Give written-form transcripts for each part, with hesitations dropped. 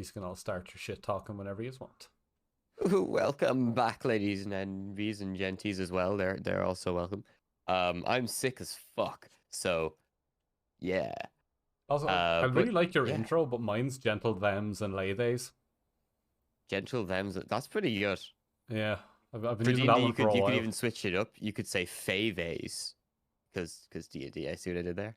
can all start your shit talking whenever you want. Welcome back, ladies and NVs and genties as well. They're also welcome. I'm sick as fuck, so yeah. Also, I really like your yeah. intro, but mine's gentle thems and lay theys. Gentle thems. That's pretty good. Yeah, I've been For using D&D, that one for a you while. could even switch it up. You could say faves, because D&D. I see what I did there.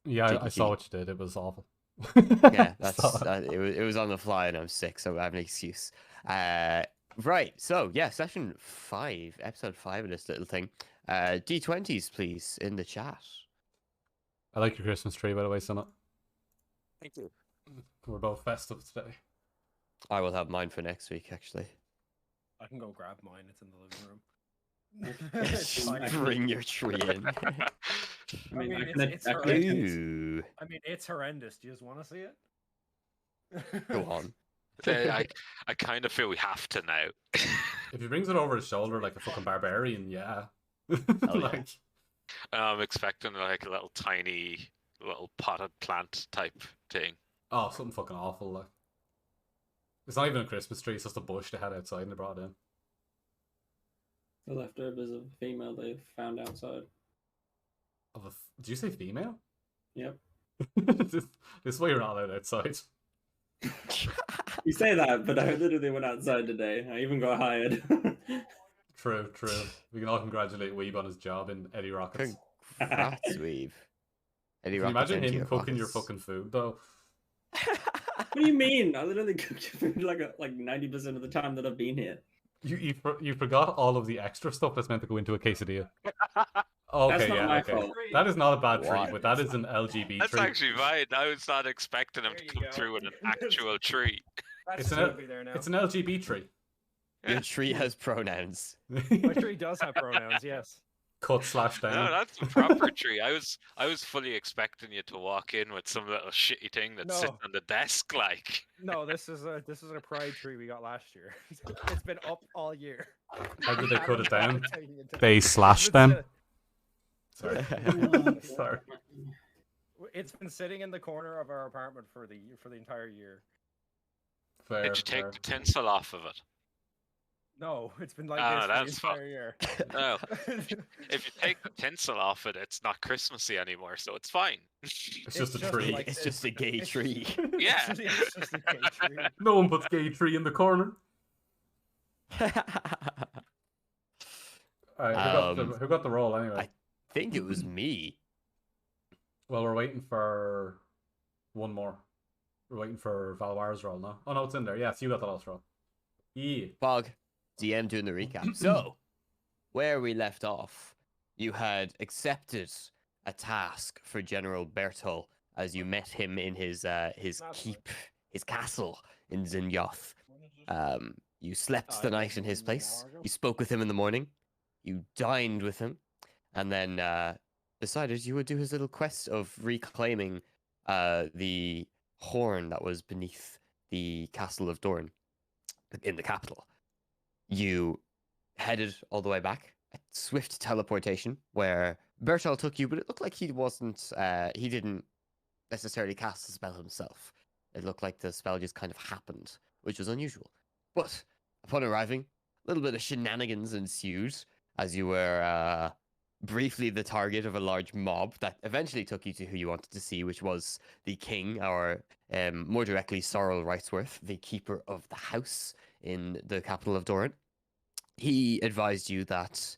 Yeah, I saw what you did. It was awful. Yeah, it was on the fly, and I'm sick, so I have an excuse. Right. So yeah, session 5, episode 5 of this little thing. D20s, please, in the chat. I like your Christmas tree, by the way, Sinnot. Thank you. We're both festive today. I will have mine for next week, actually. I can go grab mine. It's in the living room. Bring your tree in. It's horrendous. Ooh. I mean, it's horrendous. Do you just want to see it? Go on. I kind of feel we have to now. If he brings it over his shoulder like a fucking barbarian, yeah. Yeah. I'm expecting like a little tiny, little potted plant type thing. Oh, something fucking awful. Like, it's not even a Christmas tree; it's just a bush they had outside and they brought it in. The leftovers of a female they've found outside. Did you say female? Yep. this is why you're not allowed outside. You say that, but I literally went outside today. I even got hired. True. We can all congratulate Weeb on his job in Eddie Rockets. Congrats, Weeb. Can you imagine him cooking your fucking food, though? What do you mean? I literally cooked your food like 90% of the time that I've been here. You forgot all of the extra stuff that's meant to go into a quesadilla. Okay, That's not my okay. fault. That is not a bad tree, What? but that is an LGB That's tree. actually fine. I was not expecting him to come through with an actual tree. It's an LGB tree. Your tree has pronouns. My tree does have pronouns. Yes. cut/down. No, that's a proper tree. I was fully expecting you to walk in with some little shitty thing that sits on the desk, like. No, this is a pride tree we got last year. It's been up all year. How did they cut it down? They slashed them. Sorry. Sorry. It's been sitting in the corner of our apartment for the entire year. Fair, Did you take the tinsel off of it? No, it's been like Oh, this for the entire year. No. If you take the tinsel off it, it's not Christmassy anymore, so it's fine. It's just a tree. like It's just a gay tree. Yeah. It's just a gay tree. No one puts gay tree in the corner. Alright, who got the roll anyway? I think it was me. Well, we're waiting for one more. We're waiting for Valwar's roll now. Oh no, it's in there. Yes, you got the last roll. Yeah. Bog, DM doing the recap. So, where we left off, you had accepted a task for General Bertol as you met him in his keep, his castle in Zinyoth. You slept the night in his place. You spoke with him in the morning. You dined with him, and then decided you would do his little quest of reclaiming the horn that was beneath the castle of Dorn in the capital. You headed all the way back, a swift teleportation, where Bertol took you, but it looked like he didn't necessarily cast the spell himself. It looked like the spell just kind of happened, which was unusual. But upon arriving, a little bit of shenanigans ensued as you were briefly the target of a large mob that eventually took you to who you wanted to see, which was the king, or more directly, Sorrel Wrightsworth, the keeper of the house in the capital of Doran. He advised you that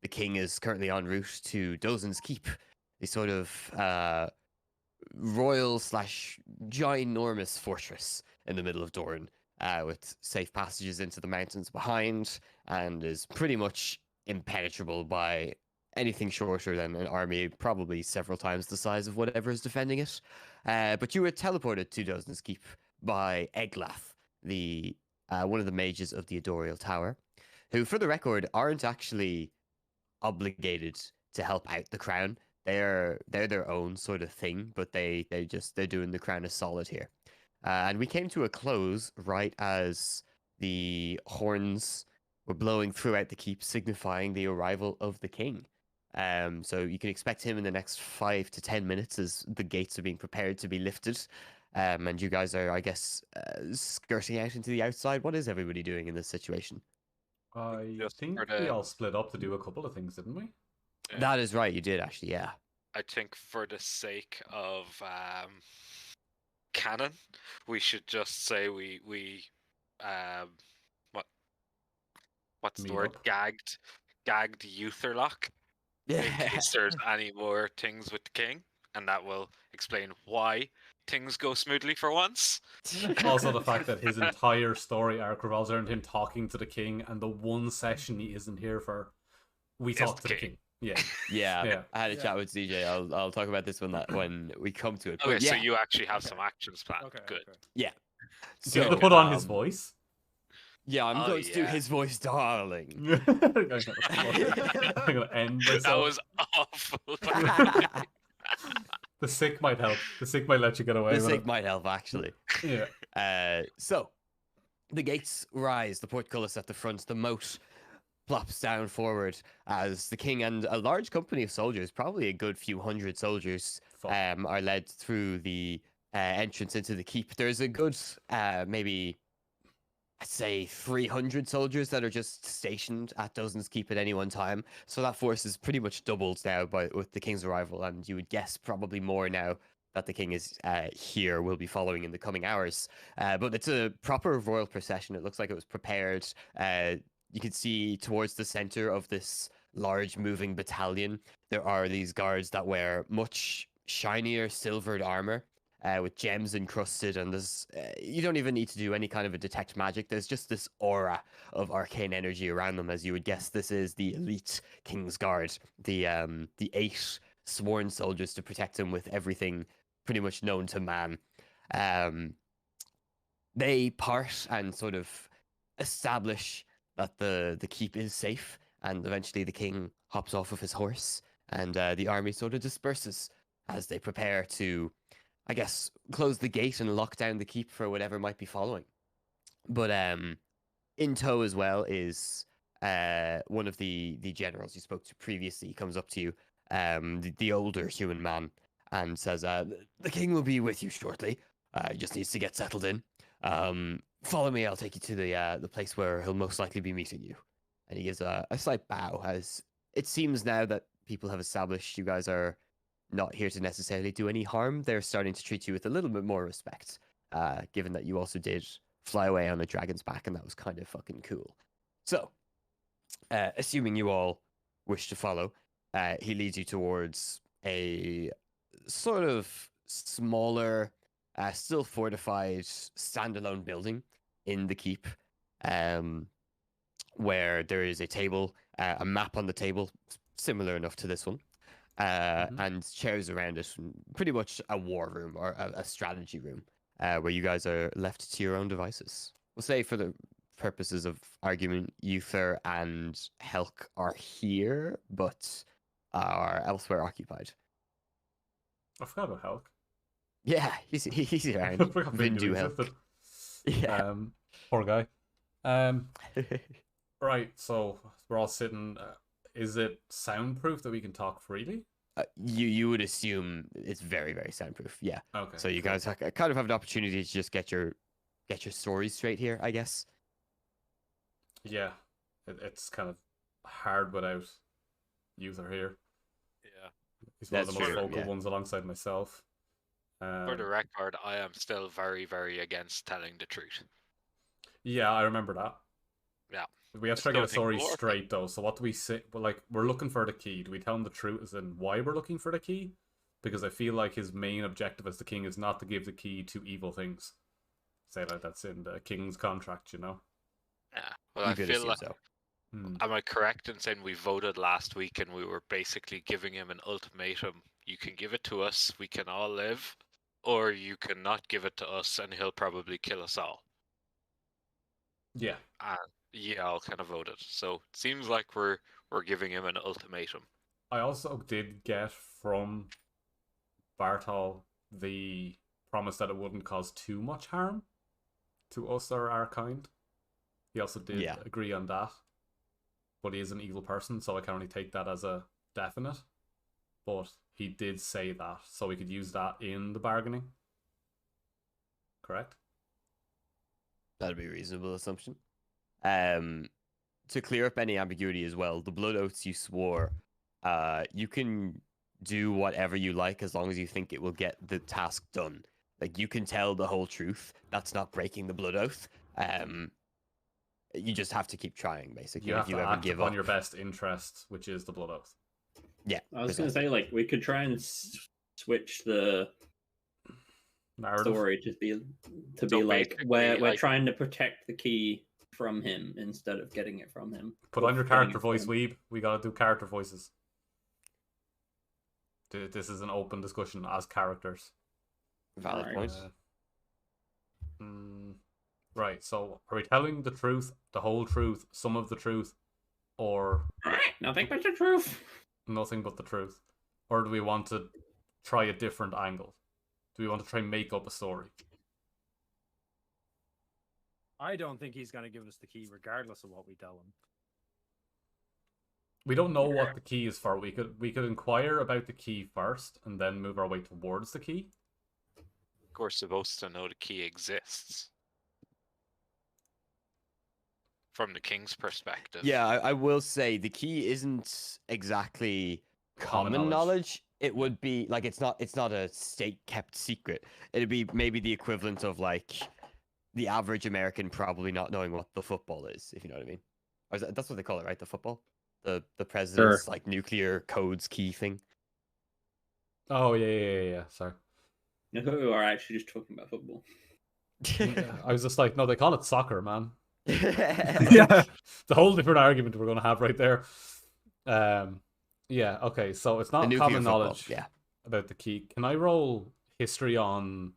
the king is currently en route to Dozen's Keep, a sort of royal/ginormous fortress in the middle of Doran, with safe passages into the mountains behind, and is pretty much impenetrable by anything shorter than an army, probably several times the size of whatever is defending it. But you were teleported to Dozen's Keep by Eglath, the one of the mages of the Adorial Tower, who, for the record, aren't actually obligated to help out the crown. They're their own sort of thing, but they're doing the crown a solid here. And we came to a close right as the horns were blowing throughout the keep, signifying the arrival of the king. So you can expect him in the next 5 to 10 minutes as the gates are being prepared to be lifted. and you guys are, I guess, skirting out into the outside. What is everybody doing in this situation? I Just think for we the- all split up to do a couple of things, didn't we? Yeah. That is right, you did actually, yeah. I think for the sake of canon, we should just say we what what's the Meet word? up. Gagged Utherlock in case there's any more things with the king, and that will explain why things go smoothly for once. Also, the fact that his entire story arc revolves around him talking to the king, and the one session he isn't here for, we Is talk the to the king. king. Yeah. Yeah, Yeah. I had a chat with CJ. I'll talk about this when we come to it. Okay, But so yeah, you actually have Okay. some actions planned. Okay. Good. Okay. yeah. Do you have to So, put on his um, voice? Yeah, I'm Oh, going to do yeah. his voice, darling. I'm gonna end myself. That was awful. The sick might help. The sick might let you get away The with sig it. might help, actually. Yeah. So, the gates rise, the portcullis at the front, the moat plops down forward as the king and a large company of soldiers, probably a good few hundred soldiers, Fuck. are led through the entrance into the keep. There's a good, maybe, I'd say 300 soldiers that are just stationed at Dozens Keep at any one time. So that force is pretty much doubled now with the king's arrival, and you would guess probably more now that the king is here, will be following in the coming hours. But it's a proper royal procession. It looks like it was prepared. You can see towards the center of this large moving battalion, there are these guards that wear much shinier silvered armor. With gems encrusted, and there's you don't even need to do any kind of a detect magic. There's just this aura of arcane energy around them, as you would guess. This is the elite King's Guard, the 8 sworn soldiers to protect him with everything pretty much known to man. They part and sort of establish that the keep is safe, and eventually the king hops off of his horse, and the army sort of disperses as they prepare to, I guess, close the gate and lock down the keep for whatever might be following. But in tow as well is one of the generals you spoke to previously. He comes up to you, the older human man, and says, "The king will be with you shortly. He just needs to get settled in. Follow me. I'll take you to the place where he'll most likely be meeting you." And he gives a slight bow, as it seems now that people have established you guys are not here to necessarily do any harm. They're starting to treat you with a little bit more respect, given that you also did fly away on a dragon's back, and that was kind of fucking cool. So, assuming you all wish to follow, he leads you towards a sort of smaller, still fortified, standalone building in the keep, where there is a table, a map on the table, similar enough to this one. And chairs around it, pretty much a war room or a strategy room, where you guys are left to your own devices. We'll say, for the purposes of argument, Uther and Helk are here, but are elsewhere occupied. I forgot about Hulk. Yeah, he's around. I forgot they Vindu Helk. existed. Yeah. Poor guy. Right, so we're all sitting. Is it soundproof that we can talk freely? You would assume it's very, very soundproof. Yeah. Okay. So you cool. guys kind of have an opportunity to just get your stories straight here, I guess. Yeah, it's kind of hard without Uther here. Yeah. He's one of That's the most true, vocal yeah. ones alongside myself. For the record, I am still very, very against telling the truth. Yeah, I remember that. Yeah. We have to Just try to get a don't think story more. straight though. So what do we say? Well, like, we're looking for the key. Do we tell him the truth as in why we're looking for the key? Because I feel like his main objective as the king is not to give the key to evil things. Say like that's in the king's contract, you know. Yeah. Well, You I could feel assume like. so. Am I correct in saying we voted last week and we were basically giving him an ultimatum? You can give it to us, we can all live, or you cannot give it to us and he'll probably kill us all. Yeah. And yeah, all kind of voted. So it seems like we're giving him an ultimatum. I also did get from Bartol the promise that it wouldn't cause too much harm to us or our kind. He also did Yeah. agree on that. But he is an evil person, so I can only take that as a definite. But he did say that, so we could use that in the bargaining. correct? That'd be a reasonable assumption. To clear up any ambiguity as well, the blood oaths you swore, you can do whatever you like as long as you think it will get the task done. Like, you can tell the whole truth. That's not breaking the blood oath. You just have to keep trying, basically. You have if you to ever act give upon up, your best interest, which is the blood oath. yeah. I was going to say, like, we could try and switch the Narrative. story to be So like basically, we're like- trying to protect the key from him instead of getting it from him. Put Or on your getting character it from voice, him. Weeb. We gotta do character voices. This is an open discussion as characters. Valid Right. point. Right, so are we telling the truth, the whole truth, some of the truth, or Alright, nothing but the truth. nothing but the truth? Or do we want to try a different angle? Do we want to try and make up a story? I don't think he's going to give us the key, regardless of what we tell him. We don't know what the key is for. We could inquire about the key first and then move our way towards the key. Of course, supposed to know the key exists. From the king's perspective. Yeah, I will say the key isn't exactly Common common knowledge. knowledge. It would be like it's not a state kept secret. It'd be maybe the equivalent of like the average American probably not knowing what the football is, if you know what I mean. Or that's what they call it, right? The football, the president's like nuclear codes key thing. Oh yeah. Sorry. I thought we were actually just talking about football. I was just like, no, they call it soccer, man. yeah. Yeah, it's a whole different argument we're going to have right there. Yeah, okay, so it's not common knowledge about the key. Can I roll history on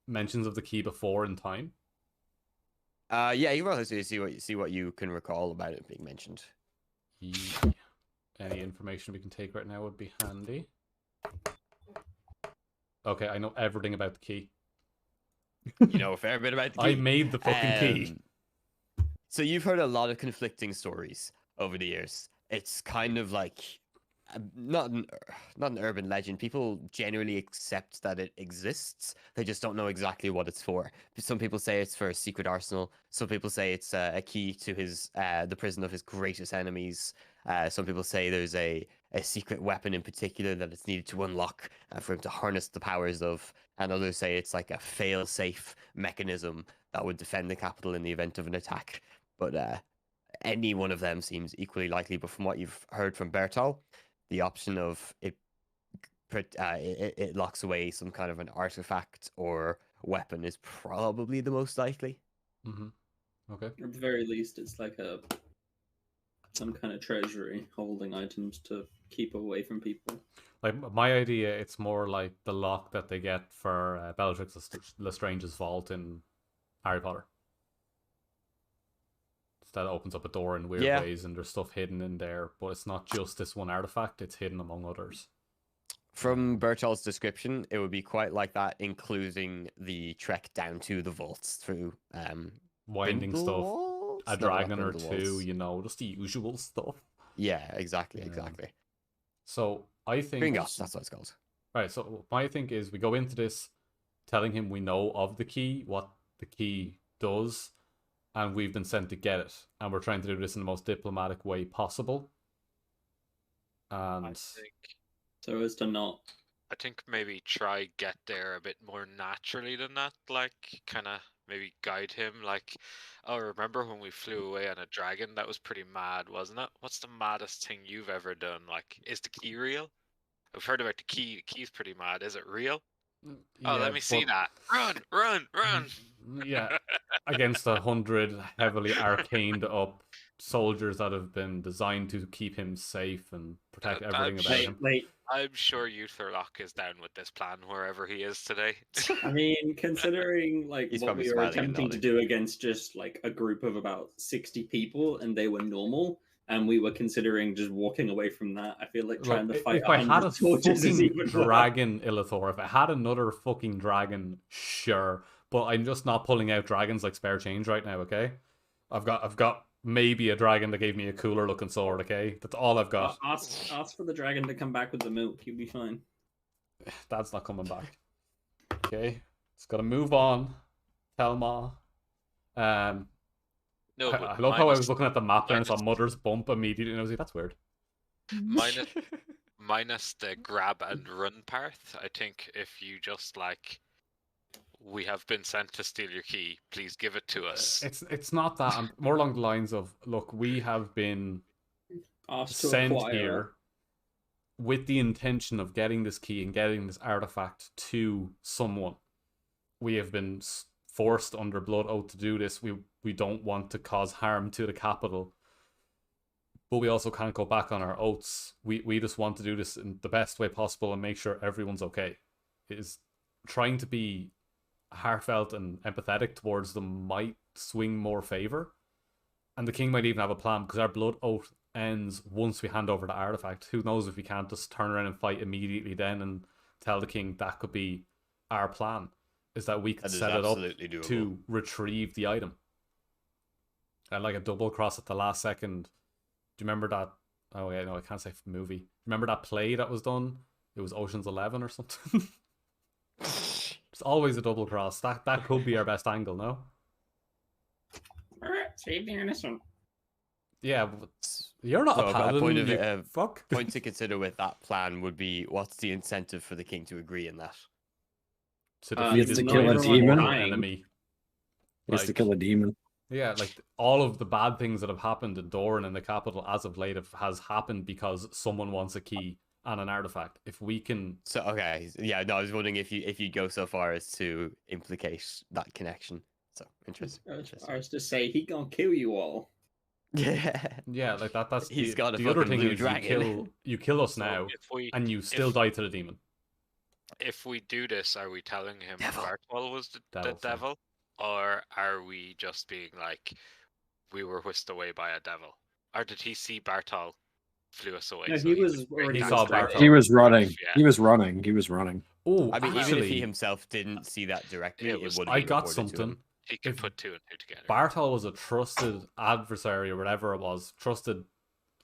mentions of the key before in time? Yeah, you roll history to see what you can recall about it being mentioned. Yeah. Any information we can take right now would be handy. Okay, I know everything about the key. You know a fair bit about the key. I made the fucking key. So you've heard a lot of conflicting stories over the years. It's kind of like not an urban legend. People generally accept that it exists. They just don't know exactly what it's for. Some people say it's for a secret arsenal. Some people say it's a key to his the prison of his greatest enemies. Some people say there's a secret weapon in particular that it's needed to unlock for him to harness the powers of. And others say it's like a fail-safe mechanism that would defend the capital in the event of an attack. But any one of them seems equally likely. But from what you've heard from Bertol, the option of it locks away some kind of an artifact or weapon is probably the most likely. Mm-hmm. Okay. At the very least, it's like some kind of treasury holding items to keep away from people. Like my idea, it's more like the lock that they get for Bellatrix Lestrange's vault in Harry Potter. That opens up a door in weird ways, and there's stuff hidden in there, but it's not just this one artifact, it's hidden among others. From Bertol's description, it would be quite like that, including the trek down to the vaults through Winding Brindle stuff, walls? a No, not dragon or Brindle two, walls. you know, just the usual stuff. Yeah, exactly. So I think Gringotts, that's what it's called. Right, so my think is we go into this telling him we know of the key, what the key does, and we've been sent to get it, and we're trying to do this in the most diplomatic way possible. And so as to not. I think maybe try get there a bit more naturally than that. Like, kind of maybe guide him. Like, oh, remember when we flew away on a dragon? That was pretty mad, wasn't it? What's the maddest thing you've ever done? Like, is the key real? I've heard about the key. The key's pretty mad. Is it real? Oh, let me see that. Run! Yeah, against 100 heavily arcaned up soldiers that have been designed to keep him safe and protect everything about him. Wait. I'm sure Utherlock is down with this plan wherever he is today. I mean, considering like He's what probably we were smiling and attempting to nodding. do against just like a group of about 60 people, and they were normal, and we were considering just walking away from that, I feel like trying to fight if I had a 100 soldiers is fucking even worse. dragon, Illithor, if I had another fucking dragon, sure. But I'm just not pulling out dragons like spare change right now, okay? I've got maybe a dragon that gave me a cooler looking sword, okay? That's all I've got. Ask for the dragon to come back with the milk. You'll be fine. That's not coming back. Okay. It's got to move on. Tell Ma. No, but I love how I was minus looking at the map there and saw minus- Mother's Bump immediately, and I was like, that's weird. minus the grab and run part. I think if you just like, we have been sent to steal your key. Please give it to us. It's not that. I'm more along the lines of, look, we have been Asked to sent acquire. here with the intention of getting this key and getting this artifact to someone. We have been forced under blood oath to do this. We don't want to cause harm to the capital, but we also can't go back on our oaths. We just want to do this in the best way possible and make sure everyone's okay. It is trying to be heartfelt and empathetic towards them might swing more favor, and the king might even have a plan, because our blood oath ends once we hand over the artifact. Who knows if we can't just turn around and fight immediately then and tell the king that could be our plan, is that we could set it up doable. to retrieve the item. And like a double cross at the last second. Do you remember that? Oh yeah, no, I can't say movie. Remember that play that was done? It was Ocean's 11 or something. It's always a double cross. That could be our best angle, no? Save the innocent. Yeah, but you're not So a a paladin. point of you it, fuck. point to consider with that plan would be, what's the incentive for the king to agree in that? To He defeat has his to kill a mortal demon. enemy. He has to Like- kill a demon. Yeah, like all of the bad things that have happened in Doran and the capital as of late has happened because someone wants a key and an artifact. If we can, So okay, yeah, no, I was wondering if you go so far as to implicate that connection. So interesting. I was to say he gonna kill you all. Yeah. yeah, like that's He's the, got a the other fucking thing blue is dragon. you kill us So now if we and you still if- die to the demon. if we do this, are we telling him Devil. Bartol was the Devil, sorry. devil, or are we just being like, we were whisked away by a devil, or did he see Bartol flew us away? No, so he was would already. He saw distracted. Bartol. He was running. Yeah. He was running. He was running. Oh, I mean, even if actually, he himself didn't see that directly, It it was- would. I got something. He could If put two and two together. Bartol was a trusted adversary or whatever it was, trusted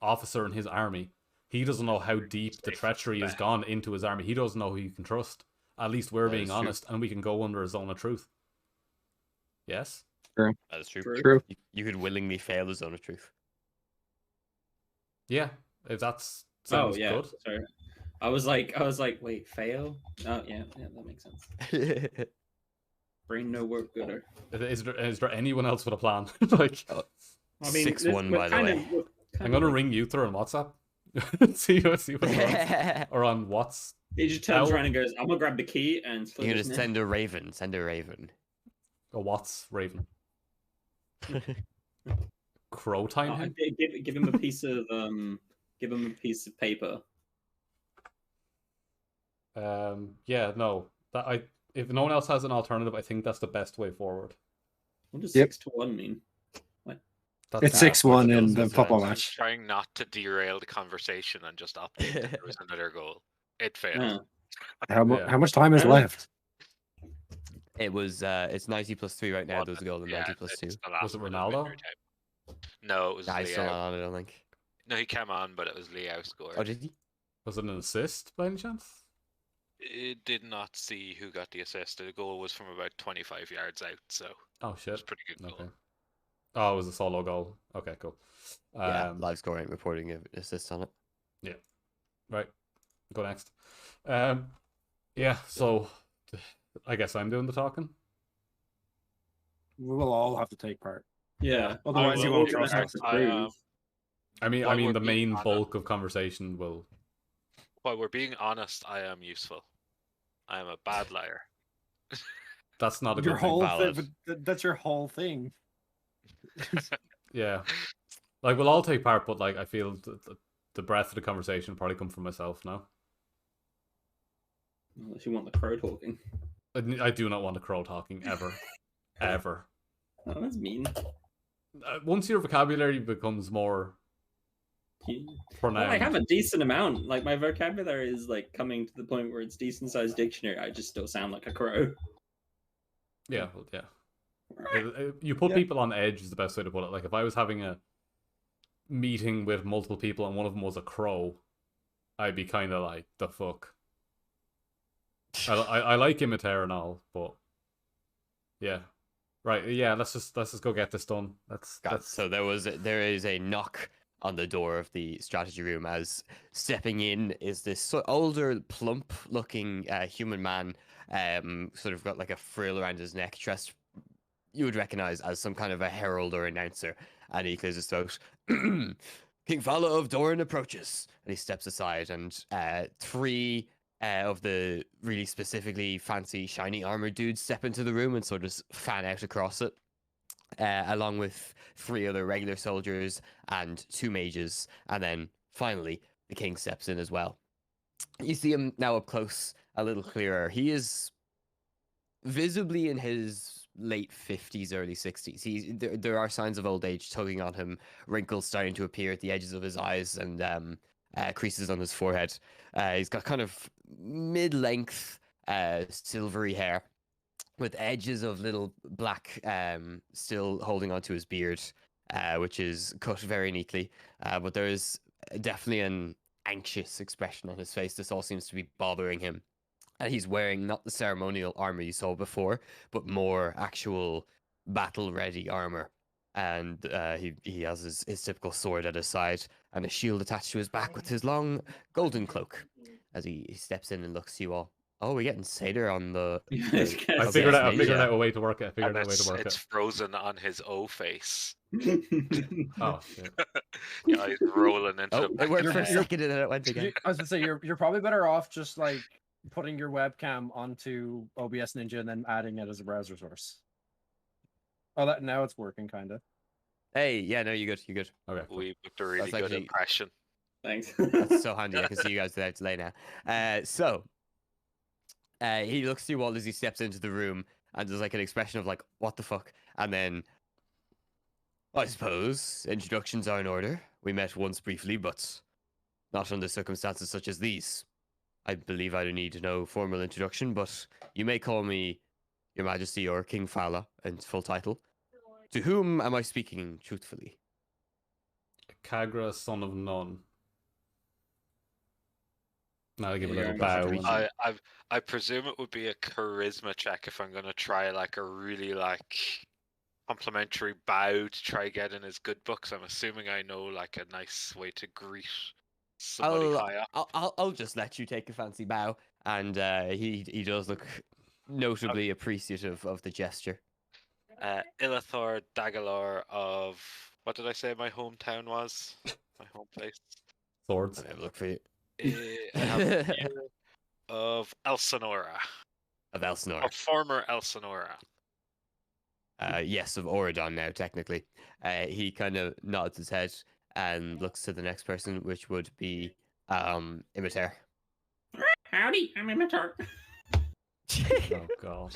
officer in his army. He doesn't know how deep the Safe treachery has bet. gone into his army. He doesn't know who you can trust. At least we're That being is true. honest, and we can go under a zone of truth. Yes? That is true. True. True. You could willingly fail the zone of truth. Yeah. If that's Oh sounds yeah. good. Sorry. I was like, wait, fail? Oh yeah, that makes sense. Brain no work gooder. Is there anyone else with a plan? Like, I mean, 6-1, by the way. I'm gonna ring Uther on WhatsApp. see what he wants. Or on what's He just turns How- around and goes, "I'm gonna grab the key and." slit You're his gonna neck." send a raven. Send a raven. a what's Raven? Crow time Oh, him? give him a piece of paper. Yeah, no. That if no one else has an alternative, I think that's the best way forward. What does Yep. 6-1 mean? That's It's 6-1 in the football I was match. trying not to derail the conversation and just update that there was another goal. It failed. Yeah. Yeah. How much time is Yeah. left? It was. It's 90 plus 3 right now. Well, There was a goal in yeah, 90 plus 2. it's the last Was it minute Ronaldo? winner time. No, it was Nah, he's still Leo. on. I don't think. No, he came on, but it was Leo scored. Oh, did he? Was it an assist by any chance? It did not see who got the assist. The goal was from about 25 yards out, so it Oh was shit. pretty good goal. Okay. Oh, it was a solo goal. Okay, cool. Yeah, live scoring reporting of assists on it. Right. Go next. Yeah, so I guess I'm doing the talking. We will all have to take part. Yeah. Otherwise I you will- won't we're gonna trust have us. to I, prove. I mean While we're the being main honest- bulk of conversation will While we're being honest, I am useful. I am a bad liar. that's not a Your good thing. whole valid. thing, but that's your whole thing. Yeah. Like we'll all take part, but like I feel the breadth of the conversation will probably come from myself now. Unless you want the crow talking. I do not want a crow talking ever. Ever. Oh, that's mean. Once your vocabulary becomes more Well, pronounced. I have a decent amount. Like my vocabulary is like coming to the point where it's decent sized dictionary. I just still sound like a crow. Yeah, well, yeah. You put Yeah. people on edge is the best way to put it. Like if I was having a meeting with multiple people and one of them was a crow, I'd be kind of like, the fuck. I like Imiter and all, but Yeah. Right. Yeah. Let's just go get this done. So there is a knock on the door of the strategy room as stepping in is this older, plump-looking human man, sort of got like a frill around his neck, dressed you would recognize as some kind of a herald or announcer, and he clears his throat. King Fala of Doran approaches, and he steps aside, and three of the really specifically fancy, shiny armored dudes step into the room and sort of fan out across it. Along with three other regular soldiers and two mages, and then finally the king steps in as well. You see him now up close, a little clearer. He is visibly in his late 50s, early 60s. There are signs of old age tugging on him, wrinkles starting to appear at the edges of his eyes, and creases on his forehead. He's got kind of mid-length, silvery hair, with edges of little black still holding onto his beard, which is cut very neatly. But there is definitely an anxious expression on his face. This all seems to be bothering him. And he's wearing not the ceremonial armor you saw before, but more actual battle-ready armor. And he has his typical sword at his side and a shield attached to his back with his long golden cloak. As he steps in and looks to you all. Oh, we're getting Satyr on the. I figured out a way to work it. It's frozen on his O face. Oh shit. Yeah, he's rolling into. Oh, it worked for a second and then it went again. I was gonna say you're probably better off just like putting your webcam onto OBS Ninja and then adding it as a browser source. Oh, now it's working, kind of. Hey, yeah, no, you're good. You're good. Okay. We booked a really That's good actually- impression. Thanks. That's so handy. I can see you guys without delay now. He looks to you all as he steps into the room, and there's like an expression of like, "What the fuck?" And then, I suppose introductions are in order. We met once briefly, but not under circumstances such as these. I believe I don't need no formal introduction, but you may call me Your Majesty or King Fala in full title. To whom am I speaking truthfully? Kagra, son of none. Now I give a little Yeah, bow. I presume it would be a charisma check if I'm gonna try like a really like complimentary bow to try get in his good books. I'm assuming I know like a nice way to greet somebody high up. I'll just let you take a fancy bow, and he does look notably appreciative of the gesture. Illithor Dagalor of what did I say my hometown was? My home place. Swords. I'll have a look for you. I have a view of Elsinora. Of Elsinore. Of former Elsinora. Yes, of Oridon now, technically. He kind of nods his head and looks to the next person, which would be Imitar. Howdy, I'm Imitar. Oh god.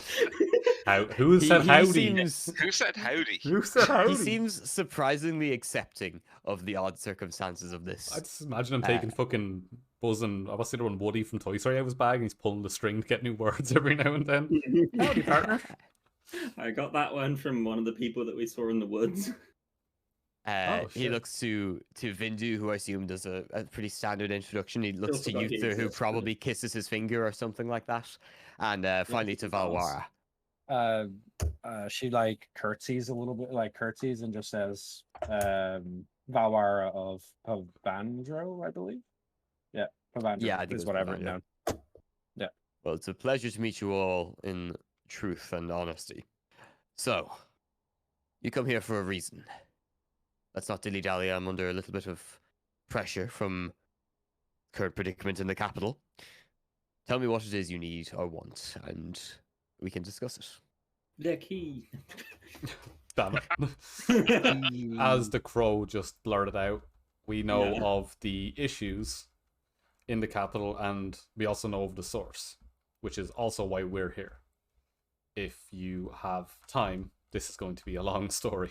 Who said howdy? Who said howdy? Who said howdy? He seems surprisingly accepting of the odd circumstances of this. I just imagine him taking fucking buzzing. I was the one Woody from Toy Story out of his bag, and he's pulling the string to get new words every now and then. Howdy, partner. I got that one from one of the people that we saw in the woods. He shit. looks to Vindu, who I assume does a pretty standard introduction. He looks to forgot he Uther, who existed. probably kisses his finger or something like that. And finally to Valwara. She like curtsies a little bit, and just says Valwara of Pavandro, I believe. Yeah, Pavandro. Yeah, I think it is was what I've written Pavandro. down. Well, it's a pleasure to meet you all in truth and honesty. So, you come here for a reason. Let's not dilly-dally. I'm under a little bit of pressure from current predicament in the capital. Tell me what it is you need or want, and we can discuss it. The key. Damn it. As the crow just blurted out, we know Yeah. of the issues in the capital, and we also know of the source, which is also why we're here. If you have time, this is going to be a long story.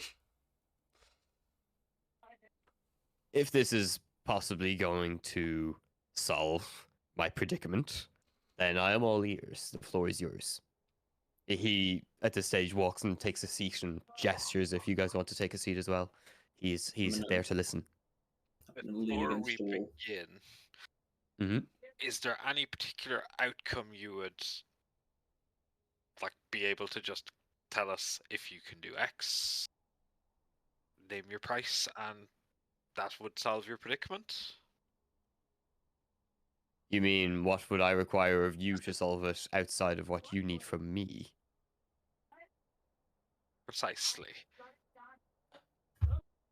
If this is possibly going to solve my predicament, then I am all ears. The floor is yours. He, at this stage, walks and takes a seat and gestures if you guys want to take a seat as well. He's there to listen. I'm gonna lean Before against we the wall. begin, Mhm. is there any particular outcome you would like be able to just tell us if you can do X, name your price, and that would solve your predicament. You mean, what would I require of you to solve it outside of what you need from me? Precisely.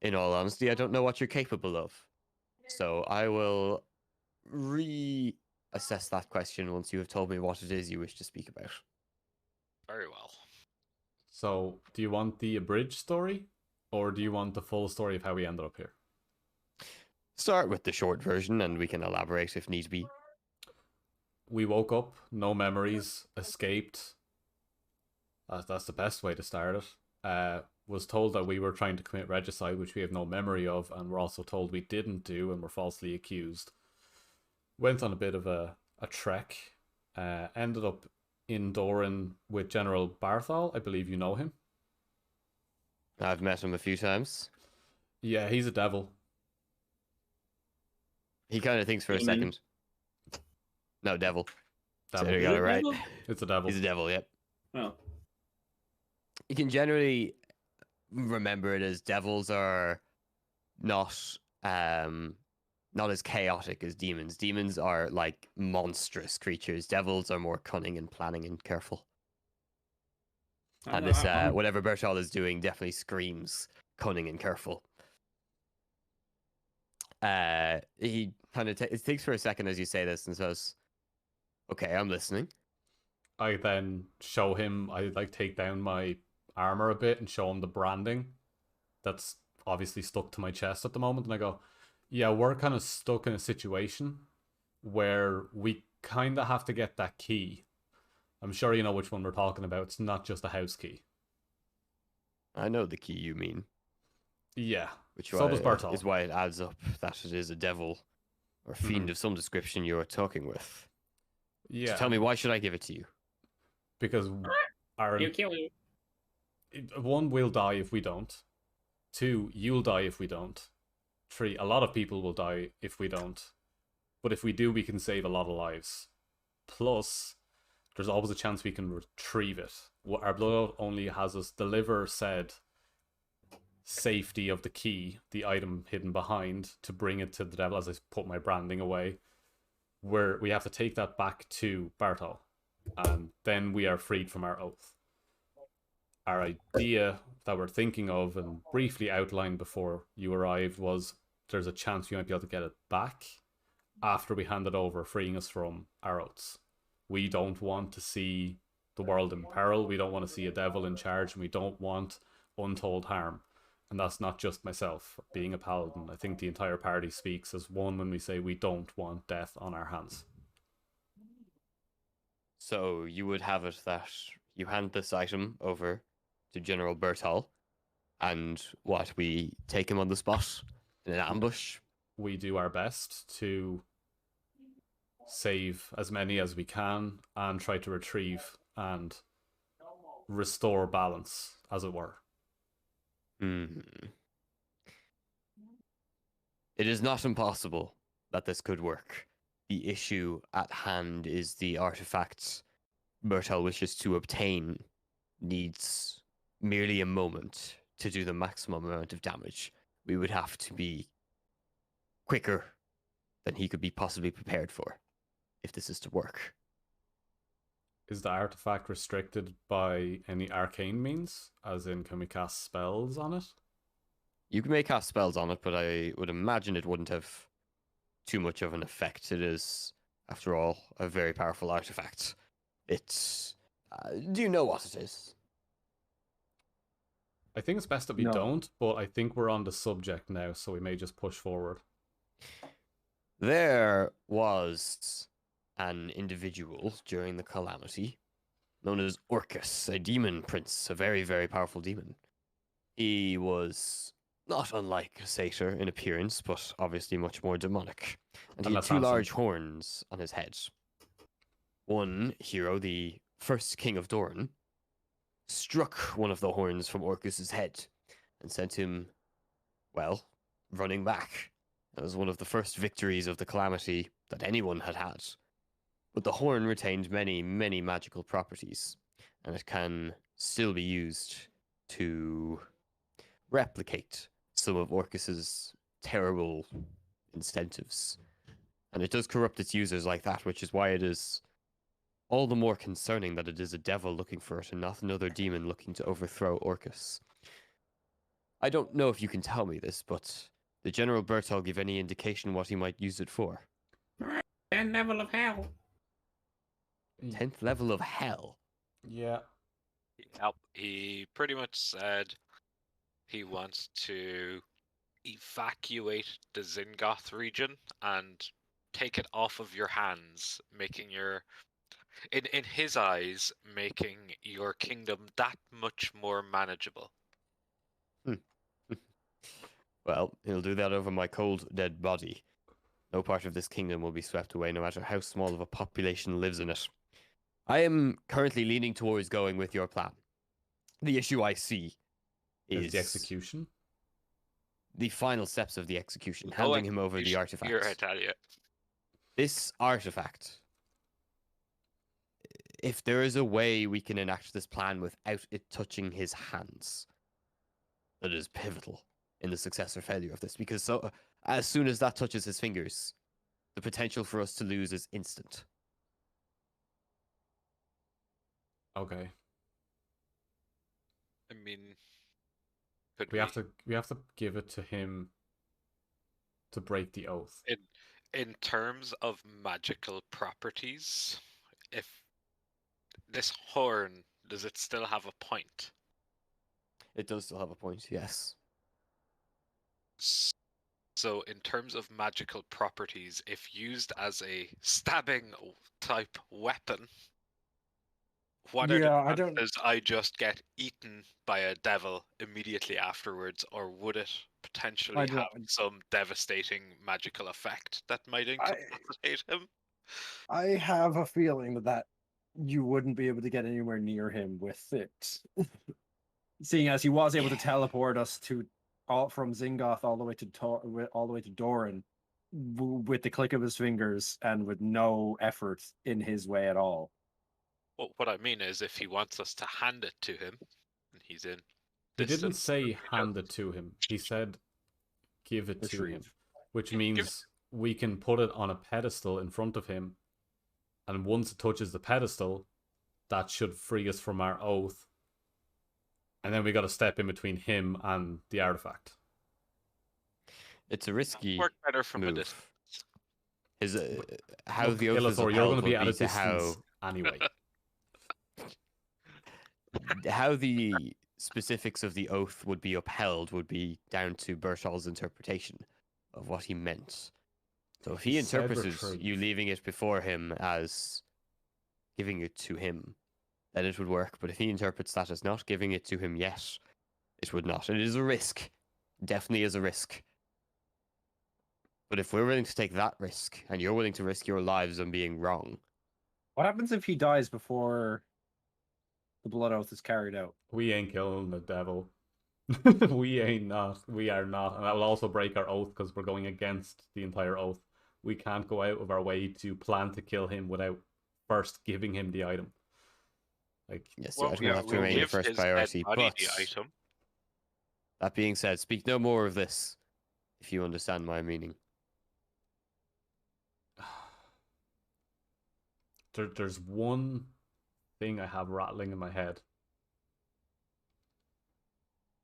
In all honesty, I don't know what you're capable of. So I will reassess that question once you have told me what it is you wish to speak about. Very well. So, do you want the abridged story, or do you want the full story of how we ended up here? Start with the short version, and we can elaborate if need be. We woke up, no memories, escaped. That's the best way to start it. Was told that we were trying to commit regicide, which we have no memory of, and we're also told we didn't do, and were falsely accused. Went on a bit of a trek. Ended up in Doran with General Barthol. I believe you know him. I've met him a few times. Yeah, he's a devil. He kind of thinks for a Demon. second. No, devil. So Devil. you got it right. Devil? It's a devil. He's a devil, yep. Oh, You can generally remember it as devils are not as chaotic as demons. Demons are like monstrous creatures. Devils are more cunning and planning and careful. And this whatever Bertol is doing definitely screams cunning and careful. He kind of it thinks for a second as you say this and says, "Okay, I'm listening." I then show him, I like take down my armor a bit and show him the branding that's obviously stuck to my chest at the moment. And I go, yeah, we're kind of stuck in a situation where we kind of have to get that key. I'm sure you know which one we're talking about. It's not just a house key. I know the key you mean. Yeah. Which So does Bertol. is why it adds up that it is a devil or fiend of some description you're talking with. Yeah. So tell me, why should I give it to you? Because our he'll kill you. one, we'll die if we don't. Two, you'll die if we don't. Three, a lot of people will die if we don't. But if we do, we can save a lot of lives. Plus, there's always a chance we can retrieve it. Our blood only has us deliver said safety of the key, the item hidden behind, to bring it to the devil as I put my branding away. Where we have to take that back to Bartol. And then we are freed from our oath. Our idea that we're thinking of and briefly outlined before you arrived was there's a chance we might be able to get it back after we hand it over, freeing us from our oaths. We don't want to see the world in peril. We don't want to see a devil in charge, and we don't want untold harm. And that's not just myself being a paladin. I think the entire party speaks as one when we say we don't want death on our hands. So you would have it that you hand this item over to General Bertol, and what, we take him on the spot in an ambush? We do our best to save as many as we can and try to retrieve and restore balance, as it were. It is not impossible that this could work. The issue at hand is the artifact Bertol wishes to obtain needs merely a moment to do the maximum amount of damage. We would have to be quicker than he could be possibly prepared for if this is to work. Is the artifact restricted by any arcane means? As in, can we cast spells on it? You can make cast spells on it, but I would imagine it wouldn't have too much of an effect. It is, after all, a very powerful artifact. It's... do you know what it is? I think it's best that we No. don't, but I think we're on the subject now, so we may just push forward. There was an individual during the calamity known as Orcus, a demon prince, a very, very powerful demon. He was not unlike a satyr in appearance, but obviously much more demonic. And he had that's two handsome. large horns on his head. One hero, the first king of Doran, struck one of the horns from Orcus's head and sent him, well, running back. That was one of the first victories of the calamity that anyone had had. But the horn retained many, many magical properties, and it can still be used to replicate some of Orcus's terrible incentives. And it does corrupt its users like that, which is why it is all the more concerning that it is a devil looking for it and not another demon looking to overthrow Orcus. I don't know if you can tell me this, but did General Bertol give any indication what he might use it for? 10th level of hell. 10th level of hell. Yeah. Yep. He pretty much said he wants to evacuate the Zingoth region and take it off of your hands, making your, in his eyes, making your kingdom that much more manageable. Well, he'll do that over my cold, dead body. No part of this kingdom will be swept away, no matter how small of a population lives in it. I am currently leaning towards going with your plan. The issue I see is the execution. the final steps of the execution, No handing him over the execution artifact. here, I tell you. This artifact, if there is a way we can enact this plan without it touching his hands, that is pivotal in the success or failure of this, because as soon as that touches his fingers, the potential for us to lose is instant. Okay. I mean, could We have to give it to him to break the oath. in terms of magical properties, if this horn, does it still have a point? It does still have a point, yes. So in terms of magical properties, if used as a stabbing type weapon, what are the Yeah, chances I just get eaten by a devil immediately afterwards, or would it potentially have some devastating magical effect that might incapacitate him? I have a feeling that you wouldn't be able to get anywhere near him with it. Seeing as he was able to teleport us from Zingoth all the way to Doran with the click of his fingers and with no effort in his way at all. Well, what I mean is, if he wants us to hand it to him, and he's in. He didn't say hand it to him. He said give it to him, which means we can put it on a pedestal in front of him, and once it touches the pedestal, that should free us from our oath. And then we got to step in between him and the artifact. It's a risky work better from move. a distance. His how the oath is Illithor, you're going to upheld be at a would be to how distance anyway. how the specifics of the oath would be upheld would be down to Bertol's interpretation of what he meant. So if he said interprets retrieve. you leaving it before him as giving it to him, then it would work. But if he interprets that as not giving it to him yet, it would not. It is a risk. Definitely is a risk. But if we're willing to take that risk, and you're willing to risk your lives on being wrong, What happens if he dies before the blood oath is carried out? We ain't killing the devil. We are not. And that will also break our oath because we're going against the entire oath. We can't go out of our way to plan to kill him without first giving him the item. Like, yes, Well, the item will have to remain the first priority. Body But the item. that being said, speak no more of this, if you understand my meaning. there's one thing I have rattling in my head.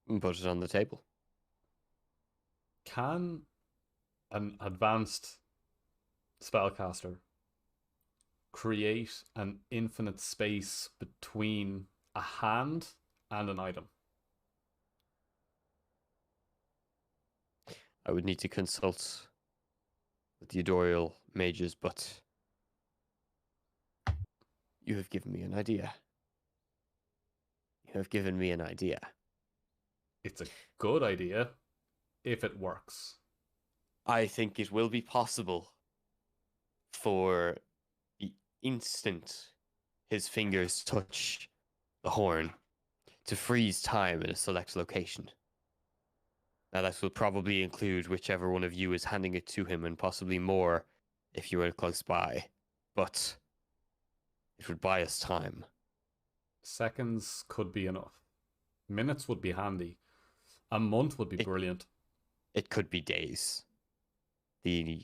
And put it on the table. Can an advanced spellcaster create an infinite space between a hand and an item? I would need to consult with the Adorial mages, but you have given me an idea. You have given me an idea. It's a good idea if it works. I think it will be possible for the instant his fingers touch the horn to freeze time in a select location. Now, that will probably include whichever one of you is handing it to him, and possibly more if you were close by. But it would buy us time. Seconds could be enough. Minutes would be handy. A month would be brilliant. It could be days. The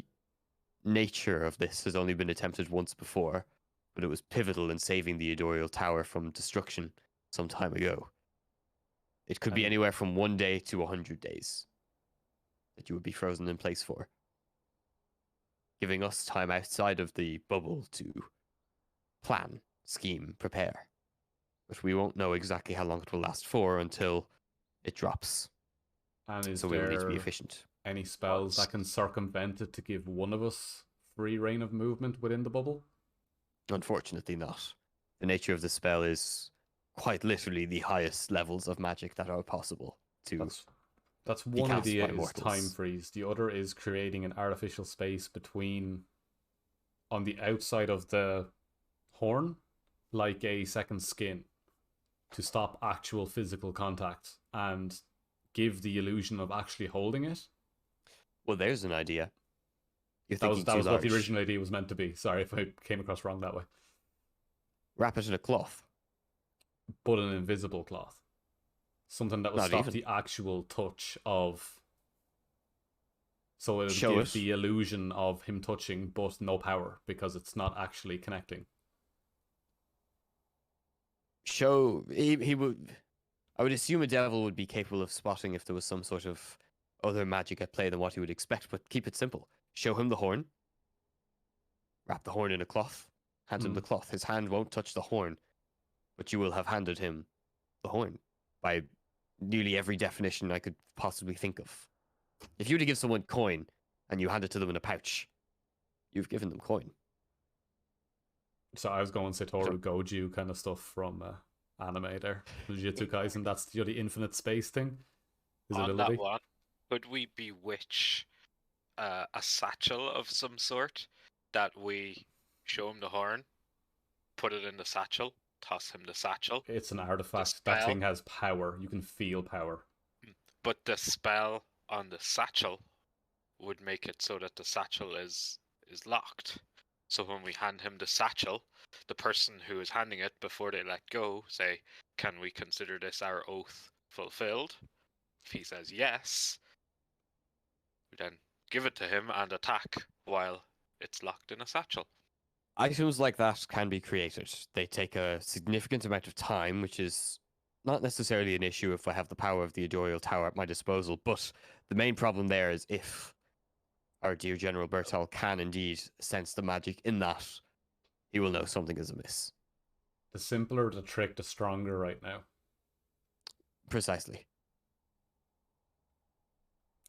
nature of this has only been attempted once before, but it was pivotal in saving the Adorial Tower from destruction some time ago. It could be anywhere from 1 day to 100 days that you would be frozen in place for, giving us time outside of the bubble to plan, scheme, prepare. But we won't know exactly how long it will last for until it drops. And is So we will need to be there efficient. any spells that can circumvent it to give one of us free reign of movement within the bubble? Unfortunately not. The nature of the spell is quite literally the highest levels of magic that are possible to That's be one cast idea by is mortals. time freeze. The other is creating an artificial space between on the outside of the horn, like a second skin, to stop actual physical contact and give the illusion of actually holding it. Well, there's an idea. You're That thinking was too what the large. original idea was meant to be. Sorry if I came across wrong that way. Wrap it in a cloth. But an invisible cloth. Something that would Not stop even. the actual touch of. So it would Show give it. the illusion of him touching, but no power because it's not actually connecting. He would. I would assume a devil would be capable of spotting if there was some sort of other magic at play than what he would expect, but keep it simple. Show him the horn. Wrap the horn in a cloth. Hand him the cloth. His hand won't touch the horn, but you will have handed him the horn by nearly every definition I could possibly think of. If you were to give someone coin and you hand it to them in a pouch, you've given them coin. So I was going Satoru Goju kind of stuff from anime there. Jujutsu Kaisen, that's the infinite space thing. His On ability. that one, could we bewitch a satchel of some sort that we show him the horn, put it in the satchel, toss him the satchel, It's an artifact. spell. That thing has power. You can feel power. but the spell on the satchel would make it so that the satchel is locked. So when we hand him the satchel, the person who is handing it before they let go say, "Can we consider this our oath fulfilled?" If he says yes, we then give it to him and attack while it's locked in a satchel. Items like that can be created. They take a significant amount of time, which is not necessarily an issue if I have the power of the Adorial Tower at my disposal, but the main problem there is if our dear General Bertal can indeed sense the magic in that, he will know something is amiss. The simpler the trick, the stronger right now. Precisely.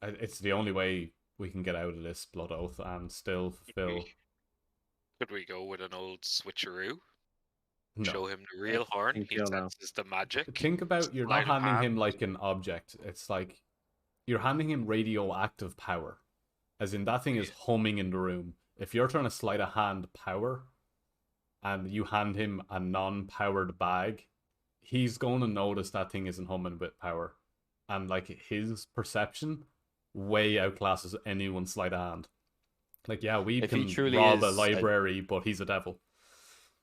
It's the only way we can get out of this blood oath and still fulfill. Could we go with an old switcheroo? No. Show him the real horn. think He you'll know. senses the magic. Think about, you're Sleight not of handing him hand. like an object. It's like you're handing him radioactive power. As in, that thing is humming in the room. If you're trying to sleight of hand power and you hand him a non-powered bag, he's going to notice that thing isn't humming with power. And like his perception way outclasses anyone's sleight of hand. Like, yeah, we If he can truly rob a is library, but he's a devil.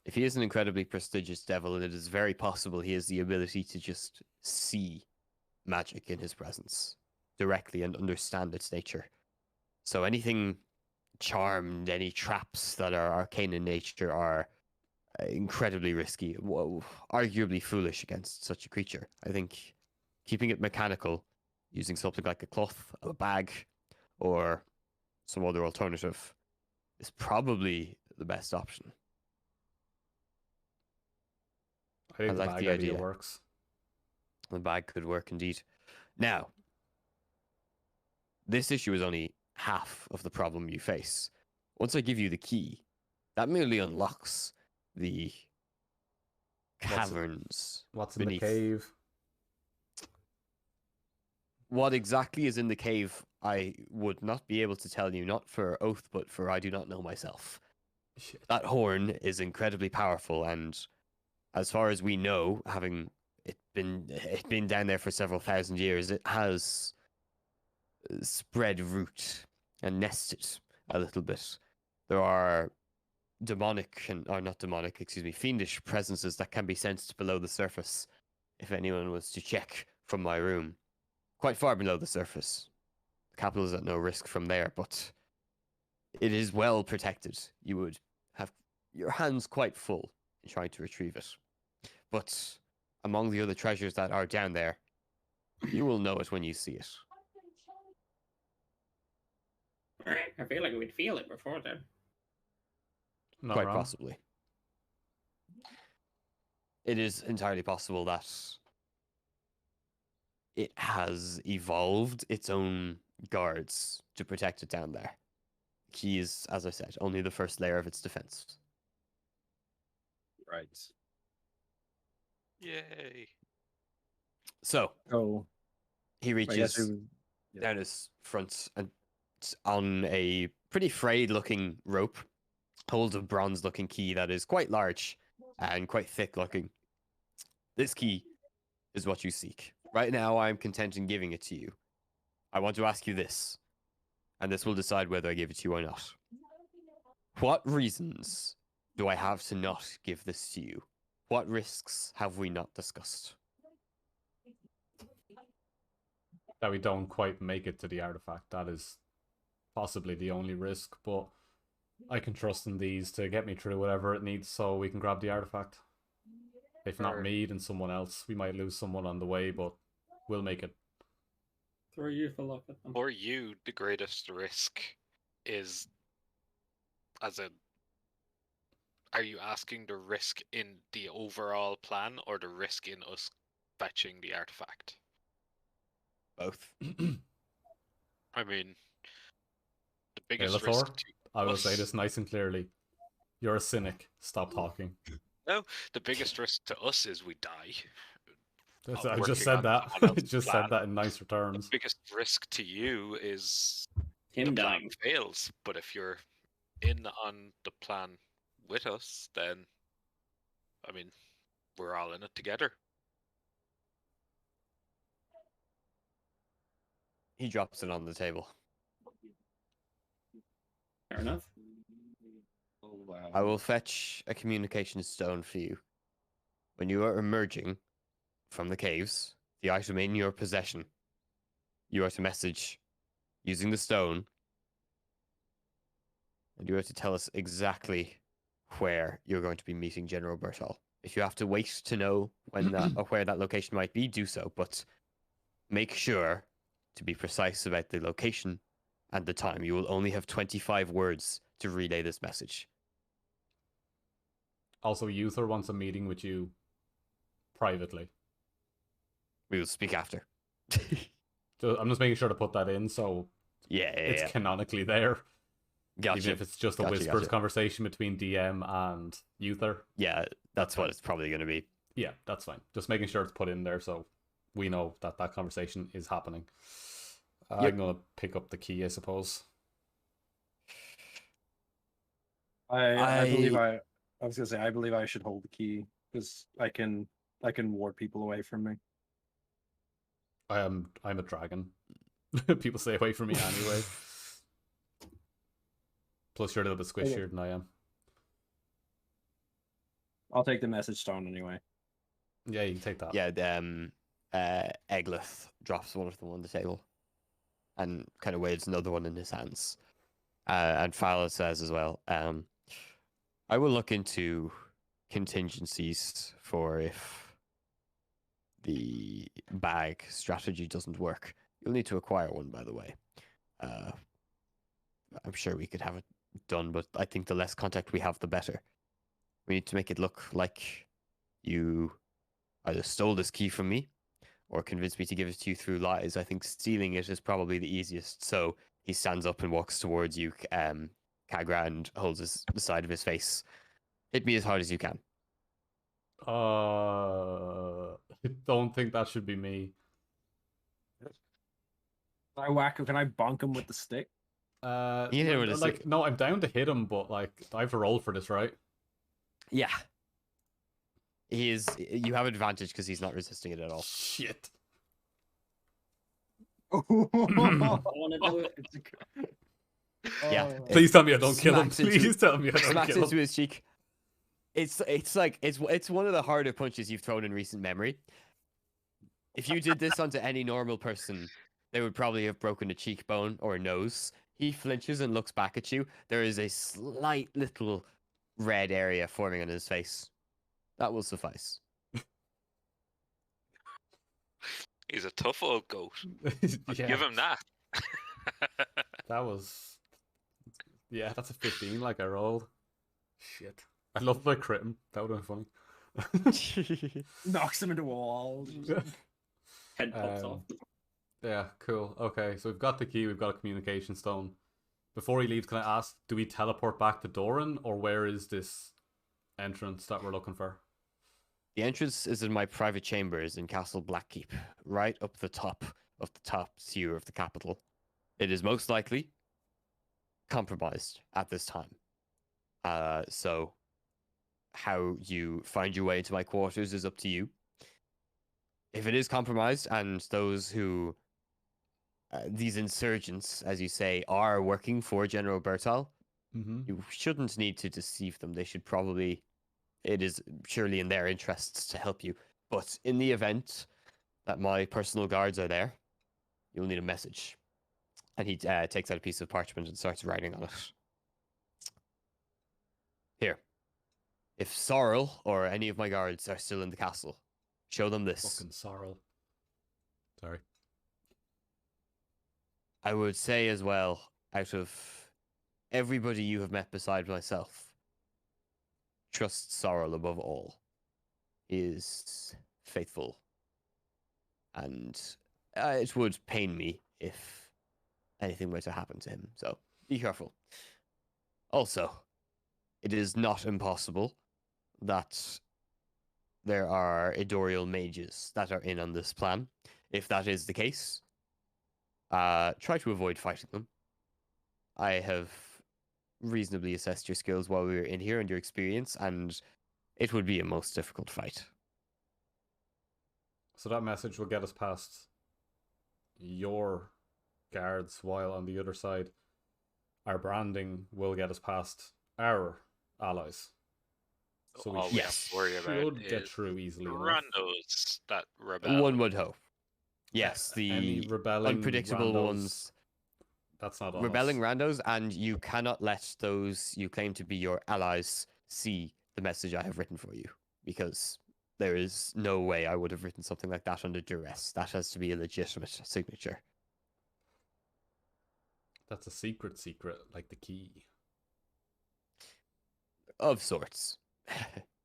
If he is an incredibly prestigious devil, it is very possible he has the ability to just see magic in his presence directly and understand its nature. So anything charmed, any traps that are arcane in nature are incredibly risky, arguably foolish against such a creature. I think keeping it mechanical, using something like a cloth, a bag, or some other alternative is probably the best option. I think I the like bag the idea idea. works. The bag could work indeed. Now, this issue is only half of the problem you face. Once I give you the key, that merely unlocks the caverns What's in beneath. the cave? What exactly is in the cave, I would not be able to tell you, not for oath, but for I do not know myself. Shit. That horn is incredibly powerful, and as far as we know, having it been down there for several thousand years, it has spread root and nested a little bit. There are demonic or not demonic, excuse me, fiendish presences that can be sensed below the surface. If anyone was to check from my room, quite far below the surface, the capital is at no risk from there, but it is well protected. You would have your hands quite full in trying to retrieve it. But among the other treasures that are down there, you will know it when you see it. Alright, I feel like we'd feel it before then. Not Quite wrong. possibly. It is entirely possible that it has evolved its own guards to protect it down there. Key is, as I said, only the first layer of its defense. Right. Yay. So So he I guess reaches it was- down his front and on a pretty frayed looking rope holds a bronze looking key that is quite large and quite thick looking. This key is what you seek. Right now, I'm content in giving it to you. I want to ask you this, and this will decide whether I give it to you or not. What reasons do I have to not give this to you? What risks have we not discussed? That we don't quite make it to the artifact. That is possibly the only risk, but I can trust in these to get me through whatever it needs so we can grab the artifact. If not Sure. me, then someone else. We might lose someone on the way, but we'll make it. Throw you for luck at them. For you, the greatest risk is, as in, are you asking the risk in the overall plan or the risk in us fetching the artifact? Both. I mean, the Hey, biggest risk Lathor, to I will say us- this nice and clearly. You're a cynic. Stop talking. the biggest risk to us is we die. That's- Not I just working said on that. someone I else's just plan. said that in nicer The terms. biggest risk to you is Him the plan dying. fails, but if you're in on the plan with us, then I mean, we're all in it together. He drops it on the table. Fair enough. Oh, wow. I will fetch a communication stone for you. When you are emerging from the caves, the item in your possession, you are to message using the stone, and you are to tell us exactly where you're going to be meeting General Bertol. If you have to wait to know when that or where that location might be, do so, but make sure to be precise about the location and the time. You will only have 25 words to relay this message. Also, Uther wants a meeting with you privately. We will speak after. So I'm just making sure to put that in so Yeah, it's canonically there. Gotcha. Even if it's just a Gotcha, whispers gotcha. conversation between DM and Uther. Yeah, that's what it's probably going to be. Yeah, that's fine. Just making sure it's put in there so we know that that conversation is happening. Yep. I'm going to pick up the key, I suppose. I believe I was gonna say I believe I should hold the key because I can ward people away from me. I'm a dragon. People stay away from me anyway. Plus, you're a little bit squishier than I am. I'll take the message stone anyway. Yeah, you can take that. Yeah, Eglith drops one of them on the table and kind of waves another one in his hands. And Fowler says as well, I will look into contingencies for if the bag strategy doesn't work. You'll need to acquire one, by the way. I'm sure we could have it done, but I think the less contact we have, the better. We need to make it look like you either stole this key from me or convinced me to give it to you through lies. I think stealing it is probably the easiest. So he stands up and walks towards you, Kagra, and holds the side of his face. Hit me as hard as you can. I don't think that should be me. Can I whack him? Can I bonk him with the stick? You hit him with a like stick. no, I'm down to hit him, but like I have to roll for this, right? Yeah. He is. You have advantage because he's not resisting it at all. Shit. Oh, I want to do it. Yeah. Oh. Please tell me I don't kill him. Smacks into- Please tell me I don't Smacks kill into him. his cheek. It's one of the harder punches you've thrown in recent memory. If you did this onto any normal person, they would probably have broken a cheekbone or a nose. He flinches and looks back at you. There is a slight little red area forming on his face. That will suffice. He's a tough old goat. I'll Yeah, give him that. that was. Yeah, that's a 15 like I rolled. Shit. I love if I crit him. That would have been funny. Knocks him into a wall. Head pops off. Yeah, cool. Okay, so we've got the key, we've got a communication stone. Before he leaves, can I ask, do we teleport back to Doran, or where is this entrance that we're looking for? The entrance is in my private chambers in Castle Blackkeep, right up the top of the top tier of the capital. It is most likely compromised at this time. So how you find your way into my quarters is up to you. If it is compromised and those who, these insurgents, as you say, are working for General Bertal, you shouldn't need to deceive them. They should probably, it is surely in their interests to help you. But in the event that my personal guards are there, you'll need a message. And he takes out a piece of parchment and starts writing on it. Here. If Sorrel or any of my guards are still in the castle, show them this. Fucking sorrel. Sorry. I would say as well, out of everybody you have met beside myself, trust Sorrel above all. He is faithful. And it would pain me if anything were to happen to him, so be careful. Also, it is not impossible that there are Idorial mages that are in on this plan. If that is the case, try to avoid fighting them. I have reasonably assessed your skills while we were in here and your experience, and it would be a most difficult fight. So that message will get us past your guards, while on the other side, our branding will get us past our allies. So we All we have to worry about should get is through easily enough. randos that rebel. One would hope. Yes, Any the rebelling unpredictable randos, ones. That's not on Rebelling us. randos, and you cannot let those you claim to be your allies see the message I have written for you, because there is no way I would have written something like that under duress. That has to be a legitimate signature. That's a secret, like the key. Of sorts.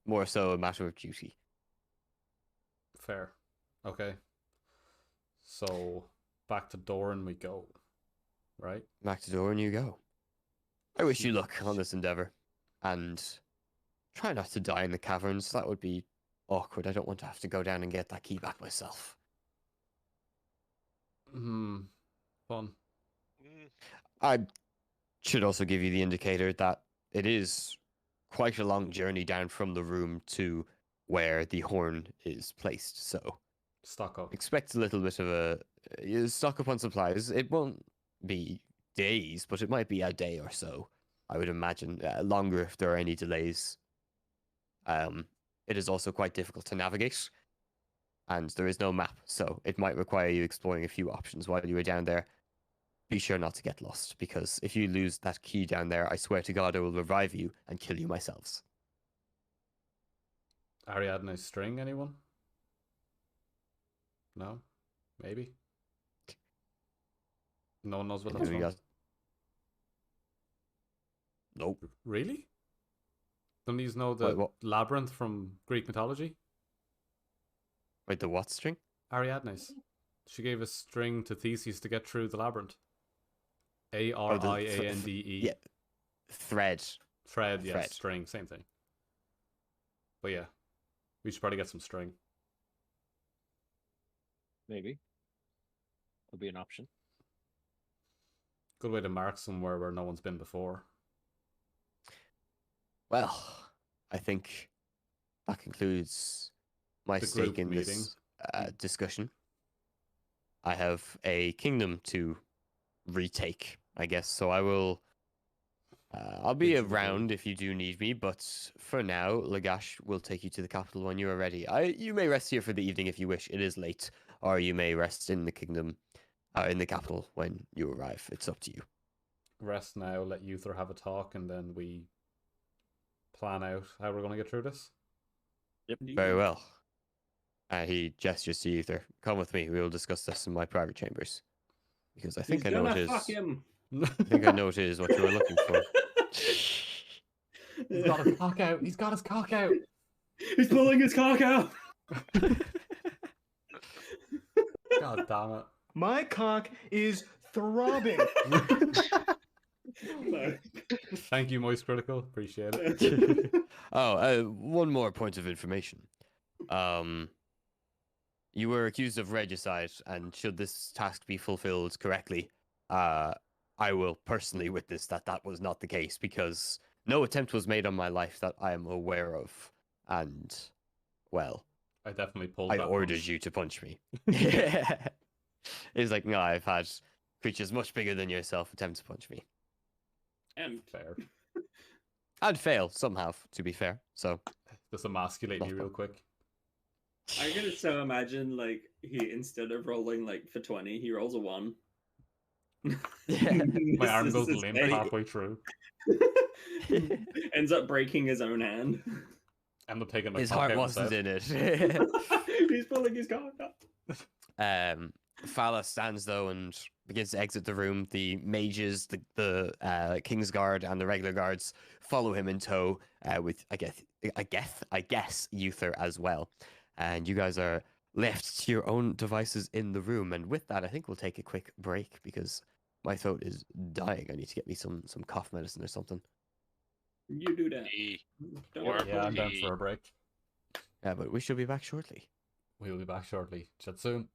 More so a matter of duty. Fair. Okay. So back to Doran we go. Right? Back to door and you go. I wish you luck on this endeavor. And try not to die in the caverns. That would be awkward. I don't want to have to go down and get that key back myself. Fun. I should also give you the indicator that it is quite a long journey down from the room to where the horn is placed. So Stock up. expect a little bit of a stock up on supplies. It won't be days, but it might be a day or so. I would imagine longer if there are any delays. It is also quite difficult to navigate, and there is no map, so it might require you exploring a few options while you are down there. Be sure not to get lost, because if you lose that key down there, I swear to God I will revive you and kill you myself. Ariadne string, anyone? No? Maybe? No one knows what that's We from? got- Nope. Really? Don't these know the Wait, what? labyrinth from Greek mythology? Wait, the what string? Ariadne's. She gave a string to Theseus to get through the labyrinth. Oh, Ariande. Yeah. Thread. Thread, yes. Thread. String, same thing. But yeah, we should probably get some string. Maybe. Could be an option. Good way to mark somewhere where no one's been before. Well, I think that concludes my The stake group in meeting. this discussion. I have a kingdom to retake, I guess, so I will I'll be Things will be around if you do need me, but for now, Lagash will take you to the capital when you are ready. You may rest here for the evening if you wish. It is late, or you may rest in the kingdom, in the capital when you arrive. It's up to you. Rest now, let Uther have a talk, and then we plan out how we're going to get through this. Yep. Very well. He gestures to Uther. Come with me. We will discuss this in my private chambers. Because I think I know gonna it is. fuck him. I think I know it is what you were looking for. He's got his cock out. He's got his cock out. He's pulling his cock out. God damn it. My cock is throbbing. No. Thank you, Moist Critical. Appreciate it. One more point of information. You were accused of regicide, and should this task be fulfilled correctly, I will personally witness that that was not the case, because no attempt was made on my life that I am aware of, and, well, I definitely pulled I that ordered punch. you to punch me. It's like, no, I've had creatures much bigger than yourself attempt to punch me. And Fair. And fail, somehow, to be fair, so... Just emasculate me real quick. I can so imagine, like, he, instead of rolling, like, for 20, he rolls a 1. Yeah. My arm Misses goes his limp fate. halfway through. Ends up breaking his own hand. End up taking my His cock heart out wasn't instead. in it. He's pulling his cock up. Fala stands though and begins to exit the room. The mages, the King's Guard, and the regular guards follow him in tow. With I guess Uther as well. And you guys are left to your own devices in the room. And with that, I think we'll take a quick break because my throat is dying. I need to get me some cough medicine or something. You do that. Don't Or- worry. Yeah, I'm down for a break. Yeah, but we should be back shortly. We'll be back shortly. Chat soon.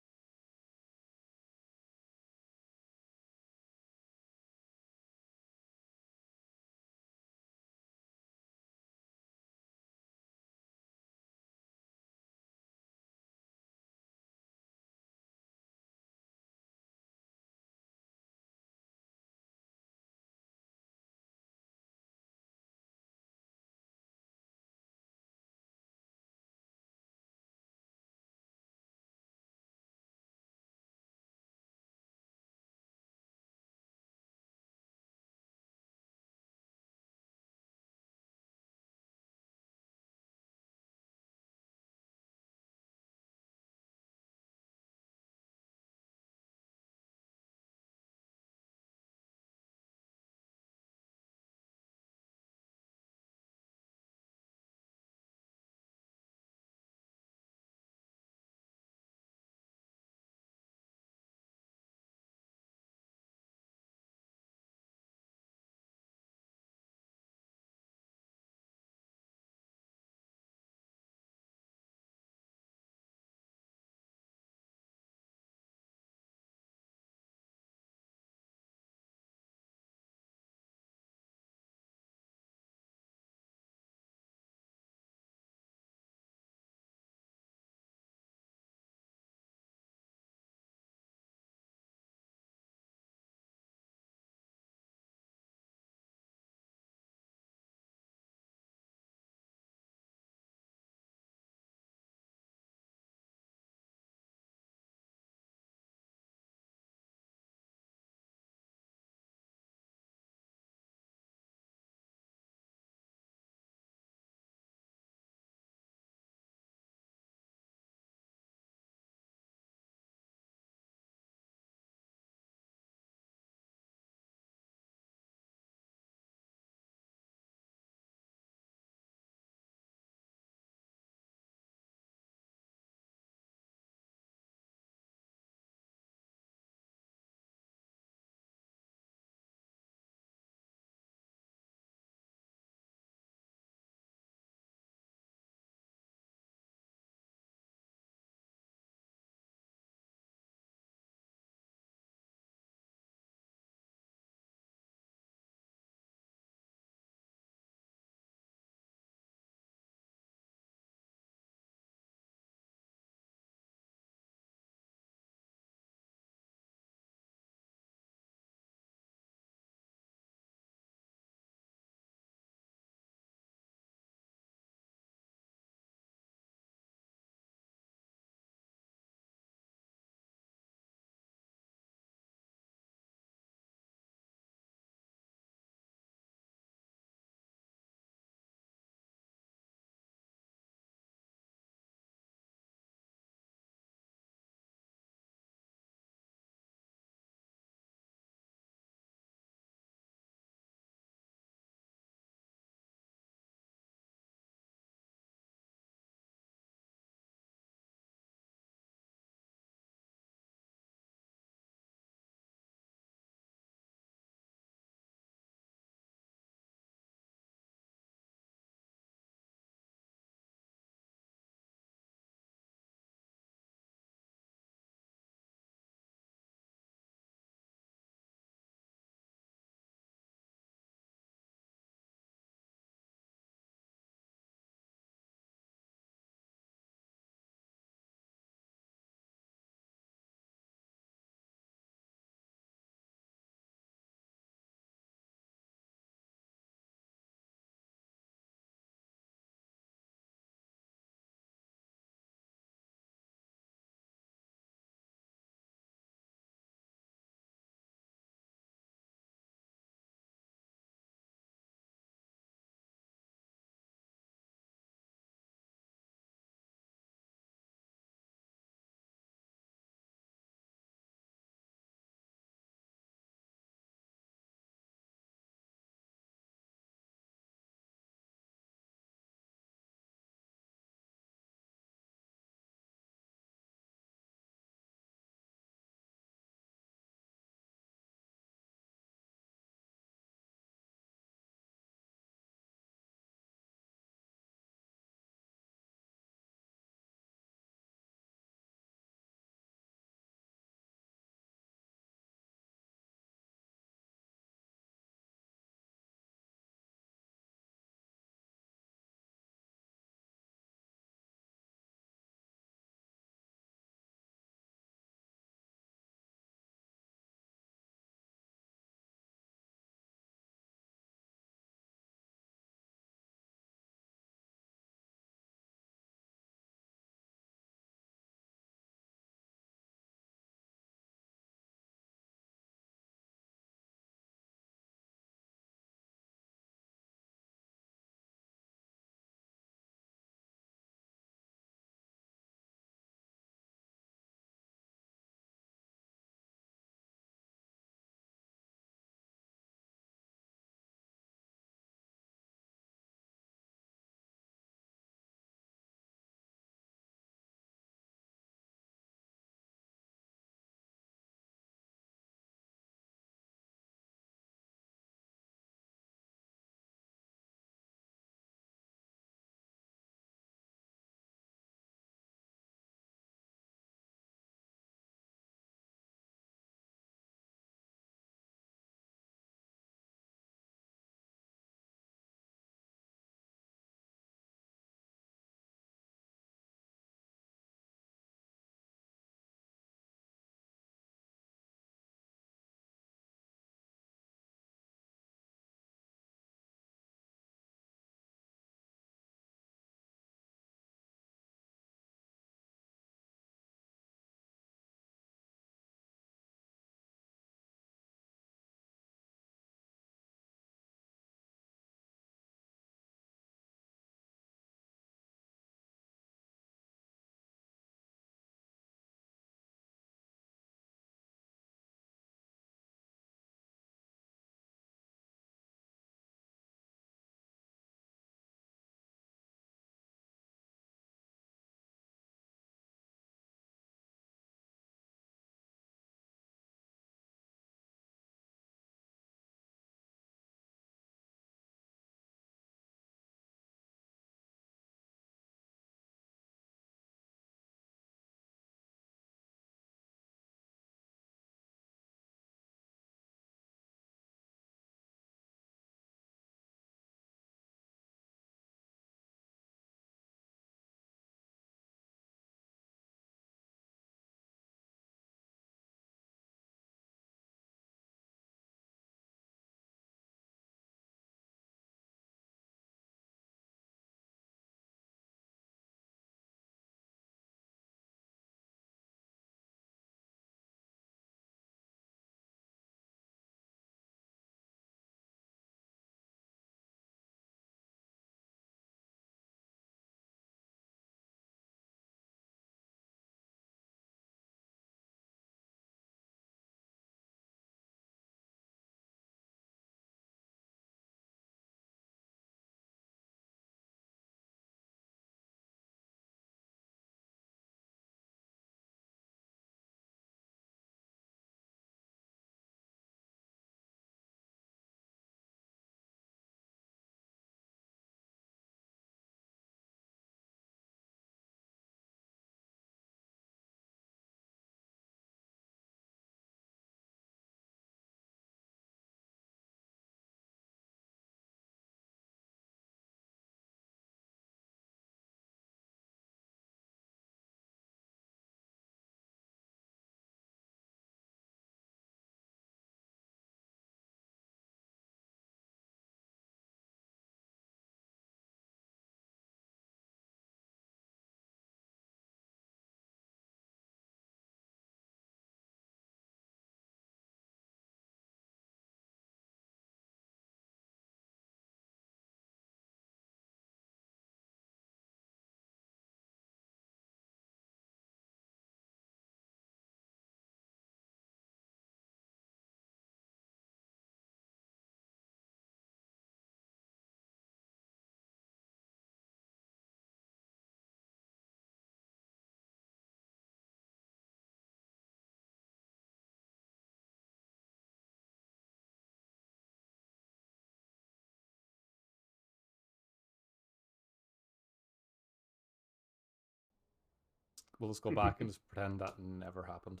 We'll just go back and just pretend that never happened.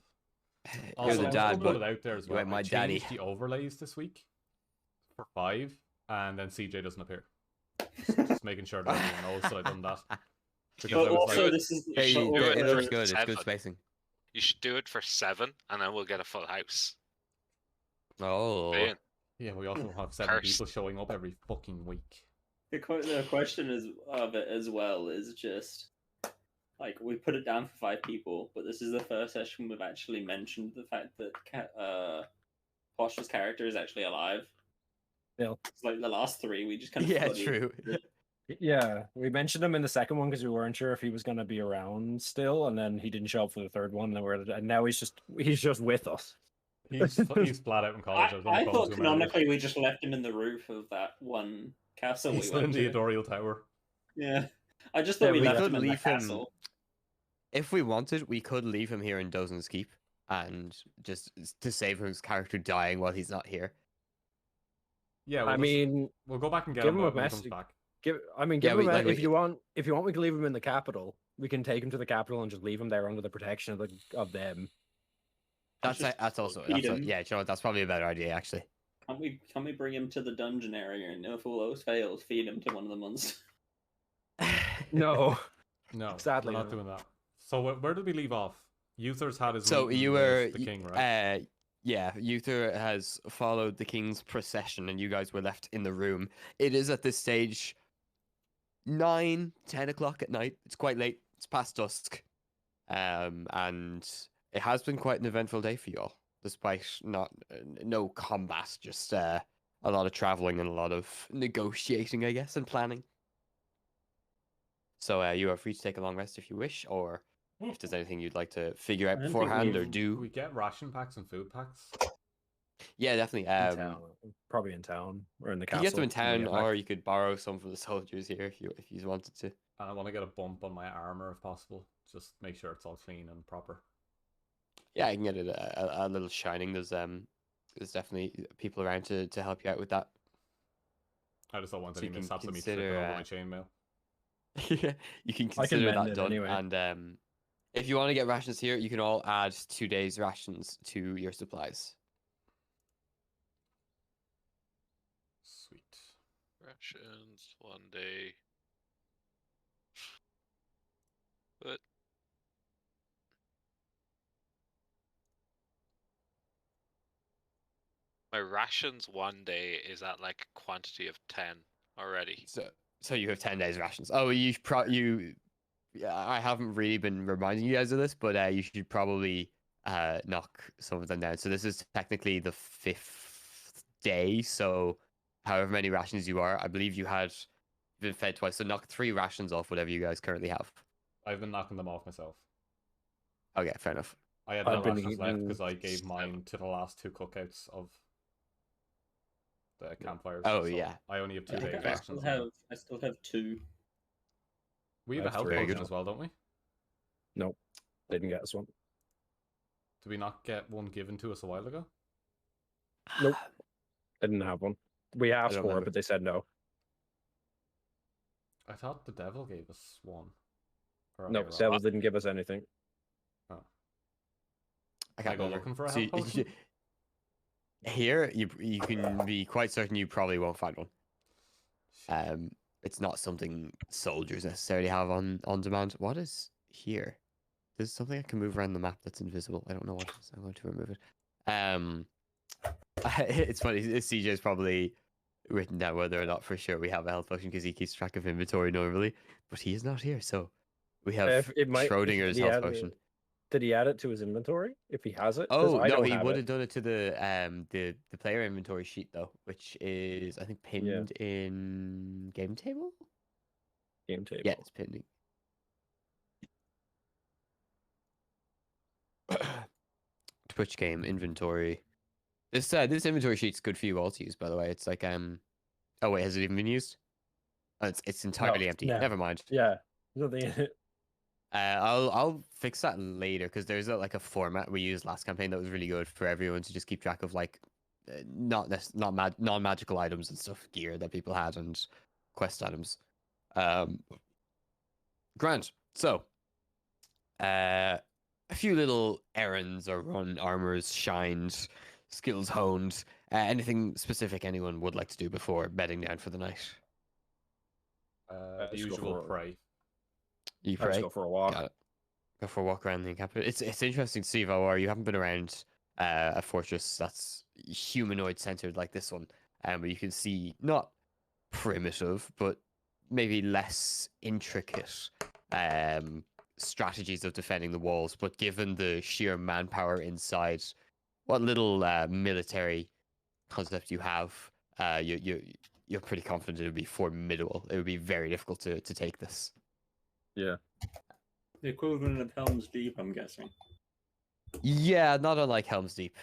You're Also, the I'll dad, just put but it out there as you well. ain't my I daddy. changed the overlays this week for 5, and then CJ doesn't appear. Just making sure that everyone knows that I've done that. Because But I was also, like, this is Hey, should but do it it also- looks for good. It's 7. good spacing. You should do it for 7, and then we'll get a full house. Oh. Brilliant. yeah, we also have 7 Cursed. people showing up every fucking week. The question is of it as well is just like we put it down for 5 people, but this is the first session we've actually mentioned the fact that Posh's character is actually alive. Yeah. It's like the last 3 we just kind of Yeah, forgot he true. existed. Yeah, we mentioned him in the second one because we weren't sure if he was going to be around still, and then he didn't show up for the third one. And now he's just with us. He's flat out in college. I was on I the phone thought to him earlier. canonically we just left him in the roof of that one castle He's we still in went the to. Adorial Tower. Yeah, I just thought Yeah, we we left could him in the leave him- castle. If we wanted, we could leave him here in Dozen's Keep and just to save his character dying while he's not here. Yeah, I mean, we'll go back and get give him him a when he comes message. back. give Yeah, him we- a- like, if we- you want. If you want, we can leave him in the capital. We can take him to the capital and just leave him there under the protection of them. That's just also feed him. yeah. You know what, that's probably a better idea actually. Can we bring him to the dungeon area and if all else fails, feed him to one of the monsters? No, No, Sadly, we're not no. doing that. So where did we leave off? Uther's had his So meeting you with were the king, right? Yeah, Uther has followed the king's procession, and you guys were left in the room. It is at this stage 9, 10 o'clock at night. It's quite late. It's past dusk, and it has been quite an eventful day for you all, despite no combat, just a lot of traveling and a lot of negotiating, I guess, and planning. So you are free to take a long rest if you wish, or if there's anything you'd like to figure I out don't think beforehand or we've- do. We get ration packs and food packs. Yeah, definitely. in town. Probably in town or in the You castle. can get them in when we town, get back. or you could borrow some from the soldiers here if you wanted to. And I want to get a bump on my armor if possible. Just make sure it's all clean and proper. Yeah, I can get it a little shining. There's definitely people around to help you out with that. I just don't want So any you can mishaps of me consider, tripping over my chainmail. You can I can consider mend that it done. anyway. And if you want to get rations here, you can all add 2 days rations to your supplies. Sweet. Rations 1 day. But my rations 1 day is at like a quantity of 10 already. So you have 10 days rations. Oh, yeah, I haven't really been reminding you guys of this, but you should probably knock some of them down. So this is technically the 5th day. So however many rations you are, I believe you had been fed twice. So knock 3 rations off whatever you guys currently have. I've been knocking them off myself. Okay, fair enough. I had I've no been rations left eating because I gave mine to the last 2 cookouts of the campfires. Oh, so yeah. I only have 2 I days think I rations. still have 2. We have a That's health very potion good. as well, don't we? Nope, they didn't get us one. Did we not get one given to us a while ago? Nope. They didn't have one. We asked don't for remember. it, but they said no. I thought the devil gave us one. Or am I No, wrong? Devil didn't give us anything. I Can I can't go remember. looking for a So health potion? Here, you can be quite certain you probably won't find one. It's not something soldiers necessarily have on demand. What is here? There's something I can move around the map that's invisible. I don't know what it is. I'm going to remove it. It's funny. CJ's probably written down whether or not for sure we have a health potion because he keeps track of inventory normally, but he is not here. So we have It might- Schrodinger's he health had potion. Did he add it to his inventory? If he has it? 'Cause Oh I no, don't he have would it. have done it to the player inventory sheet though, which is I think pinned in game table. Game table. Yeah, it's pinned. Twitch game inventory. This inventory sheet's good for you all to use, by the way. It's like oh wait, has it even been used? Oh, it's entirely empty. no. Never mind. Yeah. There's nothing in it. I'll fix that later because there's like a format we used last campaign that was really good for everyone to just keep track of like non-magical items and stuff, gear that people had and quest items. Grant. So, A few little errands are run, armors shined, skills honed. Anything specific anyone would like to do before bedding down for the night? The just go usual for it. pray. You I just pray. go for a walk. Got it. Go for a walk around the encampment. It's interesting to see, Valor. You haven't been around a fortress that's humanoid centered like this one, but you can see not primitive, but maybe less intricate strategies of defending the walls. But given the sheer manpower inside, what little military concept you have, you're pretty confident it would be formidable. It would be very difficult to take this. Yeah. The equivalent of Helm's Deep, I'm guessing. Yeah, not unlike Helm's Deep.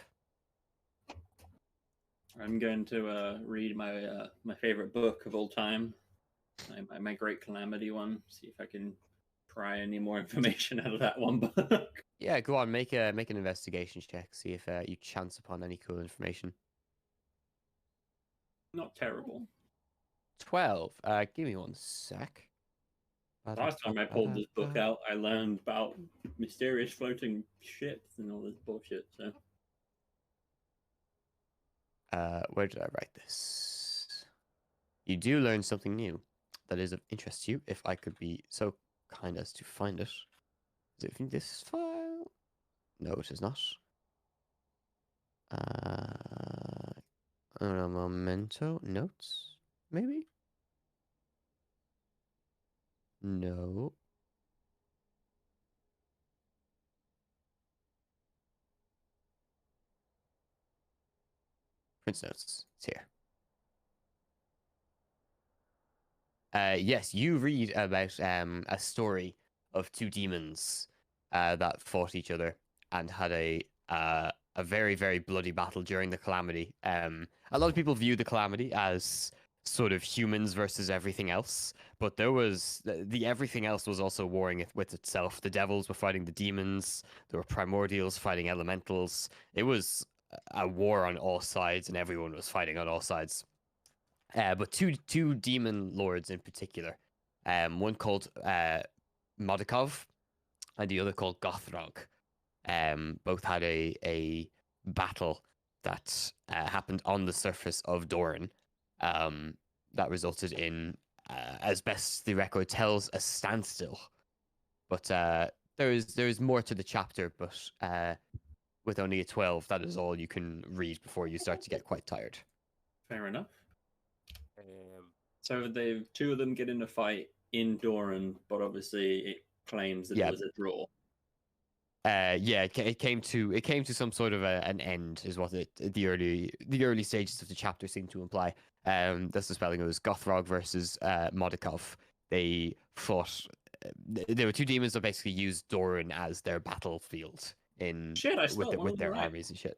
I'm going to read my favorite book of all time, my Great Calamity one. See if I can pry any more information out of that one book. Yeah, go on, make an investigation check. See if you chance upon any cool information. Not terrible. 12. Give me one sec. Last time I pulled this book out, I learned about mysterious floating ships and all this bullshit. So, where did I write this? You do learn something new that is of interest to you. If I could be so kind as to find it. Is it in this file? No, it is not. A memento notes, maybe? No. Prince notes. It's here. Yes, you read about a story of two demons that fought each other and had a very, very bloody battle during the Calamity. A lot of people view the Calamity as sort of humans versus everything else, but there was the everything else was also warring with itself. The devils were fighting the demons. There were primordials fighting elementals. It was a war on all sides, and everyone was fighting on all sides. But two demon lords in particular, one called Modikov, and the other called Gothrog, both had a battle that happened on the surface of Doran, that resulted in, as best the record tells, a standstill. But there is more to the chapter, but with only a 12, that is all you can read before you start to get quite tired. fair enough. So two of them get in a fight in Doran, but obviously it claims that it was a draw. Yeah, it came to some sort of an end, is what the early stages of the chapter seem to imply. That's the spelling. It was Gothrog versus Modikov. They fought. There were two demons that basically used Doran as their battlefield with their armies and shit.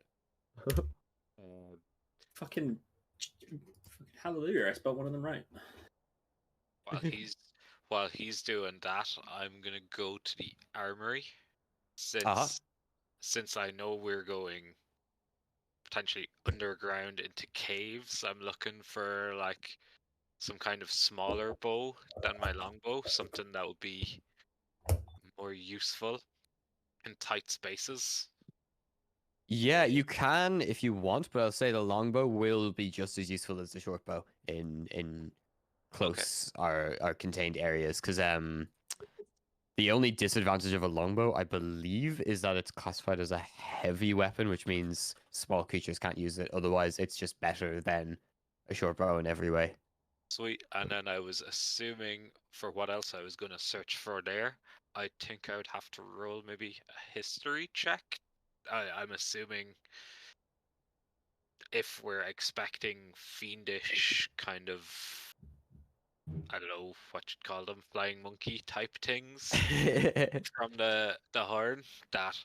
Fucking hallelujah! I spelled one of them right. While he's doing that, I'm gonna go to the armory. Since I know we're going potentially underground into caves, I'm looking for like some kind of smaller bow than my longbow, something that would be more useful in tight spaces. Yeah, you can if you want, but I'll say the longbow will be just as useful as the short bow in close or contained areas, because the only disadvantage of a longbow, I believe, is that it's classified as a heavy weapon, which means small creatures can't use it. Otherwise, it's just better than a short bow in every way. Sweet. And then I was assuming for what else I was going to search for there, I think I would have to roll maybe a history check. I'm assuming if we're expecting fiendish kind of, I don't know what you'd call them, flying monkey type things from the horn, that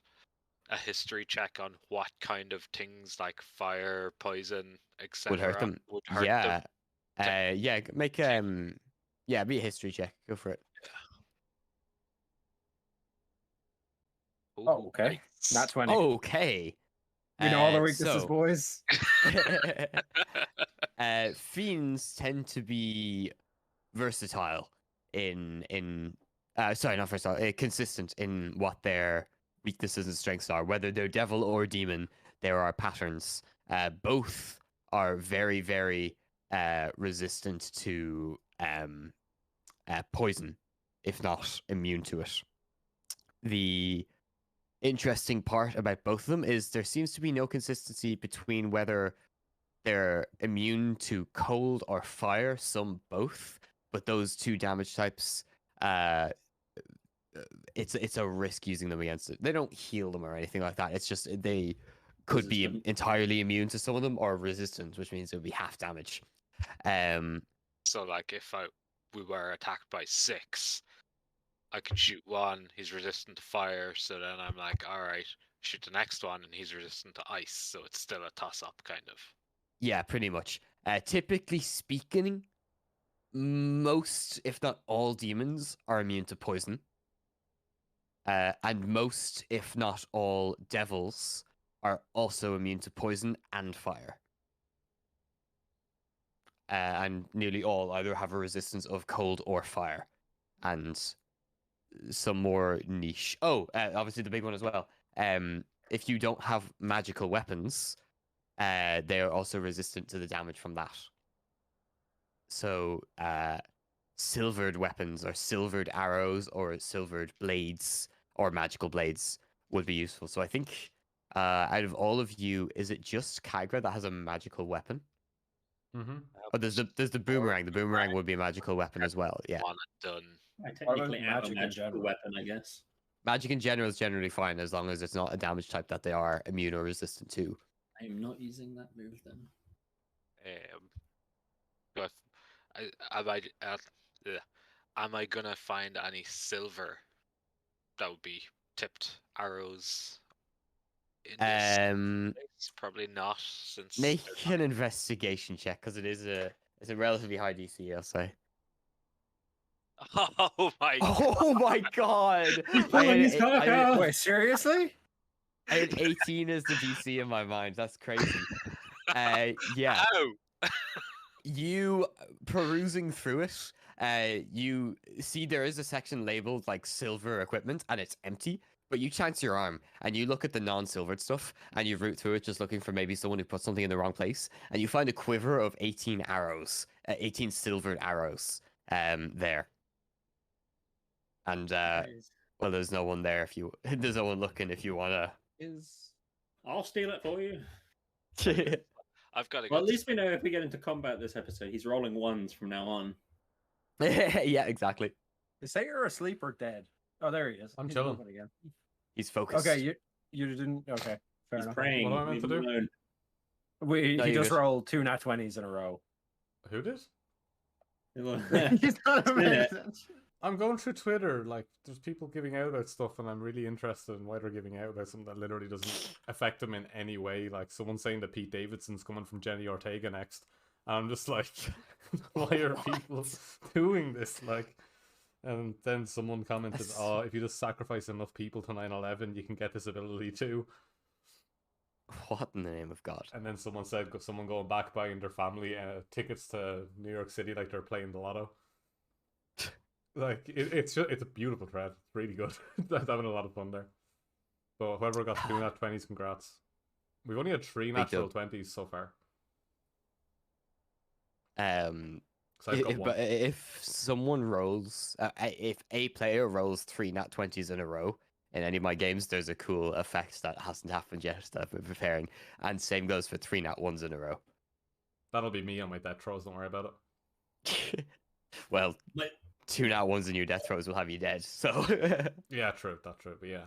a history check on what kind of things like fire, poison, etc. would hurt them. Make be a history check. Go for it. Oh, okay. Not 20. Okay. We know all the weaknesses, boys. Fiends tend to be versatile in Sorry, not first off. Consistent in what their weaknesses and strengths are. Whether they're devil or demon, there are patterns. Both are very, very resistant to poison, if not immune to it. The interesting part about both of them is there seems to be no consistency between whether they're immune to cold or fire, some both, but those two damage types, it's a risk using them against it. They don't heal them or anything like that. It's just they could be Resistant. entirely immune to some of them or resistant, which means it would be half damage. So like if we were attacked by 6, I can shoot one, he's resistant to fire, so then I'm like, alright, shoot the next one and he's resistant to ice, so it's still a toss-up kind of. Yeah, pretty much. Typically speaking, most, if not all, demons are immune to poison. And most, if not all, devils are also immune to poison and fire. And nearly all either have a resistance of cold or fire. And some more niche. Oh, obviously the big one as well. If you don't have magical weapons, they are also resistant to the damage from that. So, silvered weapons or silvered arrows or silvered blades or magical blades would be useful. So I think out of all of you, is it just Kagra that has a magical weapon? Mm-hmm. Oh, there's the boomerang. The boomerang would be a magical weapon as well. Yeah. One and done. I about technically have magic a in magical general? weapon, I guess. Magic in general is generally fine as long as it's not a damage type that they are immune or resistant to. I am not using that move then. But am I gonna find any silver that would be tipped arrows in this place? Probably not, since Make an investigation check because it's a relatively high DC, I'll say. Oh my Oh my god! Pulling his cock I out. Wait, seriously? had 18 as the DC in my mind. That's crazy. Yeah. Ow! You perusing through it, you see there is a section labeled like silver equipment and it's empty, but you chance your arm and you look at the non-silvered stuff and you root through it just looking for maybe someone who put something in the wrong place, and you find a quiver of 18 arrows, 18 silvered arrows there. And well, there's no one there if you there's no one looking if you wanna. I'll steal it for you. I've got to Well, go. at least we know if we get into combat this episode, he's rolling ones from now on. Yeah, exactly. Say you're asleep or dead. Oh, there he is. I'm He's chilling. moving again. He's focused. Okay, you didn't. Okay, fair He's enough. praying. What am I meant Leave to him do? alone. No, He you're just good. rolled 2 nat 20s in a row. Who did? He's not a Sinnot. man. I'm going through Twitter, like, there's people giving out about stuff, and I'm really interested in why they're giving out about something that literally doesn't affect them in any way. Like, someone saying that Pete Davidson's coming from Jenny Ortega next. And I'm just like, why are people doing this? Like, and then someone commented, oh, if you just sacrifice enough people to 9/11, you can get this ability too. What in the name of God? And then someone said, someone going back buying their family tickets to New York City like they're playing the lotto. Like, it's a beautiful thread. It's really good. I'm having a lot of fun there. But whoever got 2 nat 20s, congrats. We've only had 3 natural 20s so far. So I've got If, one. but if someone rolls, if a player rolls 3 nat 20s in a row in any of my games, there's a cool effect that hasn't happened yet that I've been preparing. And same goes for 3 nat 1s in a row. That'll be me on my death throws, don't worry about it. Well, But 2 nat 1s in your death throws will have you dead, so... Yeah, true, that's true, but yeah.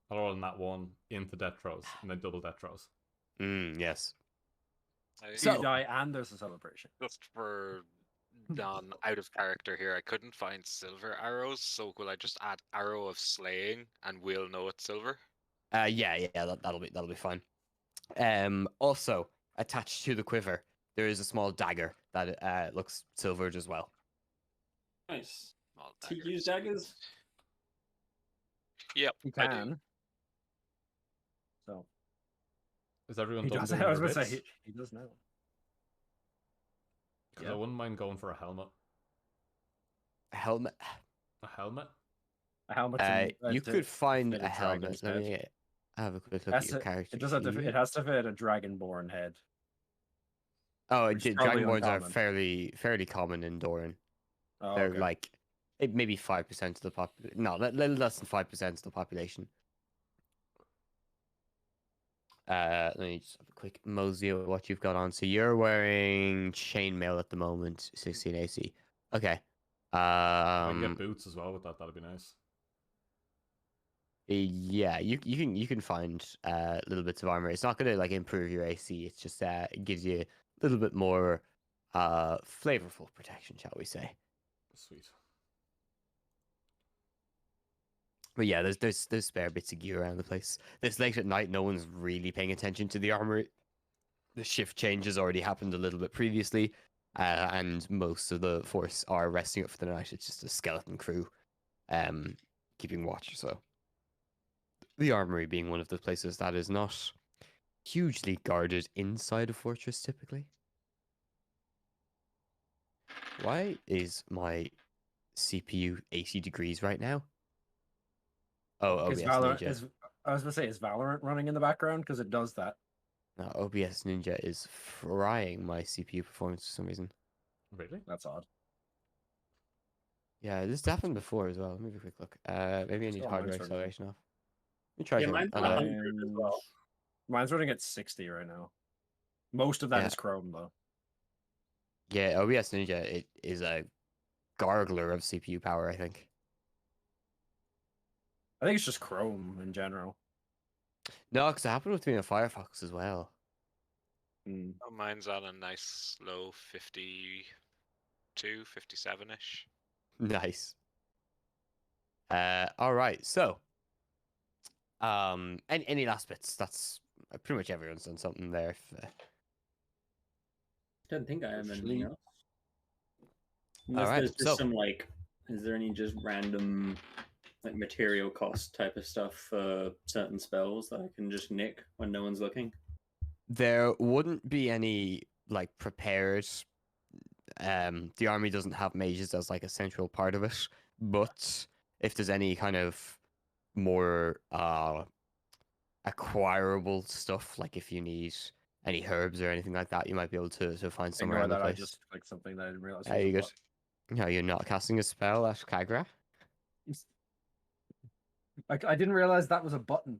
I'll roll that one into death throws, and then double death throws. yes. So you die and there's a celebration. Just for non out of character here, I couldn't find silver arrows, so will I just add arrow of slaying and we'll know it's silver? Yeah, that'll be fine. Also, attached to the quiver, there is a small dagger that looks silvered as well. nice. Small Do you use daggers? Yep, You I do. can. So Is everyone he done does. doing I was their going to say bits? he does know. 'Cause Yeah. I wouldn't mind going for a helmet. Helmet. A helmet? A helmet. You could find fit a dragon's helmet. Let head. me have a quick look at your It character does have to. sheet. It has to fit a dragonborn head. Oh, which is probably Dragonborns are uncommon. fairly common in Doran. Oh, They're okay. like maybe 5% of the no, little less than 5% of the population. Let me just have a quick mosey of what you've got on. So you're wearing chainmail at the moment, 16 AC. Okay. If I can get boots as well with that, that'd be nice. Yeah, you can find little bits of armor. It's not gonna like improve your AC. It's just it gives you a little bit more flavorful protection, shall we say? Sweet. But yeah, there's spare bits of gear around the place. This late at night, no one's really paying attention to the armor. The shift change has already happened a little bit previously, and most of the force are resting up for the night. It's just a skeleton crew, keeping watch. So the armory being one of the places that is not hugely guarded inside a fortress typically. Why is my CPU 80 degrees right now? Oh, OBS Ninja. I was gonna say, is Valorant running in the background? Because it does that. No, OBS Ninja is frying my CPU performance for some reason. Really? That's odd. Yeah, this happened before as well. Let me have a quick look. Maybe I need Still hardware mine's running. acceleration off. Let me try Yeah, something. mine's And, 100 as well. Mine's running at 60 right now. Most of that is Yeah. Chrome though. yeah, OBS Ninja it is a gargler of CPU power, I think. I think it's just Chrome in general. No, because it happened with me on Firefox as well. Mm. Oh, mine's on a nice low 52, 57-ish. Nice. All right. So, any last bits? That's pretty much everyone's done something there. If, Don't think I have anything Sleep. else. Unless Alright, there's just so- some like, is there any just random like material cost type of stuff for certain spells that I can just nick when no one's looking? There wouldn't be any like prepared. The army doesn't have mages as like a central part of it, but if there's any kind of more acquirable stuff, like if you need any herbs or anything like that, you might be able to find some Ignore around the that. I place. just clicked something that I didn't realize. Are was a you good? button. No, you're not casting a spell at Kagra. I didn't realize that was a button.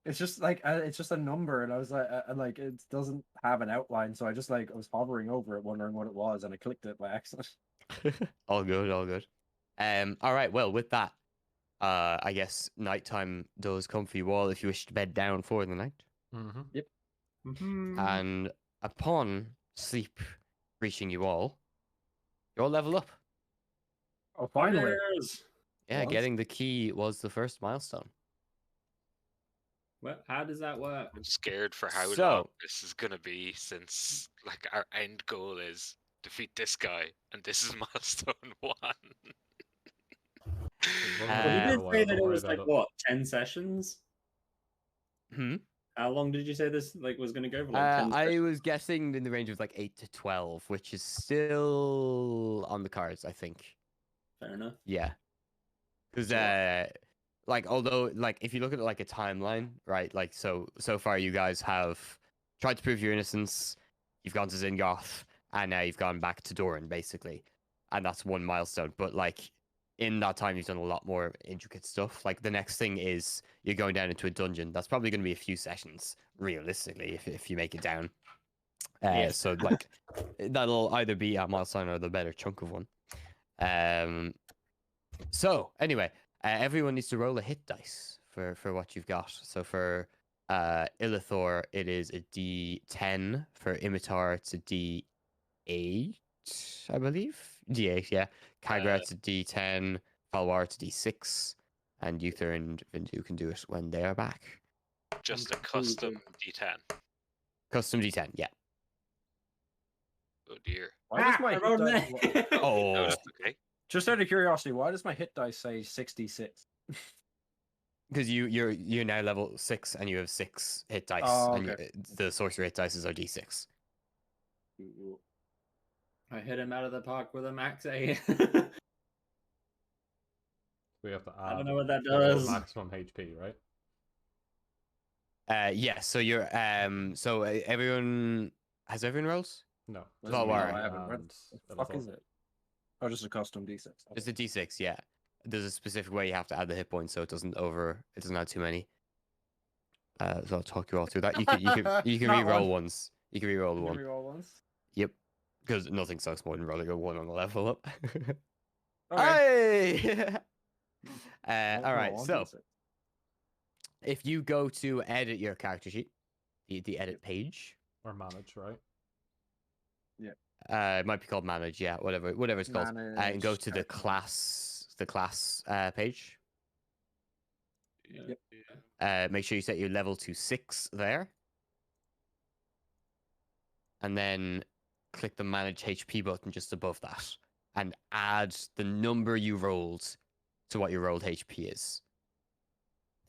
It's just like it's just a number, and I was like it doesn't have an outline, so I just like I was hovering over it, wondering what it was, and I clicked it by accident. All good, all good. All right. Well, with that, I guess nighttime does come for you all if you wish to bed down for the night. Mm-hmm. Mm-hmm. And upon sleep reaching you all, you all level up. Oh, finally! Yeah, Was? getting the key was the first milestone. Well, how does that work? I'm scared for how long So- this is gonna be, since like our end goal is defeat this guy, and this is milestone 1. Well, you did say that it was like what, 10 sessions? Hmm. How long did you say this like was going to go for? Like 10 I sessions? was guessing in the range of like 8 to 12, which is still on the cards, I think. Fair enough. Yeah. Because, Sure. like, although, like, if you look at it like a timeline, right? Like, so far you guys have tried to prove your innocence, you've gone to Zingoth, and now you've gone back to Doran, basically. And that's one milestone. But, like, in that time, you've done a lot more intricate stuff. Like, the next thing is you're going down into a dungeon. That's probably going to be a few sessions, realistically, if you make it down. Yes. So, like, that'll either be a milestone or the better chunk of one. So, anyway, everyone needs to roll a hit dice for what you've got. So, for Illithor, it is a D10. For Imitar, it's a D8, I believe. D8, yeah. Kagra, it's a D10. Falwar, it's a D6. And Uther and Vindu can do it when they are back. Just a custom D10. Custom D10, yeah. Oh dear. Why does my I hit rolled an dice, A. No, Oh, that's okay. just out of curiosity, why does my hit dice say 66? because you're now level 6 and you have 6 hit dice, Oh, and okay. the sorcerer hit dice are D6. I hit him out of the park with a max A. We have to add I don't know what that your does. maximum HP, right? Yeah. So you're everyone has everyone rolls? No. What Oh, is it? alright. I haven't. What And the fuck is it? Oh, just a custom D6. Just a D6. Yeah. There's a specific way you have to add the hit points so it doesn't add too many. So I'll talk you all through that. You can Not re-roll one. ones. You can re-roll one. Reroll ones. Yep. Because nothing sucks more than rolling a 1 on the level up. Okay. Hey! All right. Roll one So D6. if you go to edit your character sheet, the edit page, Or manage, right? it might be called manage. Yeah, whatever it's called. And go Manage to the character. class page. Yeah. Make sure you set your level to 6 there. And then click the manage HP button just above that. And add the number you rolled to what your rolled HP is.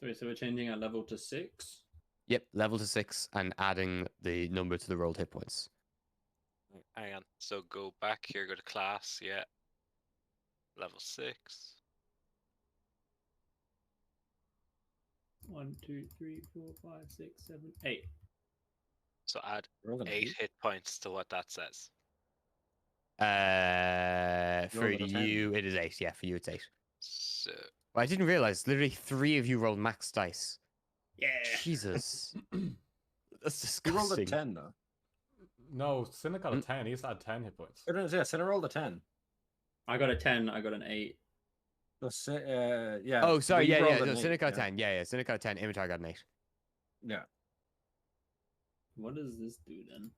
So we're changing our level to 6. Yep, level to 6 and adding the number to the rolled hit points. Hang on. So go back here, go to class, yeah. Level 6. 1, 2, 3, 4, 5, 6, 7, 8. So add Roll an 8 eight. hit points to what that says. For Rolled a 10. you, it is 8. Yeah, for you, it's 8. So Well, I didn't realize literally 3 of you rolled max dice. Yeah. Jesus. That's You rolled a disgusting. 10 though. No, Sinnot got a 10. He used to add 10 hit points. It is, yeah, Sinner rolled a 10. I got a 10. I got an 8. Yeah. Oh, sorry. we Yeah, rolled yeah. an No, eight, Sinnot got yeah. 10. Yeah, Sinnot got 10. Imitar got an 8. Yeah. What does this do then?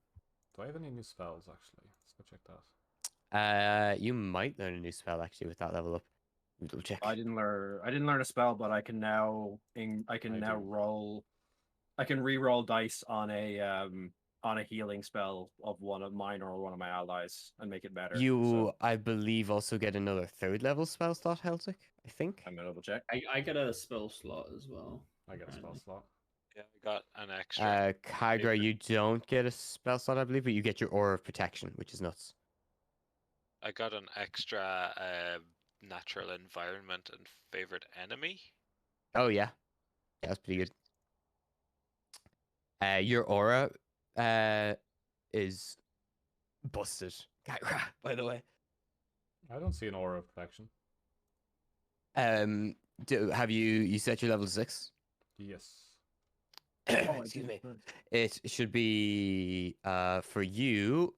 Do I have any new spells, actually? Let's go check that. You might learn a new spell actually with that level up. Double check. I didn't learn a spell, but I can now do. I can re-roll dice on a healing spell of one of mine or one of my allies and make it better. You, So I believe, also get another 3rd level spell slot, Celtic. I think. I'm gonna double check. I get a spell slot as well. I get a spell apparently. slot. yeah, I got an extra. Kygra, you don't get a spell slot, I believe, but you get your Aura of Protection, which is nuts. I got an extra natural environment and favorite enemy. Oh yeah, that's pretty good. Your aura is busted, Kyra, by the way. I don't see an aura of protection. Have you set your level to 6? Yes. Excuse me. It should be for you.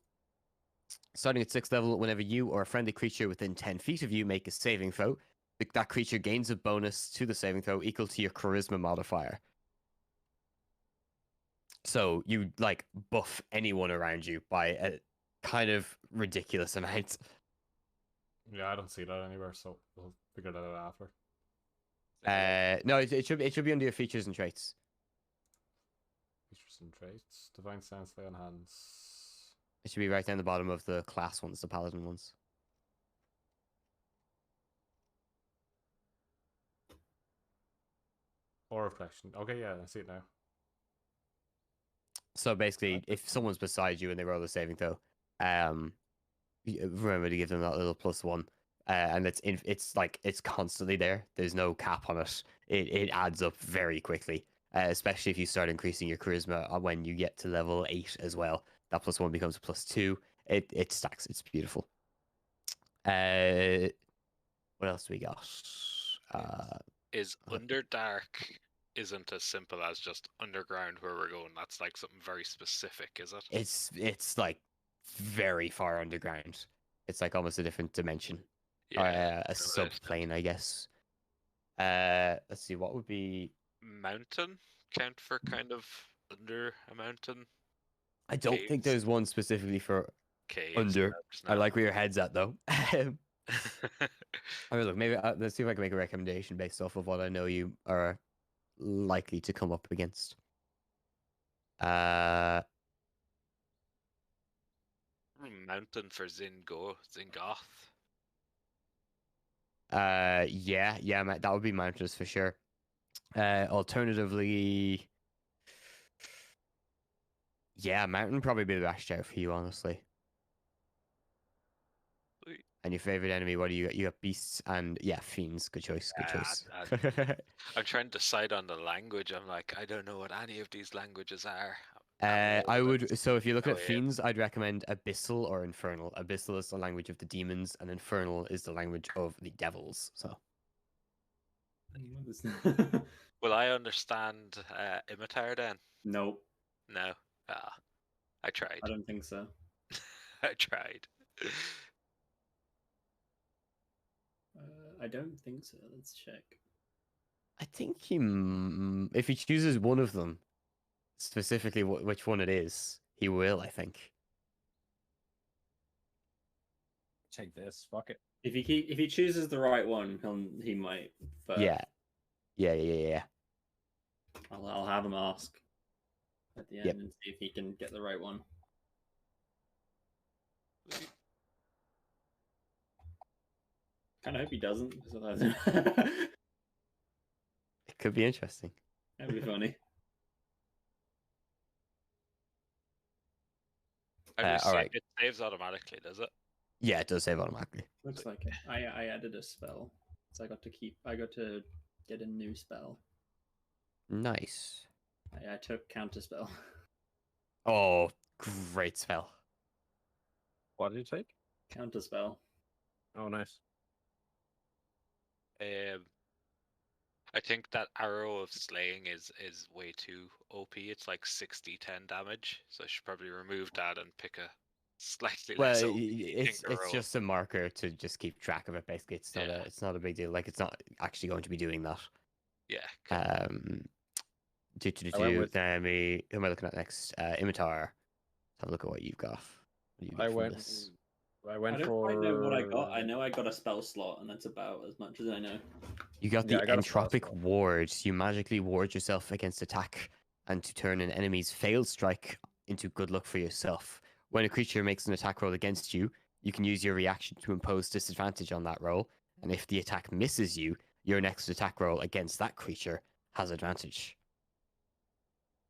Starting at 6th level, whenever you or a friendly creature within 10 feet of you make a saving throw, that creature gains a bonus to the saving throw equal to your charisma modifier. So you like buff anyone around you by a kind of ridiculous amount. Yeah, I don't see that anywhere, so we'll figure that out after. No, it should be under your features and traits. Features and traits. Divine Sense, Lay on Hands. It should be right down the bottom of the class ones, the paladin ones. Aura of protection. Okay, yeah, I see it now. So basically, if someone's beside you and they roll a saving throw, remember to give them that little +1, and it's constantly there. There's no cap on it. It adds up very quickly, especially if you start increasing your charisma when you get to level 8 as well. That +1 becomes a +2. It stacks. It's beautiful. What else do we got? Is Underdark isn't as simple as just underground where we're going. That's like something very specific, is it? It's like very far underground. It's like almost a different dimension. Yeah. A subplane, I guess. Let's see, what would be Mountain count for kind of under a mountain? I don't think Caves. there's one specifically for Caves. under. I like where your head's at though. I mean, look, maybe let's see if I can make a recommendation based off of what I know you are likely to come up against. Mountain for Zingoth. Yeah, that would be mountains for sure. Alternatively, yeah, mountain probably be the best shout for you, honestly. And your favorite enemy, what do you got? You got beasts and yeah, fiends. Good choice. Good choice. I'm trying to decide on the language. I'm like, I don't know what any of these languages are. I would. So if you're looking Oh, at yeah. fiends, I'd recommend Abyssal or Infernal. Abyssal is the language of the demons, and Infernal is the language of the devils. So Will I understand Imitar then? Nope, No. Ah, I tried. I don't think so. I tried. I don't think so. Let's check. I think if he chooses one of them, specifically which one it is, he will. I think. Take this. Fuck it. If he chooses the right one, he might. But Yeah. I'll have him ask at the end Yep. and see if he can get the right one. Kind of hope he doesn't, because otherwise It could be interesting. that'd be funny. all right. It saves automatically, does it? Yeah, it does save automatically. Looks like it. I added a spell, so I got to get a new spell. Nice. I took counter spell. Oh, great spell. What did you take? Counter spell. Oh, nice. I think that Arrow of Slaying is way too OP. It's like 60-10 damage, so I should probably remove that and pick a slightly Well, less OP it's Arrow. just a marker to just keep track of it. Basically, it's not a big deal. Like it's not actually going to be doing that. Yeah. Cool. Who am I looking at next? Imitar. Have a look at what you've got. What do you get from this? I I went don't for. quite know what I got. I know I got a spell slot, and that's about as much as I know. You got Yeah, the I got a spell entropic slot. ward. You magically ward yourself against attack, and to turn an enemy's failed strike into good luck for yourself. When a creature makes an attack roll against you, you can use your reaction to impose disadvantage on that roll. And if the attack misses you, your next attack roll against that creature has advantage.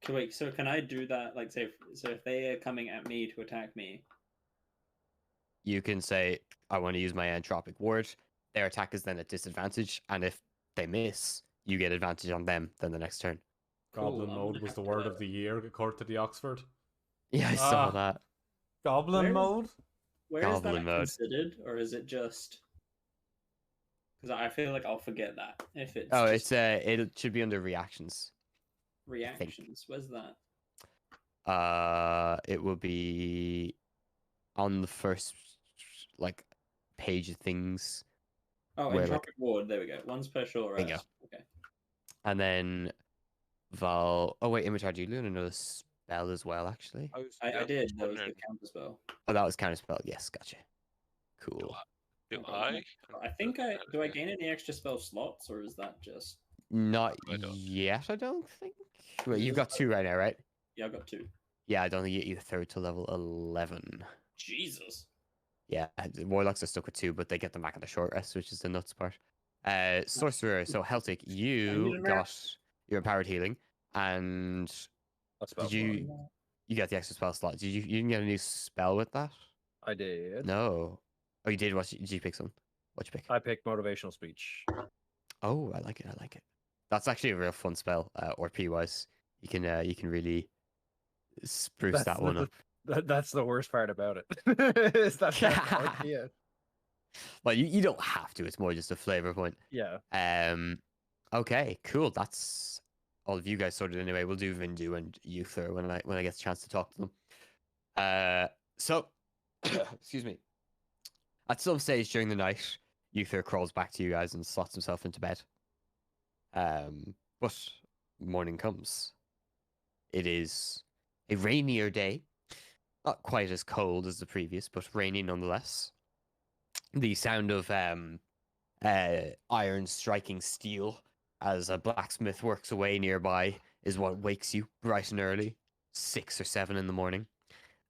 Okay, wait. So can I do that? Like, say, if they are coming at me to attack me, You can say, I want to use my entropic ward. Their attack is then at disadvantage, and if they miss, you get advantage on them then the next turn. Goblin I'm mode gonna was have the to- word of the year, according to the Oxford. Yeah, I saw Ah. that. Goblin Where is- mode? where is Goblin that mode. considered, or is it just? Because I feel like I'll forget that if it's. Oh, just it should be under reactions. reactions. Where's that? It will be on the first like page of things, Oh, where, like- entropic ward. There we go. One special There you rest. Okay. and then Val. Oh wait, Imitar, do you learn another spell as well? Actually, I did. That was the wondering, counter spell. oh, that was counter spell. Yes, gotcha. Cool. do Okay, I? I think do I gain any extra spell slots, or is that just? Not I don't. yet, I don't think. Well, you've got 2 right now, right? Yeah, I got 2. Yeah, I don't think you get your third to level 11. Jesus. Yeah, the Warlocks are stuck with 2, but they get them back at the short rest, which is the nuts part. Sorcerer, so Celtic, you an got your empowered healing, and That's did you got the extra spell slot? You didn't get a new spell with that? I did. No. Oh, you did. Did you pick some? What'd you pick? I picked motivational speech. Oh, I like it. I like it. That's actually a real fun spell. Or P wise, you can really spruce that one up. That's the worst part about it. Is that yeah. Well, you don't have to. It's more just a flavor point. Yeah. Okay, cool. That's all of you guys sorted anyway. We'll do Vindu and Uther when I get the chance to talk to them. So, excuse me. At some stage during the night, Uther crawls back to you guys and slots himself into bed. But morning comes. It is a rainier day. Not quite as cold as the previous, but rainy nonetheless. The sound of iron striking steel as a blacksmith works away nearby is what wakes you bright and early, 6 or 7 in the morning.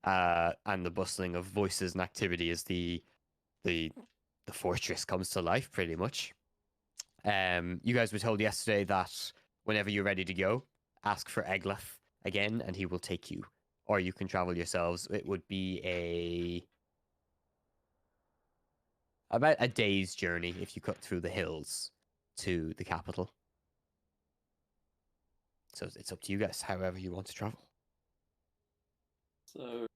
And the bustling of voices and activity as the fortress comes to life, pretty much. You guys were told yesterday that whenever you're ready to go, ask for Eglaf again, and he will take you. Or you can travel yourselves. It would be about a day's journey if you cut through the hills to the capital. So it's up to you guys, however you want to travel. So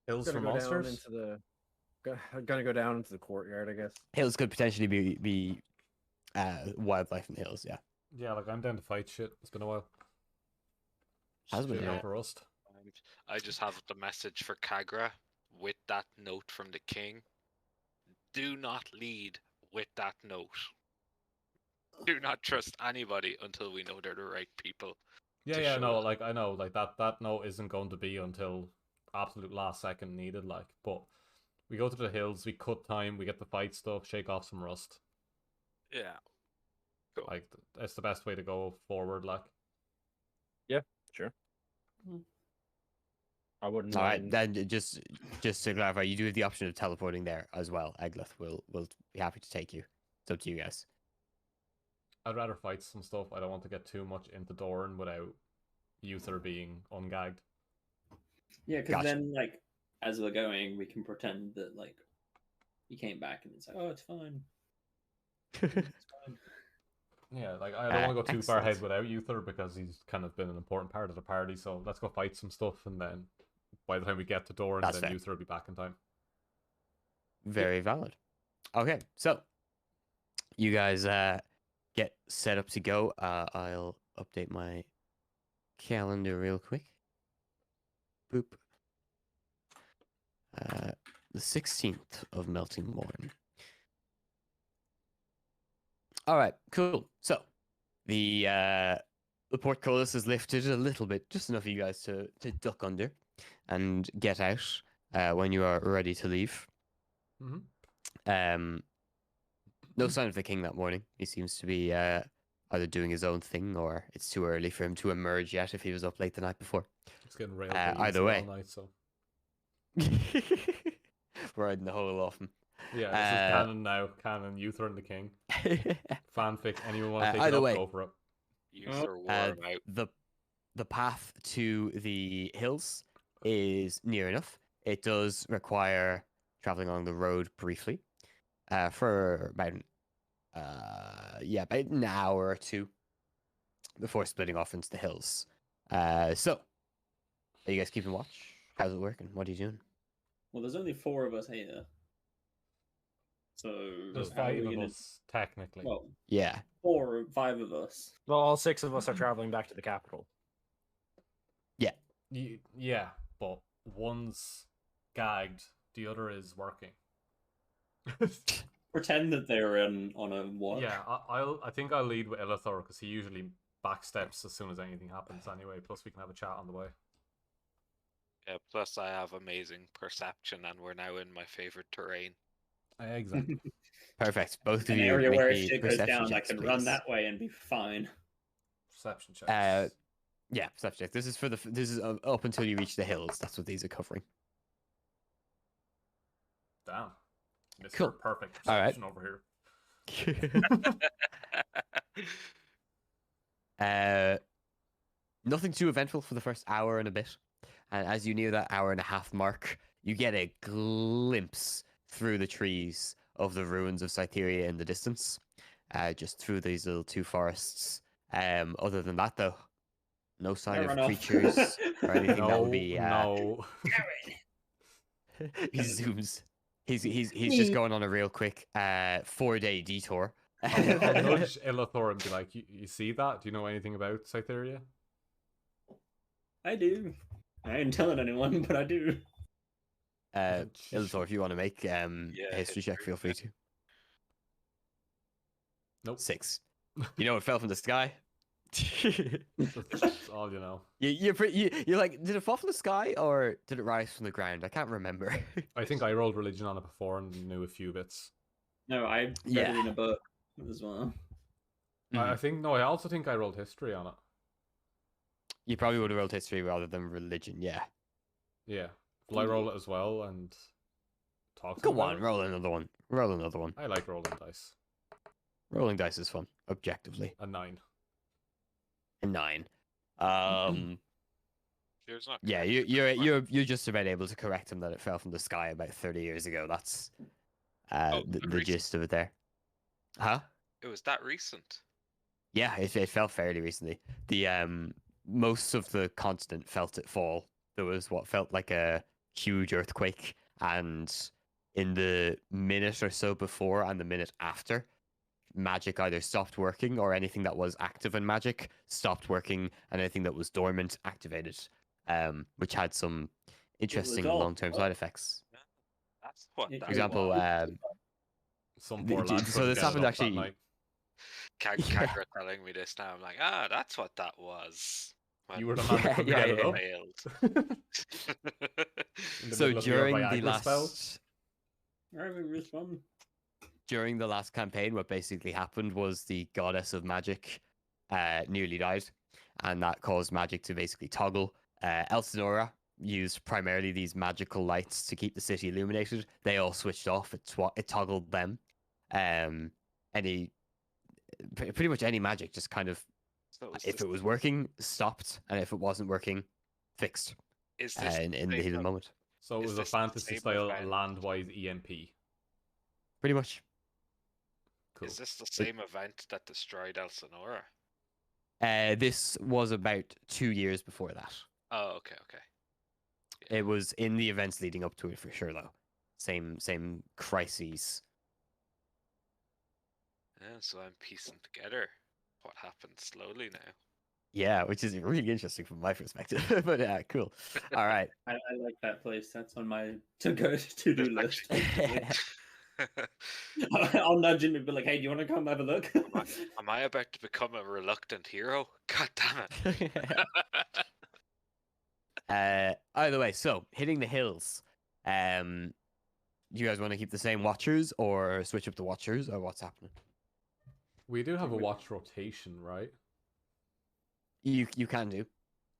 Hills Gonna for go down monsters. into the. Gonna go down into the courtyard, I guess. Hills could potentially be wildlife in the hills, yeah. Yeah, like I'm down to fight shit. It's been a while. Has been, Shit yeah. over rust. I just have the message for Kagra with that note from the king. Do not lead with that note. Do not trust anybody until we know they're the right people. Yeah, to yeah, show no, us. like I know, like that note isn't going to be until absolute last second needed, like. But we go to the hills, we cut time, we get the fight stuff, shake off some rust. Yeah. Cool. Like that's the best way to go forward, like. Sure. I wouldn't All right, mind. then just to clarify, you do have the option of teleporting there as well. Eggleth will be happy to take you. It's up to you guys. I'd rather fight some stuff. I don't want to get too much into Doran without Uther being ungagged. yeah, because Gotcha. then like as we're going, we can pretend that like he came back and it's like, oh, it's fine. It's fine. Yeah, like I don't want to go too far excellent. ahead without Uther because he's kind of been an important part of the party. So let's go fight some stuff, and then by the time we get to Doran, That's then fair. Uther will be back in time. Very valid. Okay, so you guys get set up to go. I'll update my calendar real quick. Boop. The 16th of Melting Morn. All right, cool. So the portcullis is lifted a little bit, just enough for you guys to duck under and get out when you are ready to leave. Mm-hmm. No sign of the king that morning. He seems to be either doing his own thing or it's too early for him to emerge yet if he was up late the night before. It's getting railed either way. all night, so Riding the whole off him. yeah, this is canon now. Canon, Uther and the king. Fanfic. Anyone want to take either it up? way. Go for it. Uther wore him out. The path to the hills is near enough. It does require traveling along the road briefly for about an hour or two before splitting off into the hills. So are you guys keeping watch? How's it working? What are you doing? Well, there's only 4 of us here. So There's how are 5 we of gonna- us technically. Well, Yeah. 4 or 5 of us. Well, all 6 of us are traveling back to the capital. Yeah, but one's gagged, the other is working. Pretend that they're on a watch. Yeah, I think I'll lead with Elithor because he usually backsteps as soon as anything happens anyway. Plus, we can have a chat on the way. Yeah, plus I have amazing perception and we're now in my favorite terrain. Exactly. Perfect. Both of An you area make where me shit goes perception down, I checks, can run please. that way and be fine. Perception checks. Yeah, perception check. This is up until you reach the hills. That's what these are covering. Damn. Mr. Cool. Perfect All right. perception over here. Nothing too eventful for the first hour and a bit. And as you near that hour and a half mark, you get a glimpse through the trees of the ruins of Cytheria in the distance. Just through these little 2 forests. Other than that, though, no sign Run of off. creatures or anything that would be. No. He zooms. He's just going on a real quick 4-day detour. I'll nudge Elithor and be like, you see that? Do you know anything about Cytheria? I do. I ain't telling anyone, but I do. Elithor, if you want to make a history check, feel free to. Nope. 6. You know it fell from the sky. That's all you know. You're like, did it fall from the sky or did it rise from the ground? I can't remember. I think I rolled religion on it before and knew a few bits. No, I read Yeah. it in a book as well. I think, no, I also think I rolled history on it. You probably would have rolled history rather than religion, yeah. Yeah. Will I roll it as well and talk to Go him about on, it? roll another one. Roll another one. I like rolling dice. Rolling dice is fun, objectively. A 9. A 9. There's not. Yeah, correct, you're that's fine. you're just about able to correct him that it fell from the sky about 30 years ago. That's the recent. gist of it there. Huh? It was that recent. Yeah, it fell fairly recently. The most of the continent felt it fall. There was what felt like a huge earthquake, and in the minute or so before and the minute after, magic either stopped working or anything that was active in magic stopped working, and anything that was dormant activated, which had some interesting all long-term fucked. side effects. That's what It that For example, was. Some The- poor lad so couldn't this get it happened up that actually- night. Yeah. Kagra telling me this now. I'm like, that's what that was. You were the man that couldn't Yeah, get it yeah, up. failed. In the So middle of your during the Viagra spell? last Respond. during the last campaign, what basically happened was the goddess of magic nearly died, and that caused magic to basically toggle. Elsinora used primarily these magical lights to keep the city illuminated. They all switched off. It toggled them. Pretty much any magic just kind of, So is if this, it was working, stopped, and if it wasn't working, fixed is this in the heat of the moment. So it Is was a this the fantasy same style event? land-wise EMP. Pretty much. Cool. Is this the same event that destroyed Elsinora? This was about 2 years before that. Oh, okay. It was in the events leading up to it for sure, though. Same crises. Yeah, so I'm piecing together what happened slowly now. Yeah, which is really interesting from my perspective. But yeah, cool. All right. I like that place. That's on my to-go to-do list. I'll nudge him and be like, "Hey, do you want to come have a look?" Am I about to become a reluctant hero? God damn it. Either way, so hitting the hills. Do you guys want to keep the same watchers or switch up the watchers, or what's happening? We do have a watch rotation, right? You can do.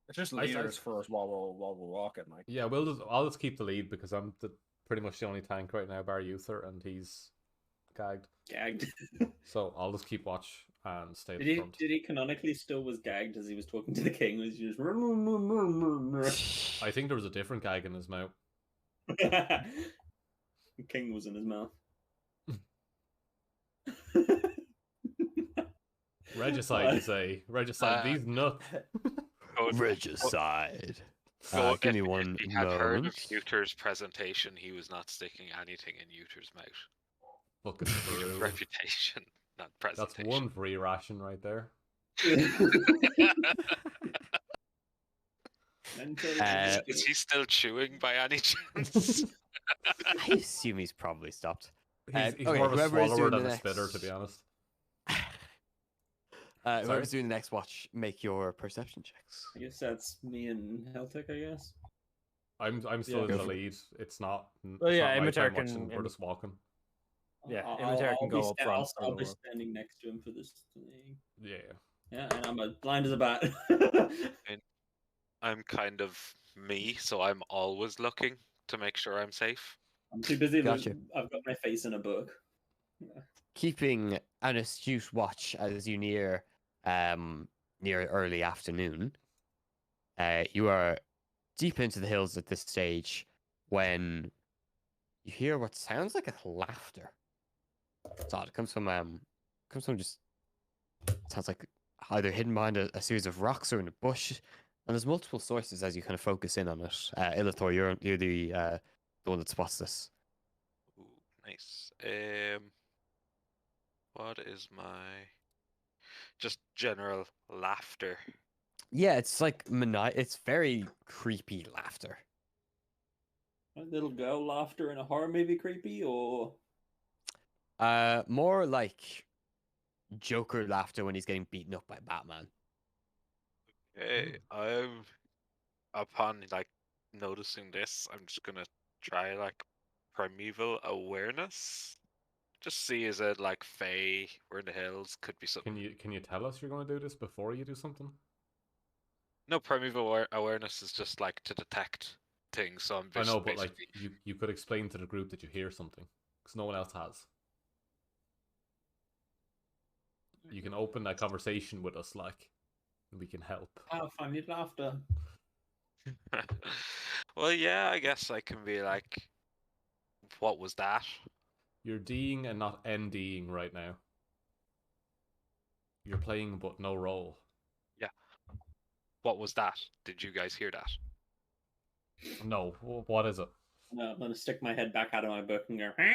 It's just I- leaders first while we're walking. Like, Yeah, I'll just keep the lead because I'm pretty much the only tank right now, bar Uther, and he's gagged. Gagged. So I'll just keep watch and stay at Did the he? front. Did he canonically still was gagged as he was talking to the king? Was he just? I think there was a different gag in his mouth. The king was in his mouth. Regicide, you say? Regicide, these nuts. Regicide. So Give me if one he had heard of moment. Uther's presentation, he was not sticking anything in Uther's mouth. Fucking Uther's true. reputation, not That's presentation. one free ration right there. Is he still chewing by any chance? I assume he's probably stopped. He's okay, more of a whoever is swallower doing than the a spitter, to next- be honest. Whoever's doing the next watch, make your perception checks. I guess that's me and Heltic, I guess. I'm still Yeah. in Go the for it. lead. It's not. Well, yeah, it's not Imitar nighttime can- watching, we're just walking. Yeah, I'll Imitar can be go up sta- front. I'll be or- standing next to him for this thing. Yeah. Yeah, and I'm as blind as a bat. I'm kind of me, so I'm always looking to make sure I'm safe. I'm too busy. Gotcha. I've got my face in a book. Keeping an astute watch as you near early afternoon, you are deep into the hills at this stage when you hear what sounds like a laughter. It's odd. It comes from just sounds like either hidden behind a series of rocks or in a bush. And there's multiple sources as you kind of focus in on it. Illithor, you're the one that spots this. Ooh, nice. What is my just general laughter? Yeah, it's like it's very creepy laughter. A little girl laughter in a horror movie creepy, or More like Joker laughter when he's getting beaten up by Batman. Okay, I'm upon like noticing this, I'm just gonna try like primeval awareness. Just see, is it like Fae? We're in the hills. Could be something. Can you tell us you're going to do this before you do something? No, primeval awareness is just like to detect things. So I'm I just know, but like basically- you could explain to the group that you hear something because no one else has. You can open that conversation with us, like, and we can help. funny laughter. well, yeah, I guess I can be like, what was that? You're D'ing and not NDing right now. You're playing but no role. What was that? Did you guys hear that? No, what is it? No, I'm gonna stick my head back out of my book and go. "Huh?"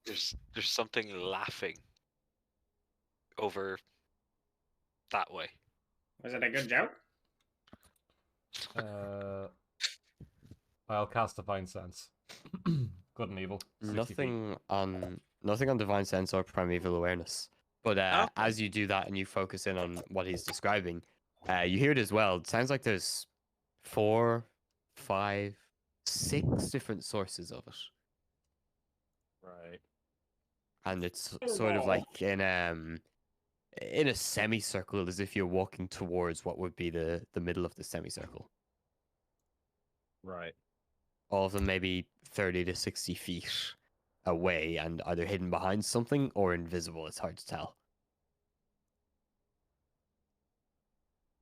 There's something laughing over that way. Was it a good joke? I'll cast Divine Sense. Good and evil. 60 feet. Nothing on divine sense or primeval awareness. But Okay. as you do that and you focus in on what he's describing, you hear it as well. It sounds like there's 4, 5, 6 different sources of it, Right. and it's sort of like in a semicircle, as if you're walking towards what would be the middle of the semicircle. Right. All of them maybe 30 to 60 feet away and either hidden behind something or invisible. It's hard to tell.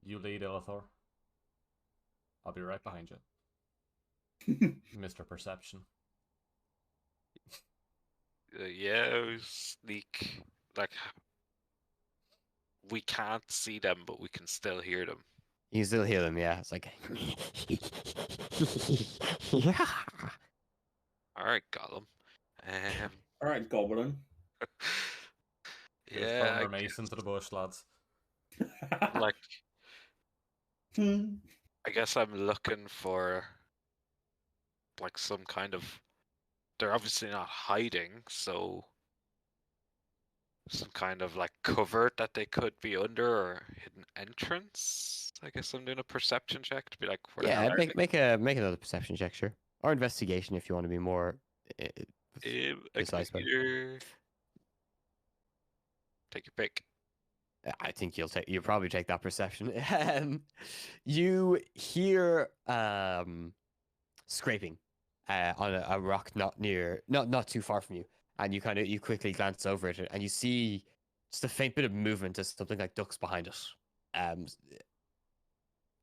You lead, Illithor. I'll be right behind you. Mr. Perception. Yeah, sneak. Like, we can't see them, but we can still hear them. You can still hear them, yeah. It's like, yeah. All right, Gollum. All right, Goblin. Just Yeah, thunder mason to the bush, lads. like I guess I'm looking for like some kind of. They're obviously not hiding, so some kind of like cover that they could be under or hidden entrance. I guess I'm doing a perception check to be like, where the Yeah, hell are make another perception check, sure. Or investigation if you want to be more they? precise about it. Either... Take your pick. I think you'll probably take that perception. You hear scraping on a rock not too far from you, and you quickly glance over it and you see just a faint bit of movement as something like ducks behind it.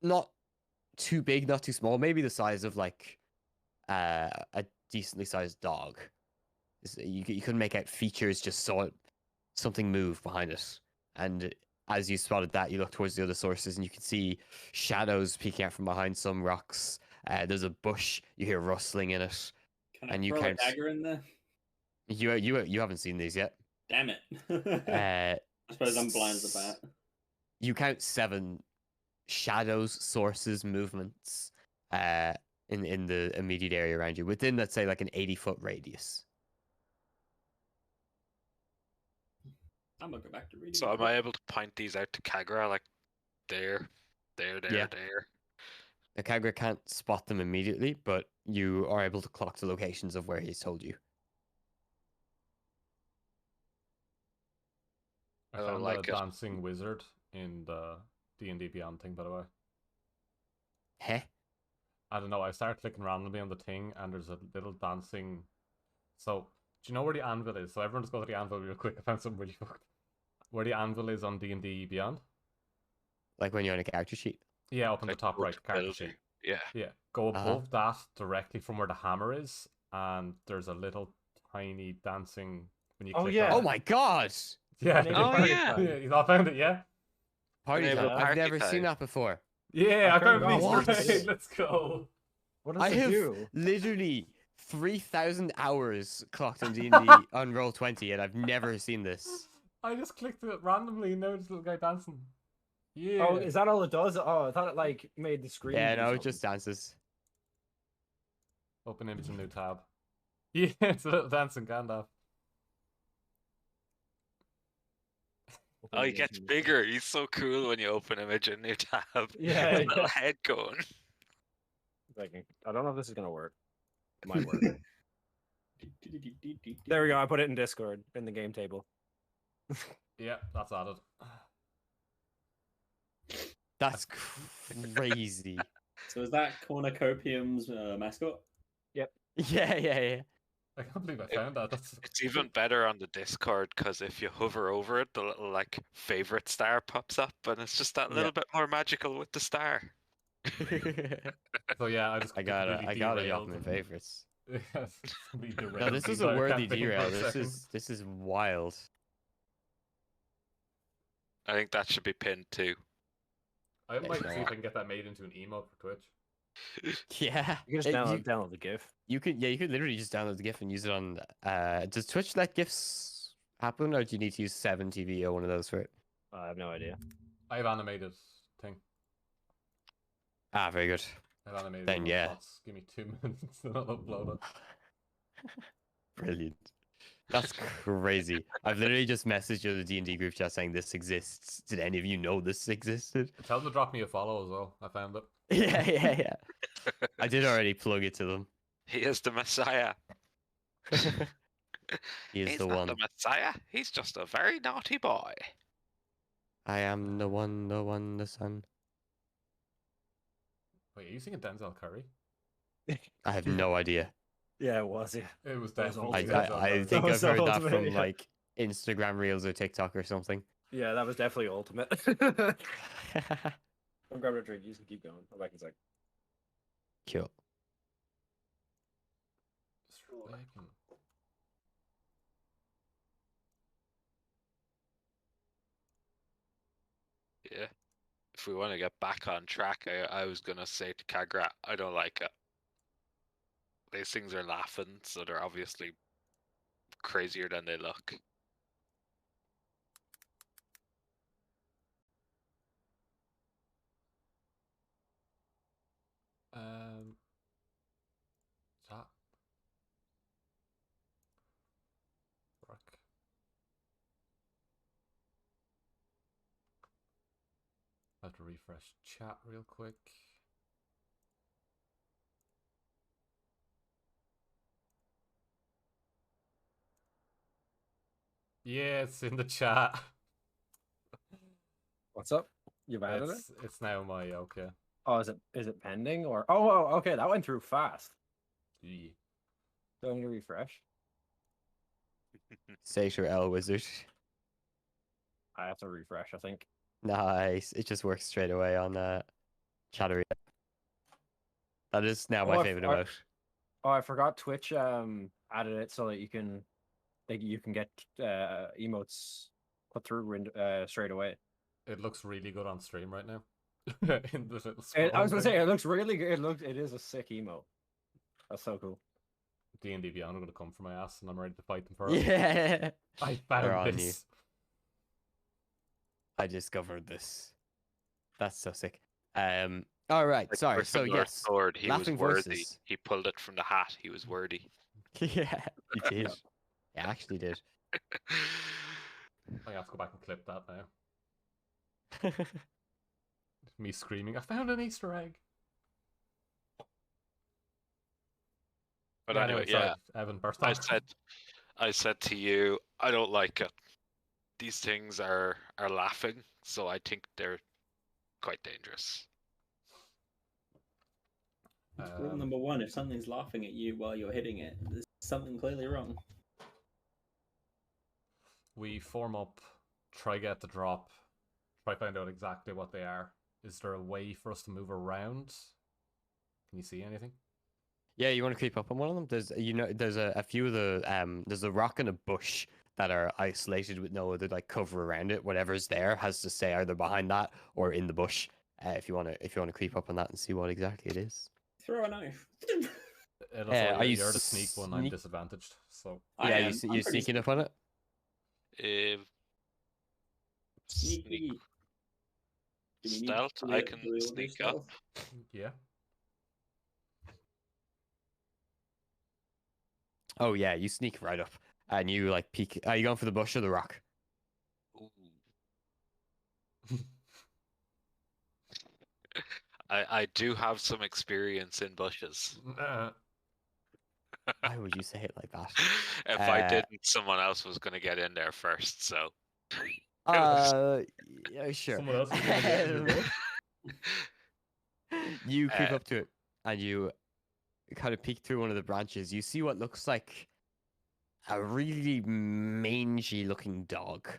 Not too big, not too small, maybe the size of like a decently sized dog. You couldn't make out features, just saw something move behind it. And as you spotted that, you look towards the other sources and you can see shadows peeking out from behind some rocks. There's a bush, you hear rustling in it. Can I And you throw a can't- dagger in there? You haven't seen these yet. Damn it. Uh, I suppose I'm blind as a bat. you count 7 shadows, sources, movements in the immediate area around you, within, let's say, like an 80-foot radius. I'm gonna go back to reading. So am I able to point these out to Kagra? Like, there, Yeah. there. The Kagra can't spot them immediately, but you are able to clock the locations of where he's told you. I Oh, found like a it. dancing wizard in the D&D Beyond thing, by the way. Heh? I don't know, I started clicking randomly on the thing, and there's a little dancing... So, do you know where the anvil is? So everyone just go to the anvil real quick. I found something really fucked. Where the anvil is on D&D Beyond? Like when you're on a character sheet. Yeah, up on the Like top right, character building. sheet. Yeah. Yeah, go Uh-huh. above that, directly from where the hammer is, and there's a little tiny dancing... When you Oh, click yeah. on Oh it. my god! Yeah. Enable Oh, party yeah. time. Yeah, you all found it, yeah? Party Enable time. I've party never seen time. that before. Yeah, I I found found an out Easter what it egg. is. Let's go. What does I it have do? literally 3,000 hours clocked on D&D on Roll20, and I've never seen this. I just clicked it randomly, and now there's a little guy dancing. Yeah. Oh, is that all it does? Oh, I thought it like made the screen. Yeah, do no, it something. just dances. Open image and new tab. Yeah, it's a little dancing Gandalf. Oh, he gets bigger. He's so cool when you open image in new tab. Yeah, His little yeah. head going. Like, I don't know if this is gonna work. It might work. There we go. I put it in Discord in the game table. Yeah, that's added. That's crazy. So is that Cornucopium's mascot? Yeah, yeah, yeah. I can't believe I found that. That's It's even better on the Discord because if you hover over it, the little like favorite star pops up, and it's just that little bit more magical with the star. so yeah. I just I gotta completely drop derailed. them in favorites. Yes, we No, derailed this the is a entire worthy campaign for derail. a second. This is wild. I think that should be pinned too. I might no, see if I can get that made into an emote for Twitch. Yeah, You can just download the GIF. you could literally just download the GIF and use it on. Does Twitch let GIFs happen, or do you need to use 7TV or one of those for it? I have no idea. I have animated thing. Ah, very good. I have animated. Then, one of yeah. shots. Give me 2 minutes and I'll upload it. Brilliant. That's crazy. I've literally just messaged you the D&D group chat saying this exists. Did any of you know this existed? Tell them to drop me a follow as well. I found it. Yeah. I did already plug it to them. He is the Messiah. He is He's the not one. the Messiah. He's just a very naughty boy. I am the one, the son. Wait, are you singing Denzel Curry? I have no idea. Yeah, it was. Yeah. It was That was definitely. ultimate. Denzel I Curry. think That I've was the heard that ultimate, from yeah. like Instagram Reels or TikTok or something. Yeah, that was definitely ultimate. I'm grabbing a drink. You can keep going. I'll back in a sec. Cool. Yeah. If we want to get back on track, I was gonna say to Kagra, I don't like it. These things are laughing, so they're obviously crazier than they look. Chat. Work. I have to refresh chat real quick. Yeah, it's in the chat. What's up? You've added it? It's now my okay. Oh, is it pending or? Oh, okay, that went through fast. Yeah. Do I need to refresh? Sator L Wizard. I have to refresh, I think. Nice. It just works straight away on Chattery. That is now my favorite emote. Oh, I forgot Twitch added it so that you can get emotes put through straight away. It looks really good on stream right now. In the little I was scroll gonna thing. say it looks really good. It is a sick emote. That's so cool. D&D Beyond are gonna come for my ass, and I'm ready to fight them for it. Yeah. I They're found on you. this. I discovered this. That's so sick. All right. Like Sorry. So Gryffindor's yes. sword, he was laughing worthy. voices. He pulled it from the hat. He was worthy. Yeah, he did. He actually did. I have to go back and clip that now. Me screaming, I found an Easter egg. But Yeah, anyway, sorry, yeah. Evan burst I out. said to you, I don't like it. These things are laughing, so I think quite dangerous. Rule number one: if something's laughing at you while you're hitting it, there's something clearly wrong. We form up, try get the drop, try find out exactly what they are. Is there a way for us to move around? Can you see anything? Yeah, you want to creep up on one of them? There's a few of the there's a rock and a bush that are isolated with no other like cover around it. Whatever's there has to stay either behind that or in the bush. If you want to creep up on that and see what exactly it is. Throw a knife. And also, Are you you're the sneak one, I'm sneak- disadvantaged. So I Yeah, am. you I'm you pretty sneaking up on it? sneaky. Do we need- Stealth, do we- I do can we all do sneak up. stealth? yeah. Oh yeah, you sneak right up and you like peek. Are you going for the bush or the rock? I do have some experience in bushes. Why would you say it like that? If I didn't, someone else was going to get in there first. So Yeah, sure. Someone else is gonna get in your bush. You creep Uh, up to it and you kind of peek through one of the branches. You see what looks like a really mangy looking dog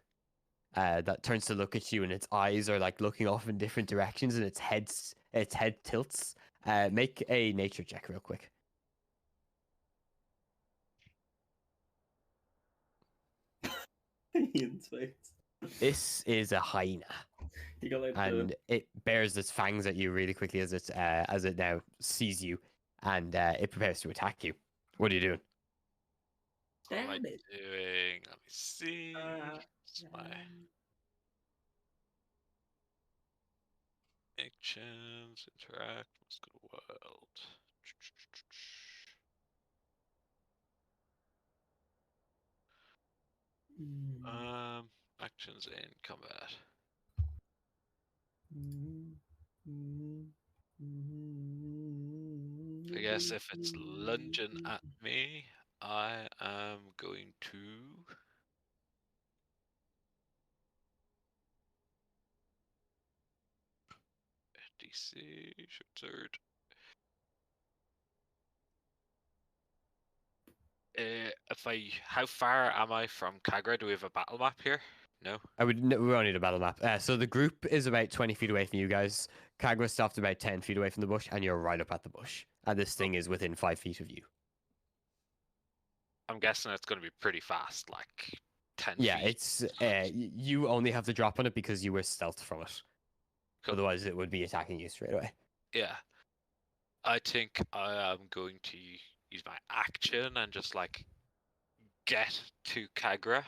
that turns to look at you, and its eyes are like looking off in different directions, and its head tilts. Make a nature check real quick. In space. This is a hyena, You got like and it bears its fangs at you really quickly as it now sees you, and it prepares to attack you. What are you doing? What am I Damn it. doing? Let me see. It's my actions, interact, must go to world. Actions in combat. I guess if it's lunging at me, I am going to DC third. How far am I from Kagra? Do we have a battle map here? No. We won't need a battle map. So the group is about 20 feet away from you guys. Kagura stopped about 10 feet away from the bush, and you're right up at the bush. And this thing is within 5 feet of you. I'm guessing it's going to be pretty fast, like 10 Yeah, feet. it's you only have the drop on it because you were stealthed from it. Cool. Otherwise, it would be attacking you straight away. Yeah. I think I am going to use my action and just like get to Kagra.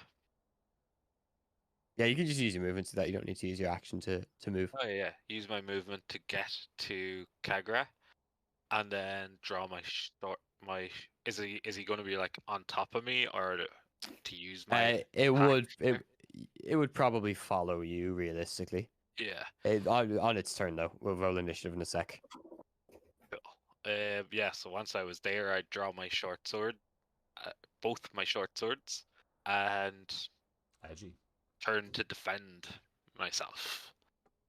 Yeah, you can just use your movement to that. You don't need to use your action to move. Oh yeah, use my movement to get to Kagra, and then draw my short. Is he going to be like on top of me, or to use my? It action? would probably follow you realistically. Yeah. On its turn though, we'll roll initiative in a sec. Cool. Yeah. So once I was there, I'd draw my short sword, both my short swords, and Edgy. turn to defend myself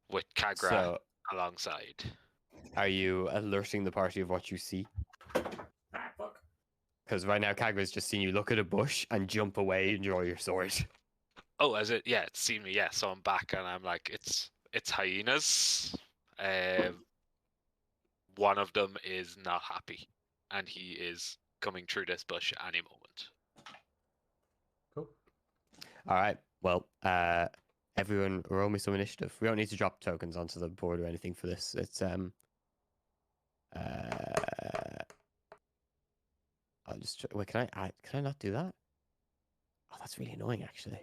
with Kagra So, alongside. are you alerting the party of what you see? Ah, fuck. Because right now, Kagra's just seen you look at a bush and jump away and draw your sword. Oh, as it? Yeah, it's seen me. Yeah, so I'm back and I'm like, it's hyenas. One of them is not happy, and he is coming through this bush at any moment. Cool. All right. Well, everyone, roll me some initiative. We don't need to drop tokens onto the board or anything for this. It's I'll just wait. Can I not do that? Oh, that's really annoying, actually.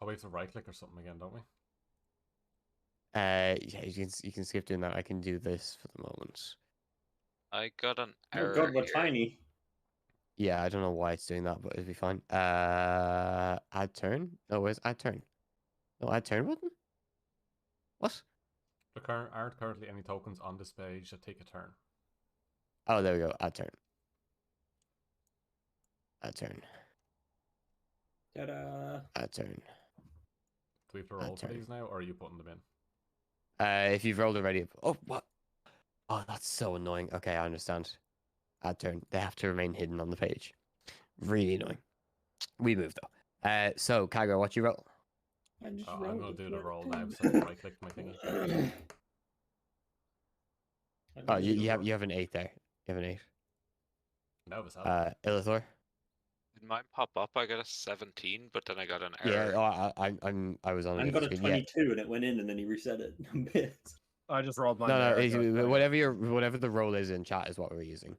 Oh, we have to right click or something again, don't we? Yeah, you can skip doing that. I can do this for the moment. I got an Oh error god, we're here. tiny. Yeah, I don't know why it's doing that, but it'll be fine. Add turn? No, where's add turn? No, add turn button? What? There aren't currently any tokens on this page that take a turn. Oh, there we go. Add turn. Add turn. Ta-da. Add turn. Do we have to roll for turn. these now, or are you putting them in? If you've rolled already. Oh, what? Oh, that's so annoying. Okay, I understand. Add turn. They have to remain hidden on the page. Really annoying. We move though. So Kaga, what you roll? I just I'm rolled going to a do the roll 14. now, so I right click my thingy. Oh, you have an 8 there. You have an 8. Now it's out. Illithor. Did mine pop up? I got a 17, but then I got an Yeah. error. Oh, I was on. I a got a different screen. 22 and it went in and then he reset it. I'm pissed. I just rolled mine. No, there, no. so it's fine. Whatever the role is in chat is what we're using.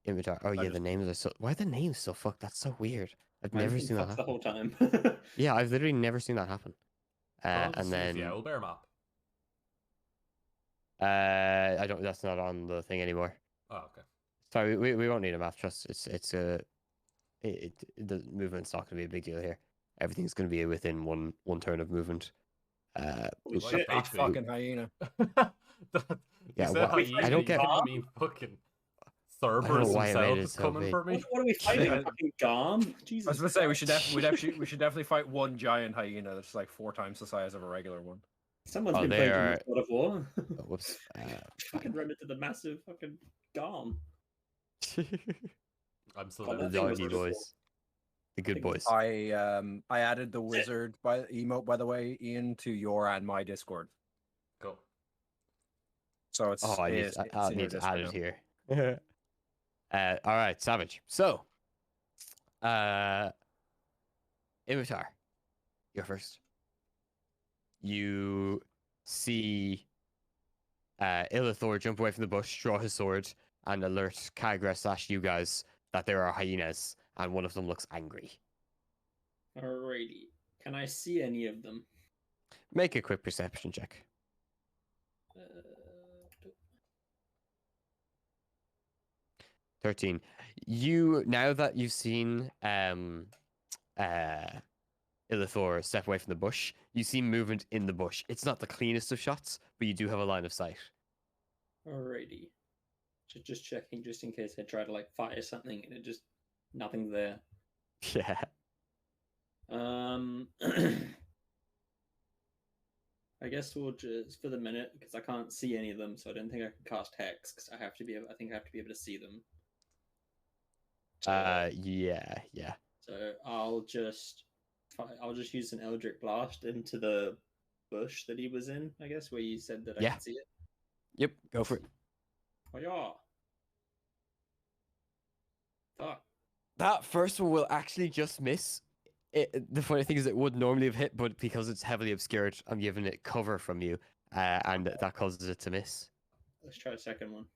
Inventory. Oh yeah, just- the names are so. Why are the names so fucked? That's so weird. I've Mine's never been seen that fucked the happen. whole time. Yeah, I've literally never seen that happen. Well, And use the then owlbear map. I don't. That's not on the thing anymore. Oh, okay. Sorry, we won't need a map. Trust. The movement's not going to be a big deal here. Everything's going to be within one turn of movement. Holy Well, shit. that's H fucking hyena. Yeah, You said what- hyena, I don't you get- didn't mean fucking I don't Cerberus know why I made it themselves so coming big. for me. What are we fighting? Yeah. A fucking Garm? Jesus I was gonna say Christ. we should definitely fight one giant hyena that's like 4 times the size of a regular one. Someone's Oh, been they playing are- God of War. Oh, whoops. Fucking run into the massive fucking Garm. I'm still Oh, The down. that thing was doggy beautiful. boys. The good boys. I added the wizard emote, by the way, Ian, to your and my Discord. Go. So it's Oh, I need, it's I, in I your need to add Discord it now. here. All right, Savage. So, Imitar, you're first. You see Illithor jump away from the bush, draw his sword, and alert Kygra / you guys that there are hyenas, and one of them looks angry. Alrighty. Can I see any of them? Make a quick perception check. Uh, 13. You, now that you've seen Illithor step away from the bush, you see movement in the bush. It's not the cleanest of shots, but you do have a line of sight. Alrighty. Just checking, just in case I try to like fire something and it just nothing's there. Yeah. I guess we'll just for the minute because I can't see any of them, so I don't think I can cast hex because I think I have to be able to see them. Yeah. So I'll just use an Eldritch Blast into the bush that he was in. I guess where you said that I Yeah. could see it. Yep, go for it. Oh yeah. Fuck. That first one will actually just miss. The funny thing is, it would normally have hit, but because it's heavily obscured, I'm giving it cover from you, and that causes it to miss. Let's try a second one.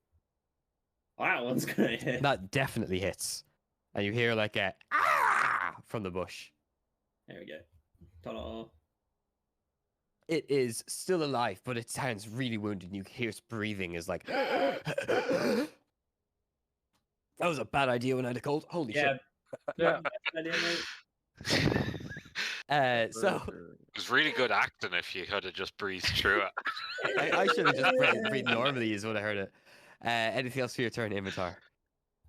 Wow, one's gonna hit. That definitely hits, and you hear like a ah from the bush. There we go. Ta-da. It is still alive, but it sounds really wounded. And you hear its breathing is like. That was a bad idea when I had a cold. Holy shit. Yeah. Bad idea, mate. So It was really good acting if you had to just breathe through it. I should have just breathed normally, is what I heard it. Anything else for your turn, Imitar?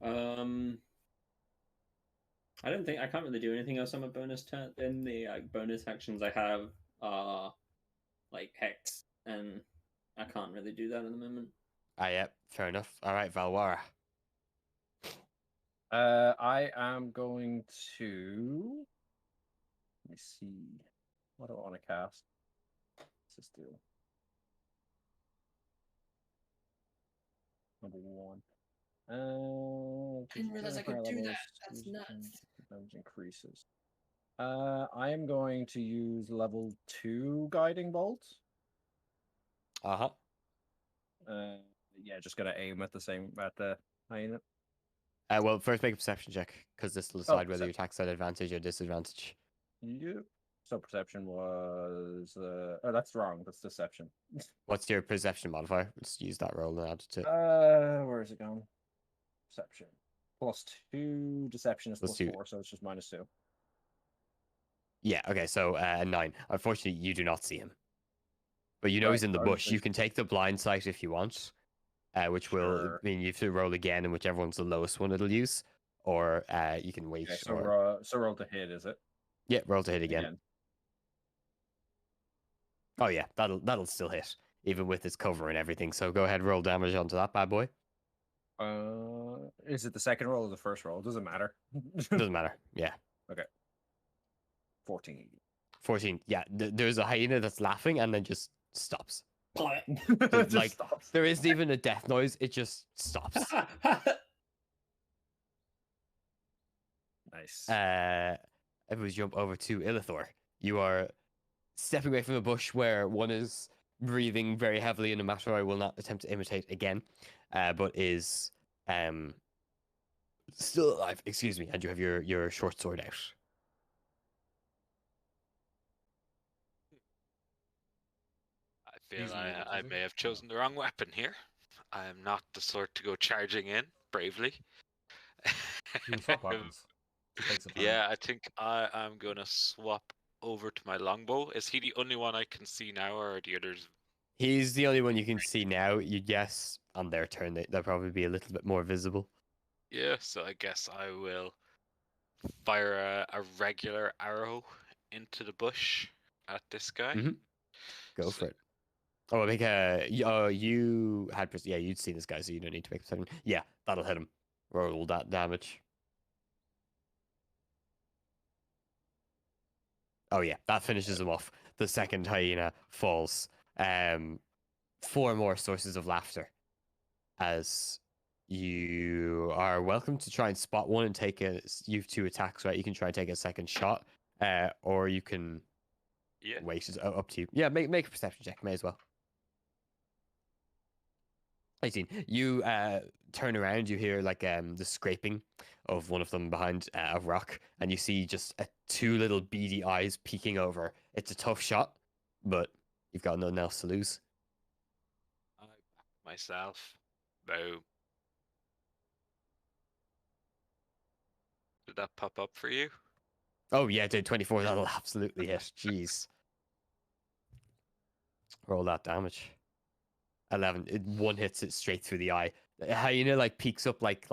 I can't really do anything else on my bonus turn. In the bonus actions I have are like hex, and I can't really do that at the moment. Yeah, fair enough. All right, Valwara. I am going to. Let me see. What do I want to cast? What's this do? Number 1. I didn't realize I could do that. That's nuts. Damage increases. I am going to use level 2 guiding bolt. Uh-huh. Yeah, just gonna aim at the hyena. Well, first make a perception check, because this will decide whether your attack's at advantage or disadvantage. Yep. So perception was oh, that's wrong. That's deception. What's your perception modifier? Let's use that roll and add it to. Where is it going? Perception +2. Deception is Plus 2. +4, so it's just -2. Yeah. Okay. So 9. Unfortunately, you do not see him, but you know Right, he's in the I was bush. You can take the blind sight if you want, which will Sure. mean you have to roll again, and whichever one's the lowest one it'll use, or you can wait. Okay, so or... roll to hit, is it? Yeah, roll to hit again. Oh yeah, that'll still hit, even with its cover and everything. So go ahead, roll damage onto that bad boy. Is it the second roll or the first roll? Doesn't matter. Doesn't matter. Yeah. 14. 14. Yeah, there's a hyena that's laughing and then just stops. Just like, stops. There isn't even a death noise. It just stops. Nice. Everybody jump over to Illithor. You are stepping away from the bush where one is breathing very heavily, and no matter I will not attempt to imitate again, but is still alive. Excuse me, and you have your short sword out. I feel Easily able to I do. may have chosen the wrong weapon here. I am not the sort to go charging in bravely. You can swap weapons. Just takes some time. Yeah, I think I am gonna swap over to my longbow. Is he the only one I can see now, or are the others? He's the only one you can see now. You guess on their turn they'll probably be a little bit more visible. Yeah, so I guess I will fire a regular arrow into the bush at this guy. Mhm. Go So- for it. Oh, I think you had you'd seen this guy, so you don't need to make a perception. Yeah, that'll hit him. Roll that damage. Oh yeah, that finishes him off. The second hyena falls. 4 more sources of laughter. As you are welcome to try and spot one and take you have 2 attacks, right? You can try and take a second shot. or you can Yeah. wait. It's up to you. Yeah, make a perception check. May as well. 18. You turn around. You hear like the scraping of one of them behind a rock, and you see just two little beady eyes peeking over. It's a tough shot, but you've got nothing else to lose. I back myself. Boom. Did that pop up for you? Oh yeah, dude, 24. That'll absolutely hit. Jeez. Roll that damage. 11. One hits it straight through the eye. Hyena like peeks up like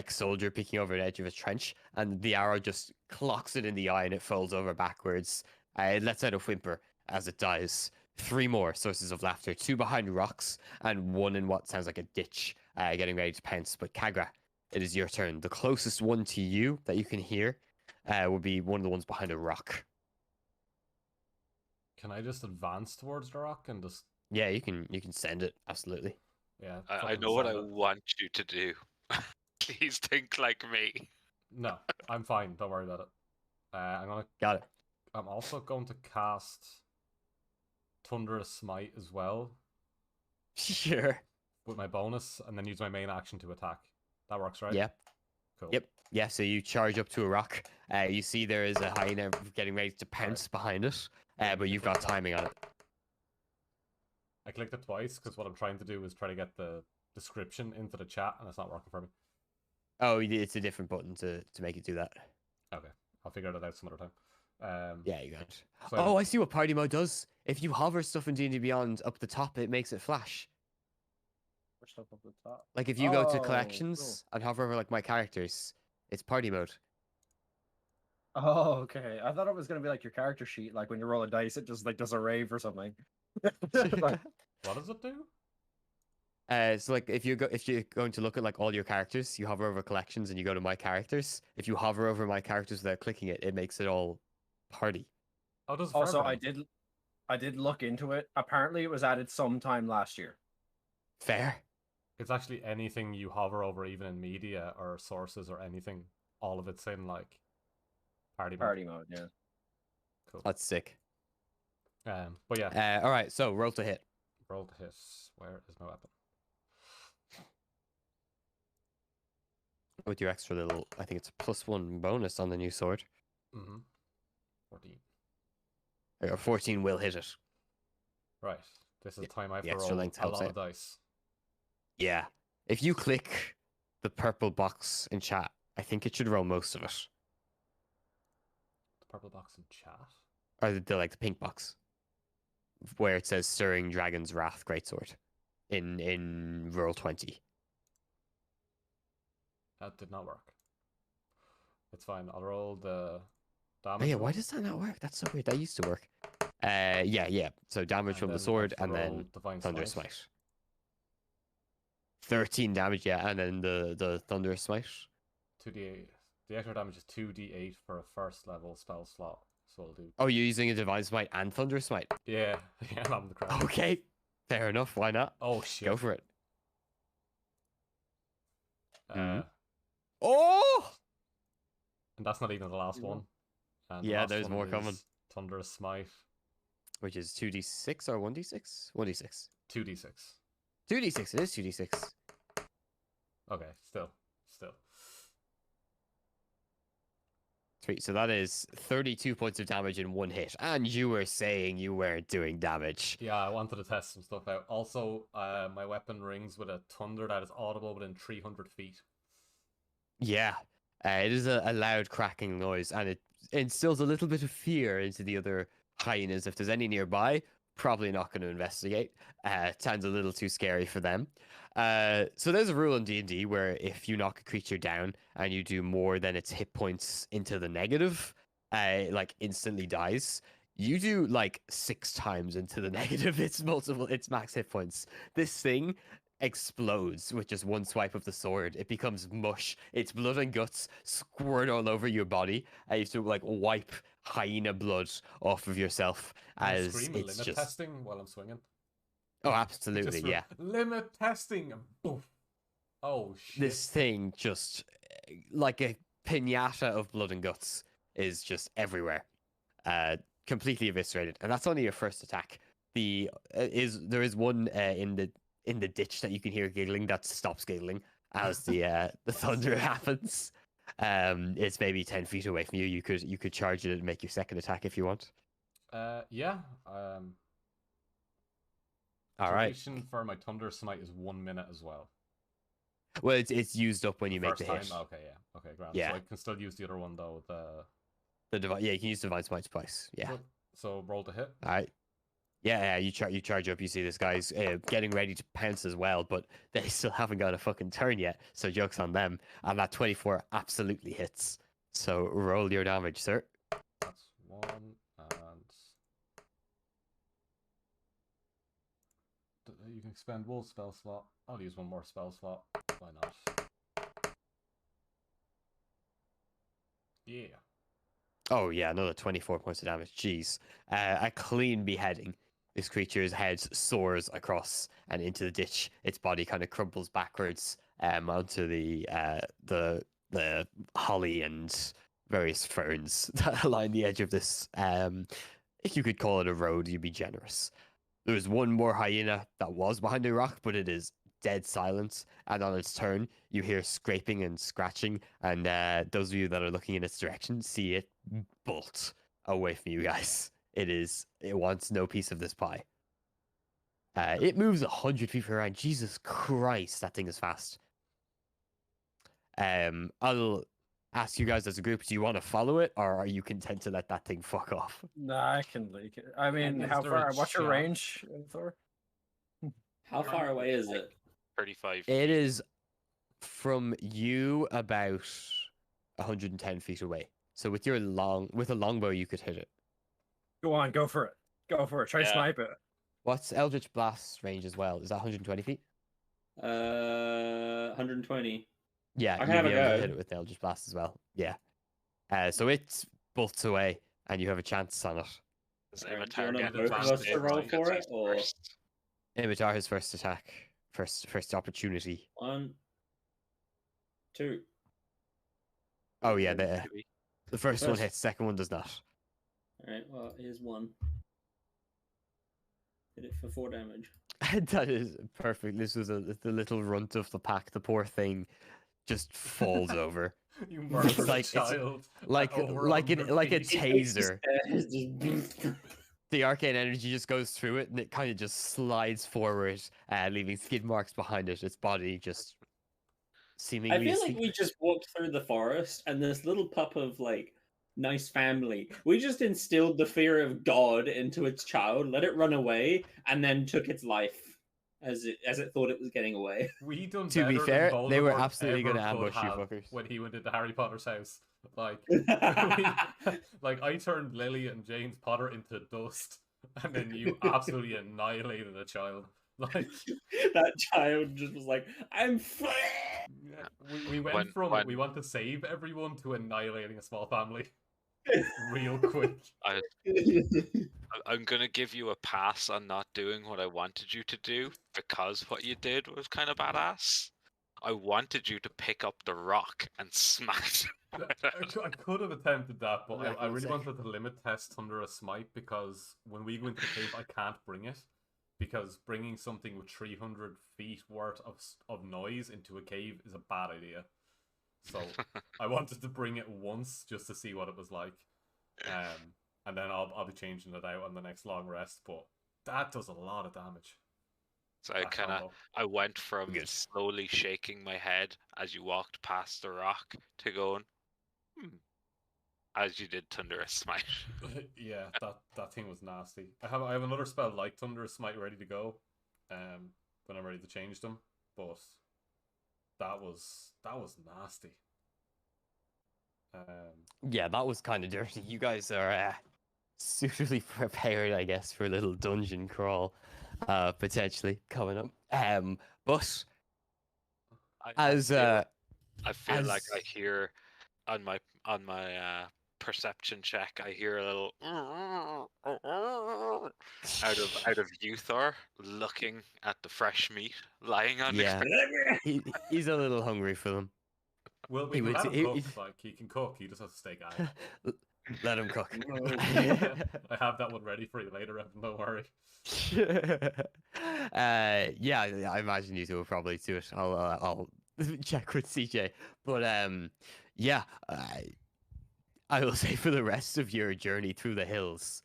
soldier peeking over the edge of a trench, and the arrow just clocks it in the eye, and it falls over backwards. It lets out a whimper as it dies. 3 more sources of laughter. 2 behind rocks, and 1 in what sounds like a ditch, getting ready to pounce. But Kagra, it is your turn. The closest one to you that you can hear would be one of the ones behind a rock. Can I just advance towards the rock and just... Yeah, you can send it, absolutely. Yeah. I fucking know what I send it. want you to do. Please think like me. No, I'm fine. Don't worry about it. Got it. I'm also going to cast Thunderous Smite as well Sure. with my bonus, and then use my main action to attack. That works, right? Yeah. Cool. Yep. Yeah, so you charge up to a rock. You see there is a hyena getting ready to pounce behind it, but you've got timing on it. I clicked it twice because what I'm trying to do is try to get the description into the chat, and it's not working for me. Oh, it's a different button to make it do that. Okay, I'll figure that out some other time. Yeah, you got it. So- Oh, I see what party mode does. If you hover stuff in D&D Beyond up the top, it makes it flash. Or stuff up the top. Like if you go to Oh, collections and hover over like my characters, it's party mode. Oh, okay. I thought it was gonna be like your character sheet, like when you roll a dice, it just like does a rave or something. Like, What does it do? So like if you're going to look at like all your characters, you hover over collections and you go to my characters. If you hover over my characters without clicking it, it makes it all party. Oh, does it also, for I everyone? did look into it. Apparently, it was added sometime last year. Fair. It's actually anything you hover over, even in media or sources or anything. All of it's in like party mode. Party mode, yeah. Cool. That's sick. But yeah, All right, so roll to hit. roll to hit. Where is my weapon? With your extra little, I think it's a +1 bonus on the new sword. 14. 14 will hit it. Right. This is the time I have the to extra roll length a helps lot out. of dice. Yeah. If you click the purple box in chat, I think it should roll most of it. The purple box in chat. Or the pink box. Where it says Stirring Dragon's Wrath Greatsword. In roll 20. That did not work. It's fine. I'll roll the Oh damage. yeah, why one, does that not work? That's so weird. That used to work. Yeah. So damage and from the then I sword have to and roll then Divine Thunderous Smite. Smite. 13 damage, yeah, and then the Thunderous Smite. 2d8. The extra damage is 2d8 for a first level spell slot. So I'll do. Oh, you're using a Divine Smite and Thunderous Smite? Yeah, yeah, I'm the crap. Okay, fair enough. Why not? Oh shit. Go for it. Uh, Oh! And that's not even the last one. And the Yeah, last there's one more coming. is Thunderous Smite. Which is 2d6 or 1d6? 1d6. 2d6. 2d6, it is 2d6. Okay, still. Sweet, so that is 32 points of damage in one hit. And you were saying you weren't doing damage. Yeah, I wanted to test some stuff out. Also, my weapon rings with a thunder that is audible within 300 feet. Yeah, it is a loud cracking noise, and it instills a little bit of fear into the other hyenas. If there's any nearby, probably not going to investigate. Sounds a little too scary for them. So there's a rule in D&D where if you knock a creature down and you do more than its hit points into the negative, like instantly dies. You do like 6 times into the negative, its max hit points. This thing explodes with just one swipe of the sword. It becomes mush. Its blood and guts squirt all over your body. You have to like wipe hyena blood off of yourself Can I as scream it's limit just. testing while I'm swinging. Oh, absolutely, Just yeah. Limit testing. Boof. Oh shit. This thing just like a pinata of blood and guts. is just everywhere, completely eviscerated, and that's only your first attack. There is one in the ditch that you can hear giggling that stops giggling as the thunder happens. It's maybe 10 feet away from you. You could charge it and make your second attack if you want. Yeah. All right. Duration for my Thunder Smite is 1 minute as well. Well, it's used up when you make First the time? hit. Okay, yeah. Okay, grand. Yeah. So I can still use the other one though. Yeah, you can use Divine Smite twice. Yeah. Cool. So roll to hit. All right. Yeah, you charge up. You see this guy's getting ready to pounce as well, but they still haven't got a fucking turn yet. So joke's on them. And that 24 absolutely hits. So roll your damage, sir. That's 1 and you can expend wolf spell slot. I'll use one more spell slot. Why not? Yeah. Oh yeah, another 24 points of damage. Jeez. A clean beheading. This creature's head soars across and into the ditch. Its body kind of crumbles backwards onto the holly and various ferns that line the edge of this. If you could call it a road, you'd be generous. There's one more hyena that was behind a rock, but it is dead silent. And on its turn, you hear scraping and scratching. And those of you that are looking in its direction see it bolt away from you guys. It wants no piece of this pie. It moves 100 feet per round. Jesus Christ, that thing is fast. I'll ask you guys as a group, do you want to follow it, or are you content to let that thing fuck off? Nah, I can leak it. I mean, Is how there a far? What's your shot? range, Thor? How far away is it? 35. It is from you about 110 feet away. So with a longbow, you could hit it. Go on, go for it. Go for it. Try to Yeah. snipe it. What's Eldritch Blast range as well? Is that 120 feet? 120. Yeah, I can you'll have be a able to go. hit it with Eldritch Blast as well. Yeah. So it bolts away, and you have a chance on it. Does Alright, do you Imitar want get both of us advantage to roll because for he's it, or first? Imitar his first attack, first opportunity. 1, 2? Oh yeah, Maybe. the first one First- hits, second one does not. All right. Well, here's 1. Hit it for 4 damage. That is perfect. This was the little runt of the pack. The poor thing just falls over. You murdered like- a it's child. like over like a 100 feet. taser. Just- The arcane energy just goes through it, and it kind of just slides forward, leaving skid marks behind it. Its body just seemingly. I feel like asleep. we just walked through the forest, and this little pup of like nice family. We just instilled the fear of God into its child, let it run away, and then took its life as it thought it was getting away. We done To be better fair, than they were Voldemort absolutely ever gonna could ambush you have fuckers. when he went into Harry Potter's house. Like, like I turned Lily and James Potter into dust, and then you absolutely annihilated a child. Like, That child just was like, "I'm free." we went When- from when- we want to save everyone to annihilating a small family real quick. I'm gonna give you a pass on not doing what I wanted you to do because what you did was kind of badass. I wanted you to pick up the rock and smash it. I could have attempted that, but Yeah, I really sick. wanted to limit test Thunder a Smite because when we go into the cave, I can't bring it. Because bringing something with 300 feet worth of noise into a cave is a bad idea. So I wanted to bring it once just to see what it was like. And then I'll be changing it out on the next long rest, but that does a lot of damage. So I went from Good. slowly shaking my head as you walked past the rock to going, as you did Thunderous Smite. Yeah, that thing was nasty. I have another spell like Thunderous Smite ready to go, when I'm ready to change them. But that was nasty. Yeah, that was kind of dirty. You guys are suitably prepared, I guess, for a little dungeon crawl, potentially coming up. But as I feel like I as- hear on my perception check, I hear a little out of Uthor looking at the fresh meat lying on Yeah. the he's a little hungry for them. Well, we He can would- let him he- cook. he- Like, he can cook. He just has to stay guy. Let him cook. I have that one ready for you later, Evan, don't worry. Yeah, I imagine you two will probably do it. I'll check with CJ, but yeah, I will say for the rest of your journey through the hills,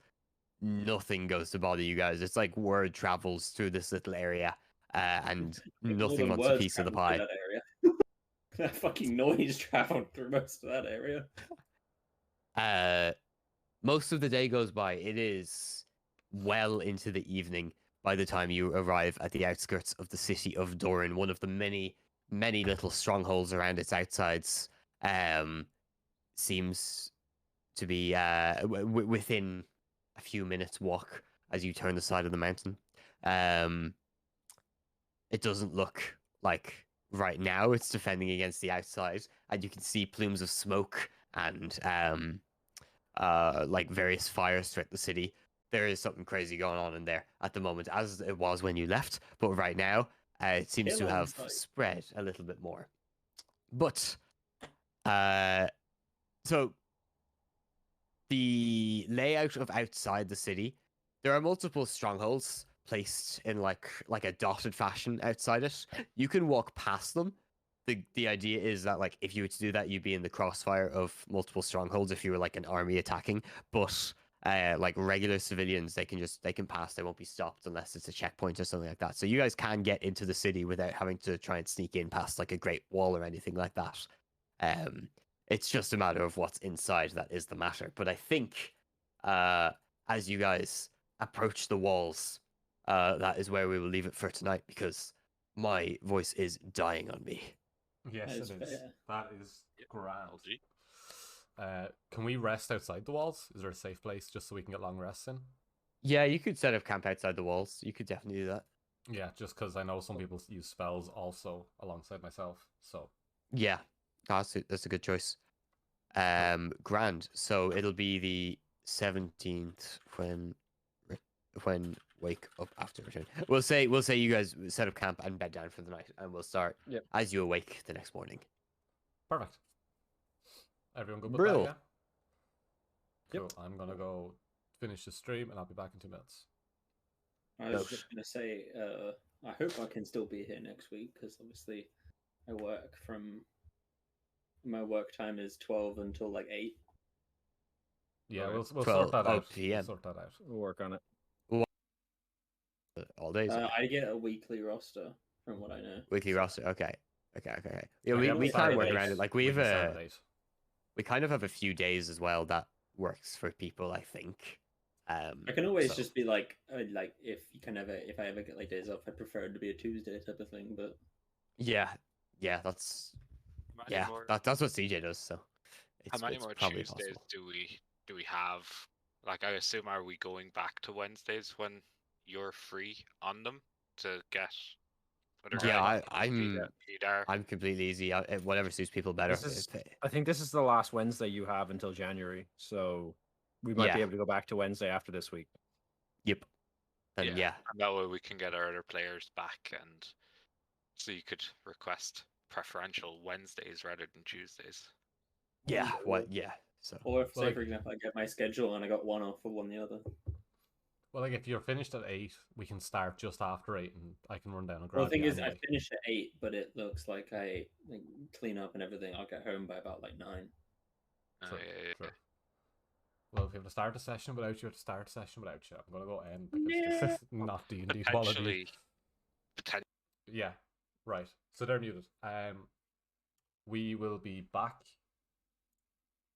nothing goes to bother you guys. It's like word travels through this little area, and More nothing than wants a words piece of the traveled through pie. that area. That fucking noise traveled through most of that area. Most of the day goes by. It is well into the evening by the time you arrive at the outskirts of the city of Doran, one of the many, many little strongholds around its outsides. Seems to be within a few minutes walk as you turn the side of the mountain. It doesn't look like right now it's defending against the outside, and you can see plumes of smoke and like various fires throughout the city. There is something crazy going on in there at the moment, as it was when you left, but right now it seems to Kill on have sight. spread a little bit more. But so the layout of outside the city, there are multiple strongholds placed in like a dotted fashion outside it. You can walk past them. The idea is that like if you were to do that, you'd be in the crossfire of multiple strongholds if you were like an army attacking. But like regular civilians, they can pass. They won't be stopped unless it's a checkpoint or something like that. So you guys can get into the city without having to try and sneak in past like a great wall or anything like that. It's just a matter of what's inside that is the matter. But I think as you guys approach the walls, that is where we will leave it for tonight because my voice is dying on me. Yes, That it is is. fair. That is grand. LG. Can we rest outside the walls? Is there a safe place just so we can get long rests in? Yeah, you could set up camp outside the walls. You could definitely do that. Yeah, just because I know some people use spells also alongside myself. So Yeah, that's a good choice. Grand. So it'll be the 17th when wake up after return. We'll say you guys set up camp and bed down for the night, and we'll start Yep. as you awake the next morning. perfect. Everyone good with Brill. that? Yeah. Yep. Cool. I'm gonna go finish the stream and I'll be back in 2 minutes. I was just gonna say, I hope I can still be here next week because obviously I work from my work time is 12 until like 8. Yeah, Alright. we'll 12 sort that out. PM. We'll sort that out. We'll work on it. All days. I get a weekly roster from what I know. Weekly so- roster. Okay. Yeah, Yeah, we we'll can't start work at around 8. it. Like We we've can start at 8. we kind of have a few days as well that works for people, I think. I can always so- just be like if I ever get like days off, I prefer it to be a Tuesday type of thing. But Yeah, that's How many yeah, more, that's what CJ does. So how it's, many it's more probably Tuesdays possible. do we have? Like, I assume, are we going back to Wednesdays when you're free on them to get? Other Yeah, guys? I'm completely easy. Whatever suits people better. This is- If- I think this is the last Wednesday you have until January, so we might be Yeah. able to go back to Wednesday after this week. Yep. And yeah, And that way we can get our other players back, and so you could request preferential Wednesdays rather than Tuesdays. yeah, what? Yeah. So or if, say Like- for example, I get my schedule and I got one off for one the other. Well, like if you're finished at 8, we can start just after 8, and I can run down and Well, grab the thing you is, I anyway. finished at 8, but it looks like I clean up and everything. I'll get home by about like 9. Sure, Yeah. sure. Well, if you have to start a session without you, have to start a session without you. I'm gonna go end because this is not D&D quality. Potentially, Yeah, right. So they're muted. We will be back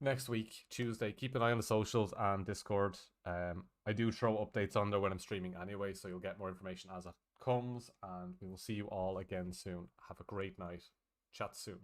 next week, Tuesday. Keep an eye on the socials and Discord. I do throw updates on there when I'm streaming anyway, so you'll get more information as it comes. And we will see you all again soon. Have a great night. Chat soon.